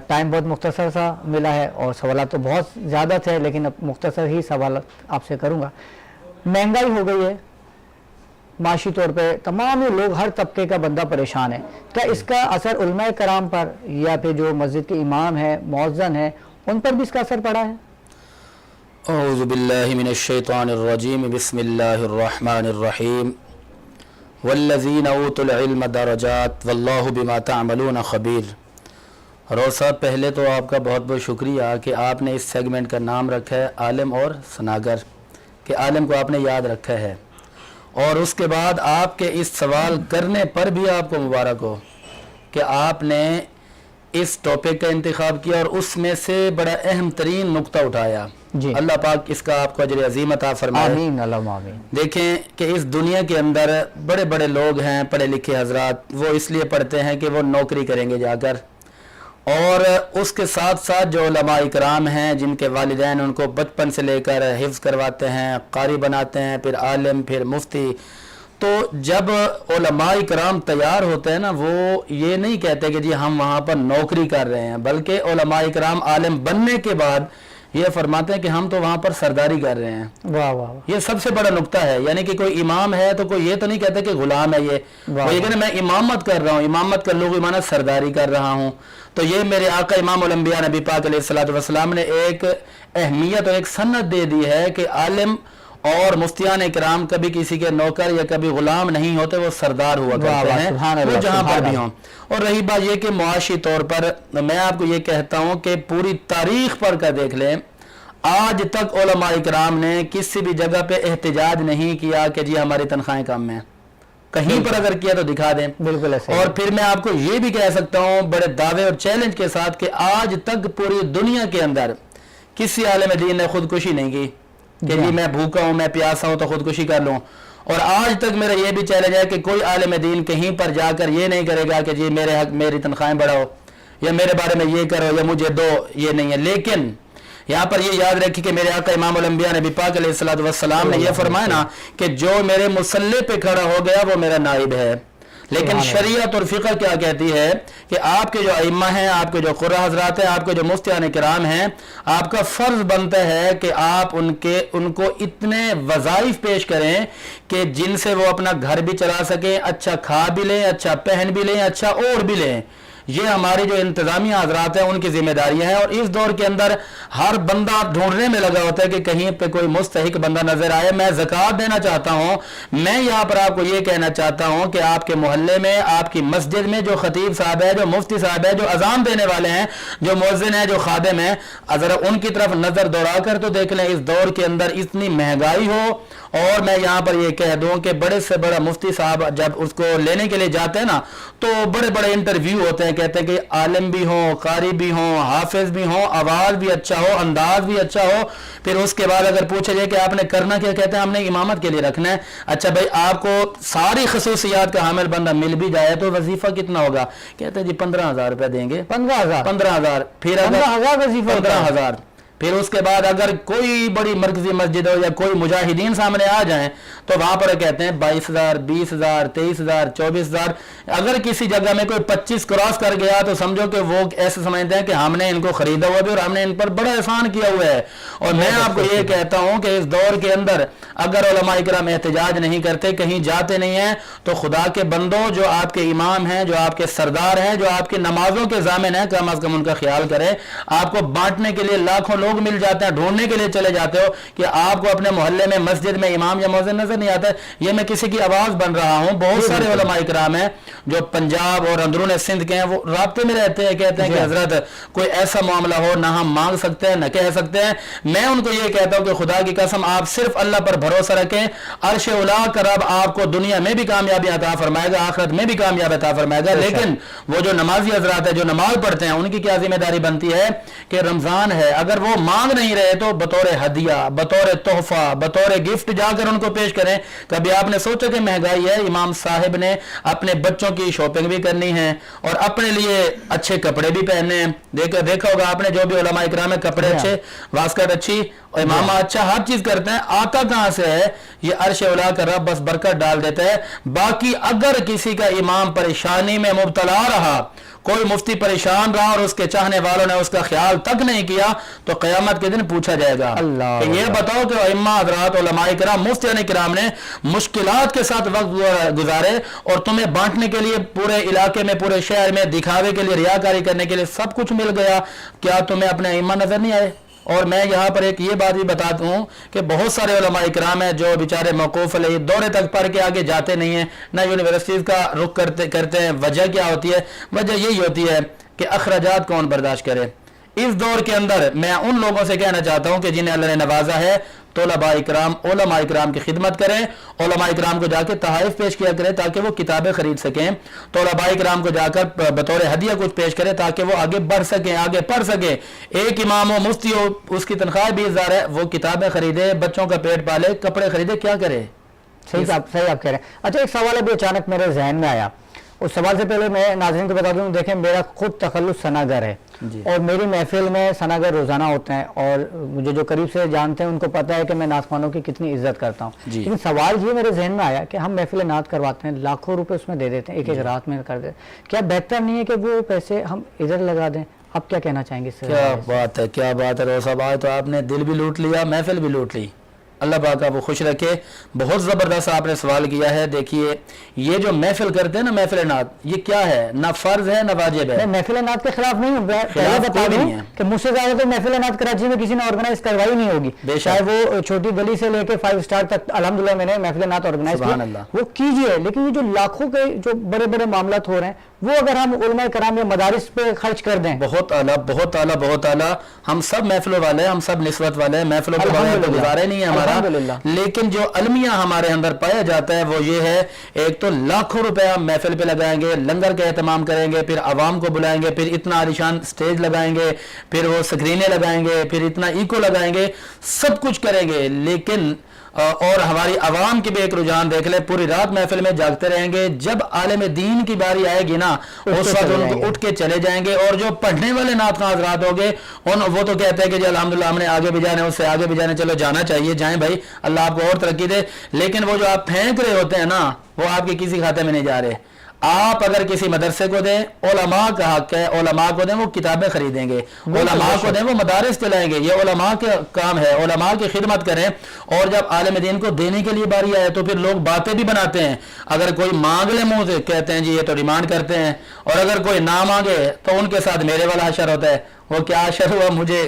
टाइम बहुत मुख्तसर सा मिला है और सवाल तो बहुत ज़्यादा थे, लेकिन अब मुख्तसर ही सवाल आपसे करूँगा। महंगाई हो गई है, माशी तौर पे तमाम लोग, हर तबके का बंदा परेशान है। क्या इसका असर उलमाए कराम पर या फिर जो मस्जिद के इमाम है, मुअज्जिन है, उन पर भी इसका असर पड़ा है? औज़ु बिल्लाहि मिनश शैतानिर रजीम, बिस्मिल्लाहिर रहमानिर रहीम। वल्लज़ीना ऊतुल इल्म दरजात वल्लाहु बिमा तअमलून खबीर। रोज़ साहब, पहले तो आपका बहुत बहुत शुक्रिया कि आपने इस सेगमेंट का नाम रखा है आलिम और सनागर, कि आलिम को आपने याद रखा है। और उसके बाद आपके इस सवाल करने पर भी आपको मुबारक हो कि आपने इस टॉपिक का इंतखाब किया और उसमें से बड़ा अहम तरीन नुक्ता उठाया। अल्लाह पाक इसका आपको अजर अज़ीम अता फरमाए। आमीन अल्लाहुम्मा आमीन। देखें कि इस दुनिया के अंदर बड़े बड़े लोग हैं, पढ़े लिखे हजरात, वो इसलिए पढ़ते हैं कि वो नौकरी करेंगे जाकर, और उसके साथ साथ जो उलमा इकराम हैं जिनके वालिदैन उनको बचपन से लेकर हिफ्ज़ करवाते हैं, कारी बनाते हैं, फिर आलिम, फिर मुफ्ती। तो जब उलमा इकराम तैयार होते हैं ना, वो ये नहीं कहते कि जी हम वहाँ पर नौकरी कर रहे हैं, बल्कि उलमा इकराम आलिम बनने के बाद ये फरमाते हैं कि हम तो वहाँ पर सरदारी कर रहे हैं। वाह वाह, ये सबसे बड़ा नुक्ता है। यानी कि कोई इमाम है तो कोई ये तो नहीं कहते कि गुलाम है, ये वो ये कहते मैं इमामत कर रहा हूँ, इमामत कर लोग माना सरदारी कर रहा हूँ। तो ये मेरे आका इमाम उल-अंबिया नबी पाक अलैहिस्सलातु वस्सलाम ने एक अहमियत और एक सन्नत दे दी है कि आलिम और मुफ्तियान इकराम कभी किसी के नौकर या कभी गुलाम नहीं होते, वो सरदार हुआ करते हैं, वो जहाँ पर भी हों। और रही बात ये कि मुआशी तौर पर मैं आपको ये कहता हूँ कि पूरी तारीख पर का देख लें, आज तक उलमा इकराम ने किसी भी जगह पे एहतजाज नहीं किया कि जी हमारी तनख्वाहें कम हैं। कहीं पर अगर किया तो दिखा दें। बिल्कुल ऐसे। और फिर मैं आपको ये भी कह सकता हूँ बड़े दावे और चैलेंज के साथ कि आज तक पूरी दुनिया के अंदर किसी आलिम दीन ने खुदकुशी नहीं की कि जी मैं भूखा हूँ, मैं प्यासा हूँ तो खुदकुशी कर लूँ। और आज तक मेरा ये भी चैलेंज है कि कोई आलिम दीन कहीं पर जाकर ये नहीं करेगा कि जी मेरे हक मेरी तनख्वाहें बढ़ाओ या मेरे बारे में ये करो या मुझे दो, ये नहीं है। लेकिन यहाँ पर ये याद रखिए कि मेरे आका इमाम उल-अंबिया नबी पाक अलैहिस्सलातु वस्सलाम ने ये फरमाया ना कि जो मेरे मुसल्ले पे खड़ा हो गया वो मेरा नाइब है, लेकिन शरीयत और फ़िक़्ह क्या कहती है कि आपके जो अइम्मा हैं, आपके जो क़ुर्रा हज़रात हैं, आपके जो मुफ्तियान किराम हैं, आपका फ़र्ज़ बनता है कि आप उनको इतने वज़ाइफ पेश करें कि जिनसे वो अपना घर भी चला सकें, अच्छा खा भी लें, अच्छा पहन भी लें, अच्छा ओढ़ भी लें। ये हमारी जो इंतज़ामिया हज़रात हैं उनकी जिम्मेदारियां हैं। और इस दौर के अंदर हर बंदा ढूंढने में लगा होता है कि कहीं पे कोई मुस्तहिक बंदा नजर आए। मैं ज़कात देना चाहता हूँ। मैं यहाँ पर आपको ये कहना चाहता हूँ कि आपके मोहल्ले में, आपकी मस्जिद में जो खतीब साहब है, जो मुफ्ती साहब है, जो अजान देने वाले हैं, जो मुअज्जिन है, जो खादिम है, ज़रा उनकी तरफ नज़र दौड़ा कर तो देख लें। इस दौर के अंदर इतनी महंगाई हो, और मैं यहाँ पर ये कह दूं कि बड़े से बड़ा मुफ्ती साहब जब उसको लेने के लिए जाते हैं ना, तो बड़े बड़े इंटरव्यू होते हैं, कहते हैं कि आलिम भी हो, कारी भी हो, हाफिज भी हो, आवाज़ भी अच्छा हो, अंदाज भी अच्छा हो। फिर उसके बाद अगर पूछा जाए कि आपने करना क्या, कहते हैं हमने इमामत के लिए रखना है। अच्छा भाई, आपको सारी खसूसियात का हामिल बंदा मिल भी जाए तो वजीफा कितना होगा? कहते हैं जी 15,000 रुपये देंगे। 15,000 फिर 15,000 वजीफा, 15,000। फिर उसके बाद अगर कोई बड़ी मरकजी मस्जिद हो या कोई मुजाहिदीन सामने आ जाएं तो वहां पर कहते हैं 22,000, 20,000, 23,000, 24,000। अगर किसी जगह में कोई 25 क्रॉस कर गया तो समझो कि वो ऐसे समझते हैं कि हमने इनको खरीदा हुआ भी और हमने इन पर बड़ा एहसान किया हुआ है। और मैं आपको ये कहता हूं कि इस दौर के अंदर अगर उलमा इकराम एहतजाज नहीं करते, कहीं जाते नहीं हैं, तो खुदा के बंदो, जो आपके इमाम हैं, जो आपके सरदार हैं, जो आपके नमाजों के ज़ामिन हैं, कम अज कम उनका ख्याल करें। आपको बांटने के लिए लाखों लोग मिल जाते हैं, ढूंढने के लिए चले जाते हो कि आपको अपने मोहल्ले में मस्जिद में इमाम या मुअज्जिन नजर नहीं आता है। ये मैं किसी की आवाज बन रहा हूं। बहुत सारे उलमा इकराम हैं जो पंजाब और अंदरून सिंध के हैं, वो राब्ते में रहते हैं, कहते हैं कि हजरत कोई ऐसा मामला हो ना हम मांग सकते हैं, न कह सकते हैं। मैं उनको ये कहता हूं कि खुदा की कसम आप सिर्फ अल्लाह पर भरोसा रखें। अर्श उला का रब आपको दुनिया में भी कामयाबी अता फरमाएगा, आखिरत में भी कामयाबी अता फरमाएगा। लेकिन वो जो नमाजी हजरात है, जो नमाज पढ़ते हैं, उनकी क्या जिम्मेदारी बनती है कि रमजान है, अगर वो मांग नहीं रहे तो बतौर हदिया, बतौर तोहफा, बतौर गिफ्ट जाकर उनको पेश करें। कभी आपने सोचा कि महंगाई है, इमाम साहिब ने अपने बच्चों की शॉपिंग भी करनी है और अपने लिए अच्छे कपड़े भी पहनने हैं। देखा होगा आपने, जो भी उलमा इकराम है, कपड़े अच्छे, वास्कट अच्छी, इमामा अच्छा, हर चीज करते हैं। आता कहां से है? ये अर्श उला का रब बस बरकत डाल देता है। बाकी अगर किसी का इमाम परेशानी में मुब्तला रहा, कोई मुफ्ती परेशान रहा और उसके चाहने वालों ने उसका ख्याल तक नहीं किया, तो क़यामत के दिन पूछा जाएगा कि ये बताओ कि इमाम हज़रात उलमाए किराम, मुफ्तियान किराम ने मुश्किलात के साथ वक्त गुजारे और तुम्हें बांटने के लिए पूरे इलाके में, पूरे शहर में दिखावे के लिए, रियाकारी करने के लिए सब कुछ मिल गया, क्या तुम्हें अपने इमाम नजर नहीं आए? और मैं यहाँ पर एक ये बात भी बताता हूँ कि बहुत सारे उलमा इकराम हैं जो बेचारे मौकूफ़ अलैहि दौरे तक पढ़ के आगे जाते नहीं हैं, ना यूनिवर्सिटीज़ का रुख करते हैं। वजह क्या होती है? वजह यही होती है कि अखराजात कौन बर्दाश्त करे। इस दौर के अंदर मैं उन लोगों से कहना चाहता हूँ कि जिन्हें अल्लाह ने नवाजा है, तोलबा इकराम, उलमा इकराम की खिदमत करें, उलमा इकराम को जाकर तहाइफ पेश किया करें ताकि वो किताबें खरीद सकें, तोलबा इकराम को जाकर बतौर हदिया कुछ पेश करें ताकि वो आगे बढ़ सकें, आगे पढ़ सकें। एक इमाम हो, मुफ्ती हो, उसकी तनख्वाह 20,000 है, वो किताबें खरीदे, बच्चों का पेट पाले, कपड़े खरीदे, क्या करे? सही आप कह रहे हैं। अच्छा, एक सवाल अभी अचानक मेरे जहन में आया। उस सवाल से पहले मैं नाज़रीन को बता दूं, देखें मेरा खुद तखल्लुस सनागर है और मेरी महफिल में सनागर रोज़ाना होते हैं और मुझे जो करीब से जानते हैं उनको पता है कि मैं नाज़खानों की कितनी इज्जत करता हूँ। लेकिन सवाल ये मेरे जहन में आया कि हम महफिल नात करवाते हैं, लाखों रुपए उसमें दे देते हैं, एक रात में कर देते, क्या बेहतर नहीं है कि वो पैसे हम इधर लगा दें? आप क्या कहना चाहेंगे सर? क्या बात है, क्या बात है रोज़ साहब, आज तो आपने दिल भी लूट लिया, महफिल भी लूट ली। अल्लाह पाक आपको खुश रखे। बहुत ज़बरदस्त आपने सवाल किया है। देखिए, ये जो महफिल करते हैं ना, महफिल नात, ये क्या है? ना फर्ज है ना वाजिब है। महफिल नात के खिलाफ नहीं हूँ, पहले बता दूं कि मुझसे ज्यादा तो महफिल नात कराची में किसी ने ऑर्गेनाइज करवाई नहीं होगी, चाहे वो छोटी गली से लेके 5 स्टार तक। अल्हम्दुलिल्लाह मैंने महफिल नात ऑर्गेनाइज की, वो कीजिए। लेकिन ये जो लाखों के जो बड़े बड़े मामला हो रहे हैं, वो अगर हम उलमा कराम या मदारिस पे खर्च कर दें, बहुत आला, बहुत आला, बहुत आला। हम सब महफिलों वाले हैं, हम सब निस्बत वाले हैं, महफिलों के बगैर तो गुजारे नहीं है हमारा। लेकिन जो अलमिया हमारे अंदर पाया जाता है वो ये है, एक तो लाखों रुपए हम महफिल पे लगाएंगे, लंगर का एहतमाम करेंगे, फिर आवाम को बुलाएंगे, फिर इतना आलिशान स्टेज लगाएंगे, फिर वो स्क्रीनें लगाएंगे, फिर इतना इको लगाएंगे, सब कुछ करेंगे। लेकिन और हमारी आवाम के भी एक रुझान देख ले, पूरी रात महफिल में जागते रहेंगे। जब आलिम दीन की बारी आएगी ना, उस वक्त उनको उठ के चले जाएंगे। और जो पढ़ने वाले नात खां हज़रात होंगे, वो तो कहते हैं कि जी अल्हम्दुलिल्लाह हमने आगे भी जाना है, उससे आगे भी जाने, चलो जाना चाहिए, जाएं भाई, अल्लाह आपको और तरक्की दे। लेकिन वो जो आप फेंक रहे होते हैं ना, वो आपके किसी खाते में नहीं जा रहे। आप अगर किसी मदरसे को दें, उलमा का हक है, उलमा को दें वो किताबें खरीदेंगे, उलमा को दें वो मदारिस चलाएंगे, ये उलमा के काम है, उलमा की खिदमत करें। और जब आलिम दीन को देने के लिए बारी आए तो फिर लोग बातें भी बनाते हैं, अगर कोई मांग ले मुंह से कहते हैं जी ये तो डिमांड करते हैं, और अगर कोई ना मांगे तो उनके साथ मेरे वाला हशर होता है। वो क्या हशर हुआ मुझे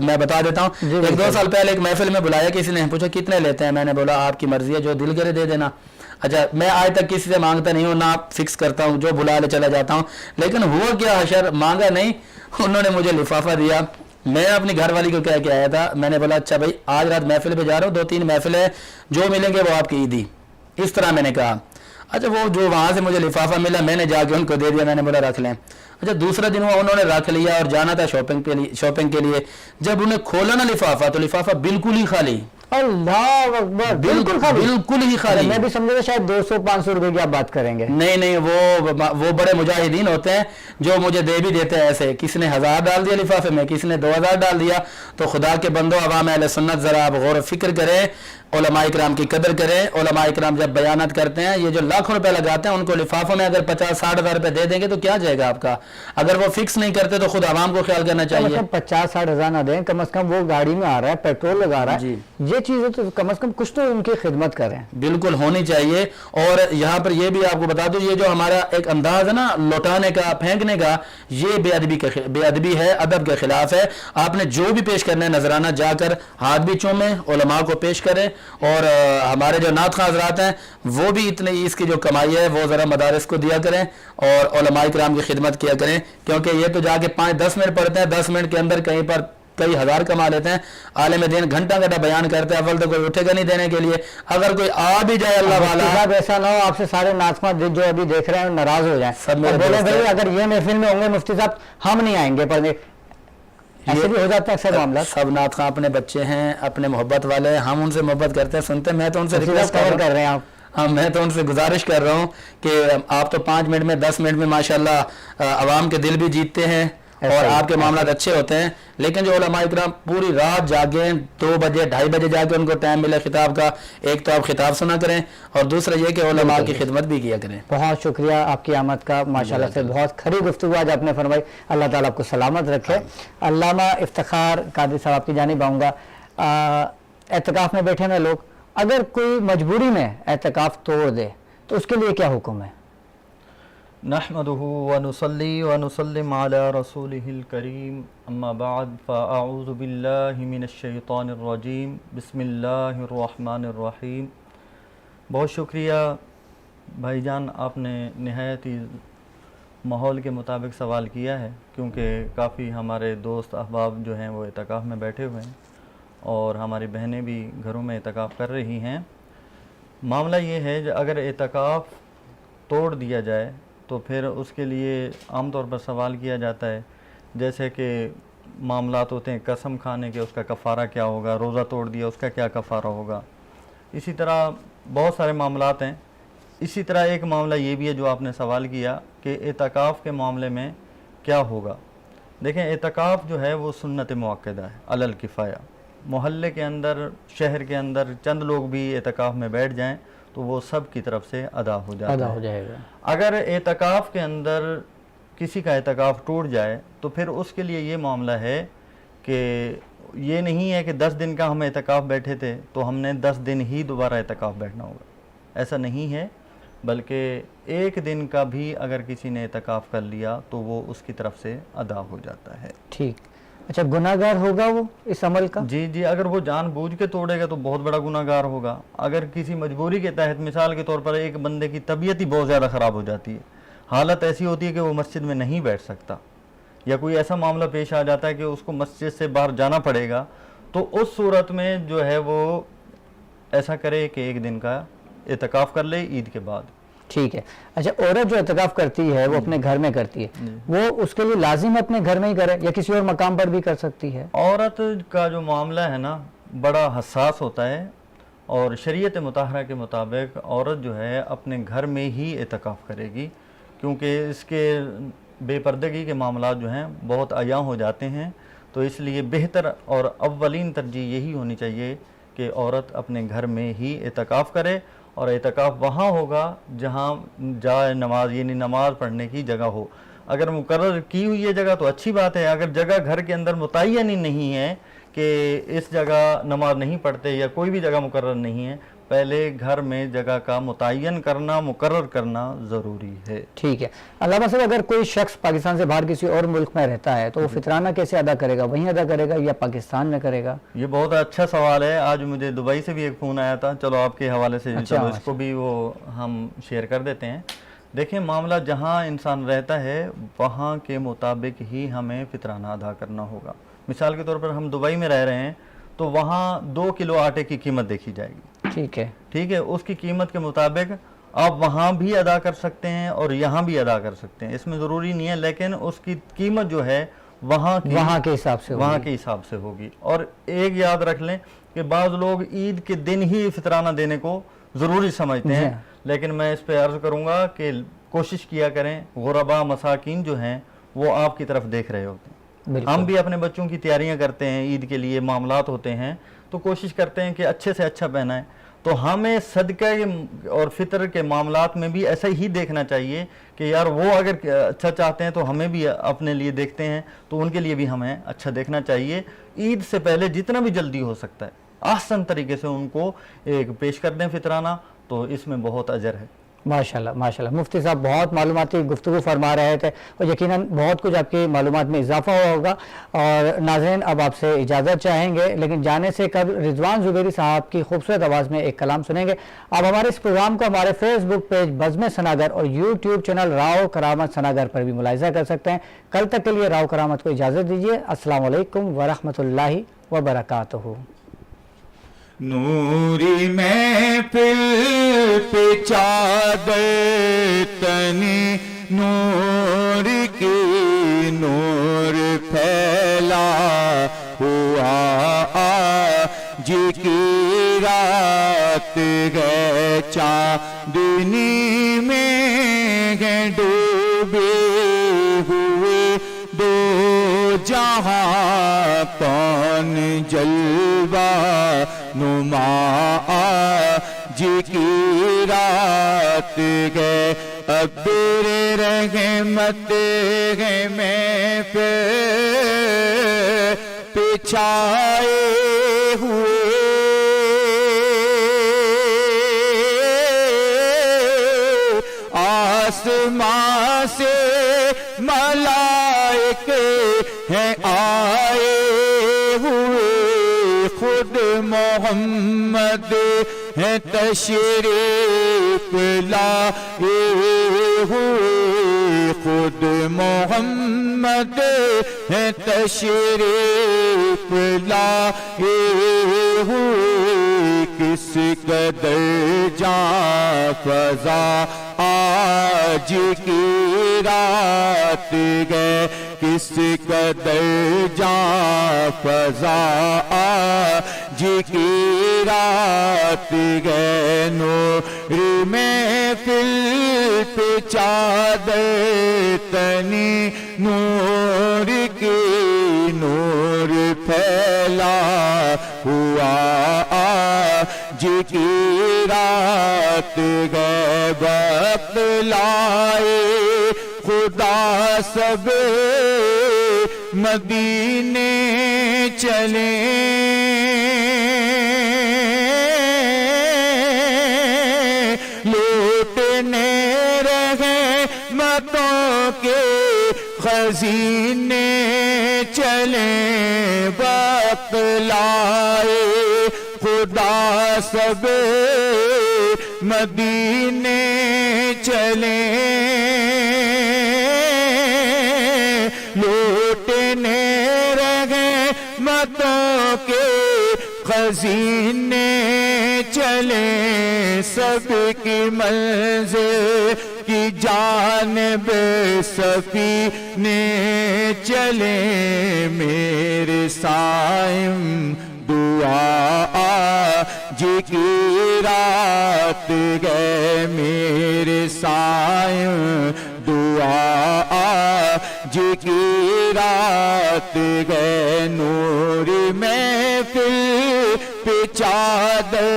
मैं बता देता हूँ। 1-2 साल पहले एक महफिल में बुलाया, किसी ने पूछा कितने लेते हैं, मैंने बोला आपकी मर्जी है, जो दिल करे दे देना। अच्छा, मैं आज तक किसी से मांगता नहीं हूँ, ना फिक्स करता हूँ, जो बुला ले चला जाता हूँ। लेकिन हुआ क्या हशर, मांगा नहीं, उन्होंने मुझे लिफाफा दिया। मैं अपनी घर वाली को कह के आया था, मैंने बोला अच्छा भाई आज रात महफिल पे जा रहा हूँ, 2-3 महफिल है, जो मिलेंगे वो आपकी ईदी, इस तरह मैंने कहा। अच्छा, वो जो वहाँ से मुझे लिफाफा मिला मैंने जाके उनको दे दिया, मैंने बोला रख लें। अच्छा, दूसरा दिन हुआ, उन्होंने रख लिया और जाना था शॉपिंग के लिए। जब उन्हें खोला ना लिफाफा तो लिफाफा बिल्कुल ही खाली। अल्लाह अकबर, बिल्कुल खाली, बिल्कुल ही खाली। मैं भी समझा था शायद 200-500 रुपए की आप बात करेंगे। नहीं, वो बड़े मुजाहिदीन होते हैं जो मुझे दे भी देते हैं ऐसे। किसी ने 1000 डाल दिया लिफाफे में, किसी ने 2000 डाल दिया। तो खुदा के बंदो, अवाम अहले सुन्नत जरा आप गौर फिक्र करें, उलमा इकराम की कदर करें। उलमा इकराम जब बयानात करते हैं, ये जो लाखों रुपए लगाते हैं, उनको लिफाफों में अगर 50-60 हज़ार रुपए दे देंगे तो क्या जाएगा आपका। अगर वो फिक्स नहीं करते तो खुद आवाम को ख्याल करना चाहिए। मतलब 50-60 हज़ार ना दें, कम से कम वो गाड़ी में आ रहा है, पेट्रोल लगा रहा है, ये चीजें तो कम से कम कुछ तो उनकी खिदमत करें, बिल्कुल होनी चाहिए। और यहाँ पर ये भी आपको बता दूं, ये जो हमारा एक अंदाज है ना लौटाने का, फेंकने का, ये बेअदबी है, अदब के खिलाफ है। आपने जो भी पेश करना है नजराना जाकर हाथ भी चूमें, उलमा को पेश करें। और हमारे जो नात खां हज़रात हैं वो भी इतनी इसकी जो कमाई है वो ज़रा मदारिस को दिया करें और उलमा इकराम की खिदमत किया करें, क्योंकि ये तो जाके 5-10 मिनट पढ़ते हैं, 10 मिनट के अंदर कहीं पर कई हज़ार कमा लेते हैं। आलिम दीन घंटा घंटा बयान करते हैं, अव्वल तो कोई उठेगा नहीं देने के लिए। अगर कोई आ भी जाए अल्लाह वाला, ऐसा ना हो आपसे सारे नाज़ जो अभी देख रहे हैं नाराज हो जाए, सब बोले भाई अगर ये महफिल में होंगे मुफ्ती साहब हम नहीं आएंगे पढ़ने, ऐसे भी हो जाता है अक्सर मामला। सब नात खां अपने बच्चे हैं, अपने मोहब्बत वाले हैं, हम उनसे मोहब्बत करते हैं, सुनते हैं। मैं तो उनसे रिक्वेस्ट कर रहे हैं आप, हाँ, मैं तो उनसे गुजारिश कर रहा हूँ कि आप तो 5 मिनट में 10 मिनट में माशाल्लाह आवाम के दिल भी जीतते हैं और आपके मामला अच्छे होते हैं। लेकिन जो उलमा इकराम पूरी रात जागें, 2 बजे 2:30 बजे जाके उनको टाइम मिले खिताब का, एक तो आप खिताब सुना करें और दूसरा ये कि उलमा की खिदमत भी किया करें। बहुत शुक्रिया आपकी आमद का, माशाल्लाह से बहुत खरी गुफ्तगू आज आपने फरमाई। अल्लाह ताला आपको सलामत रखे। अल्लामा इफ्तिखार कादरी साहब आपकी जानिब आऊँगा। एतकाफ़ में बैठे हुए लोग अगर कोई मजबूरी में एतकाफ़ तोड़ दे तो उसके लिए क्या हुक्म है? नहमदुहु व नुसल्ली व नुसल्लिम अला रसूलिहिल करीम, अम्मा बाद फ़अऊज़ु बिल्लाहि मिनश शैतानिर रजीम, बिस्मिल्लाहिर रहमानिर रहीम। बहुत शुक्रिया भाईजान, आपने नहायत ही माहौल के मुताबिक सवाल किया है, क्योंकि काफ़ी हमारे दोस्त अहबाब जो हैं वो एतकाफ़ में बैठे हुए हैं और हमारी बहनें भी घरों में एतकाफ़ कर रही हैं। मामला ये है कि अगर एतकाफ़ तोड़ दिया जाए तो फिर उसके लिए आमतौर पर सवाल किया जाता है, जैसे कि मामलात होते हैं कसम खाने के, उसका कफ़ारा क्या होगा, रोज़ा तोड़ दिया उसका क्या कफ़ारा होगा। इसी तरह बहुत सारे मामलात हैं। इसी तरह एक मामला ये भी है जो आपने सवाल किया कि एतकाफ़ के मामले में क्या होगा। देखें, एतकाफ़ जो है वो सुन्नत मुअक्कदा है, अलल किफ़ाया। मोहल्ले के अंदर, शहर के अंदर चंद लोग भी एतकाफ़ में बैठ जाएं तो वो सब की तरफ से अदा हो जाएगा। अगर एतकाफ़ के अंदर किसी का एतकाफ़ टूट जाए तो फिर उसके लिए ये मामला है कि ये नहीं है कि 10 दिन का हम एतकाफ़ बैठे थे तो हमने 10 दिन ही दोबारा एतकाफ़ बैठना होगा, ऐसा नहीं है। बल्कि 1 दिन का भी अगर किसी ने एतकाफ़ कर लिया तो वो उसकी तरफ से अदा हो जाता है। ठीक। अच्छा, गुनाहगार होगा वो इस अमल का? जी, अगर वो जानबूझ के तोड़ेगा तो बहुत बड़ा गुनाहगार होगा। अगर किसी मजबूरी के तहत, मिसाल के तौर पर एक बंदे की तबीयत ही बहुत ज़्यादा ख़राब हो जाती है, हालत ऐसी होती है कि वो मस्जिद में नहीं बैठ सकता, या कोई ऐसा मामला पेश आ जाता है कि उसको मस्जिद से बाहर जाना पड़ेगा, तो उस सूरत में जो है वो ऐसा करे कि 1 दिन का एतकाफ़ कर ले ईद के बाद। ठीक है। अच्छा, औरत जो एतकाफ़ करती है वो अपने घर में करती है, वो उसके लिए लाजिम अपने घर में ही करे या किसी और मकाम पर भी कर सकती है? औरत का जो मामला है ना बड़ा हसास होता है और शरीयत मुताहरा के मुताबिक औरत जो है अपने घर में ही एतकाफ़ करेगी, क्योंकि इसके बेपर्दगी के मामला जो हैं बहुत आया हो जाते हैं। तो इसलिए बेहतर और अव्वलीन तरजीह यही होनी चाहिए कि औरत अपने घर में ही एतकाफ़ करे اور اعتकाफ वहाँ होगा जहाँ जाए नमाज यानी नमाज पढ़ने की जगह हो। अगर मुकर्रर की हुई है जगह तो अच्छी बात है, अगर जगह घर के अंदर मुतय्यन ही नहीं है कि इस जगह नमाज नहीं पढ़ते या कोई भी जगह मुकर्रर नहीं है, पहले घर में जगह का मुतय्यन करना, मुकर्रर करना ज़रूरी है। ठीक है। अल्लामा साहब, अगर कोई शख्स पाकिस्तान से बाहर किसी और मुल्क में रहता है तो वो फितराना कैसे अदा करेगा, वहीं अदा करेगा या पाकिस्तान में करेगा? ये बहुत अच्छा सवाल है। आज मुझे दुबई से भी एक फ़ोन आया था, चलो आपके हवाले से चलो इसको भी वो हम शेयर कर देते हैं। देखिए, मामला जहाँ इंसान रहता है वहाँ के मुताबिक ही हमें फितराना अदा करना होगा। मिसाल के तौर पर हम दुबई में रह रहे हैं तो वहाँ 2 किलो आटे की कीमत देखी जाएगी। ठीक है, उसकी कीमत के मुताबिक आप वहाँ भी अदा कर सकते हैं और यहाँ भी अदा कर सकते हैं, इसमें ज़रूरी नहीं है, लेकिन उसकी कीमत जो है वहाँ के हिसाब से होगी। और एक याद रख लें कि बाज़ लोग ईद के दिन ही फितराना देने को ज़रूरी समझते हैं, लेकिन मैं इस पे अर्ज़ करूँगा कि कोशिश किया करें, गुरबा मसाकिन जो हैं वो आपकी तरफ देख रहे होते हैं। हम भी अपने बच्चों की तैयारियां करते हैं, ईद के लिए मामलात होते हैं तो कोशिश करते हैं कि अच्छे से अच्छा पहनाएं। तो हमें सदका और फितर के मामलात में भी ऐसा ही देखना चाहिए कि यार वो अगर अच्छा चाहते हैं तो हमें भी अपने लिए देखते हैं, तो उनके लिए भी हमें अच्छा देखना चाहिए। ईद से पहले जितना भी जल्दी हो सकता है आसान तरीके से उनको एक पेश कर दें फितराना, तो इसमें बहुत अजर है। माशाल्लाह माशाल्लाह। मुफ्ती साहब बहुत मालूमाती गुफ्तगू फरमा रहे थे और यकीनन बहुत कुछ आपकी मालूमात में इजाफा हुआ होगा। और नाज़रीन, अब आपसे इजाज़त चाहेंगे, लेकिन जाने से कब रिजवान ज़ुबैरी साहब की खूबसूरत आवाज़ में एक कलाम सुनेंगे। आप हमारे इस प्रोग्राम को हमारे फेसबुक पेज बज़्म सनागर और यूट्यूब चैनल राव करामत सनागर पर भी मुलाहिज़ा कर सकते हैं। कल तक के लिए राव करामत को इजाज़त दीजिए। अस्सलामु अलैकुम वरहमतुल्लाहि वबरकातुहू। नूरी महफिल पे चादर तनी नूर की नूर फैला हुआ आज की रात है चांदनी में है डूबे हुए दो जहां कौन जलवा नुमा आज की रात है अब्दुर रहमत है मैं पिछाए हुए आसमां से मलाइक हैं आए हुए खुद मोहम्मद है तशरीफ लाए हुए खुद मोहम्मद है तशरीफ लाए हुए किस कदर जां फज़ा आज की रात गए किस कदर जां फज़ा आज की रात गए नूर महफिल पे चादर तनी नूर की नूर फैला हुआ आज की रात गए वक्त लाए खुदा सब मदीने चले लूटने रहे मतों के खजीने चले वक्त लाए खुदा सब मदीने चले लूटने रहे मतों के खजीने चले सबकी मंज़िल की जानिब सफीने चले मेरे साइम दुआ आज की रात गए मेरे साइम दुआ आज की रात गए नूर महफिल पे چادر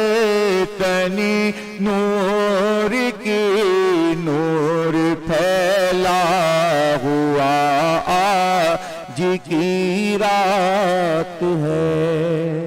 تنی نور کی نور پھیلا ہوا آج کی رات ہے.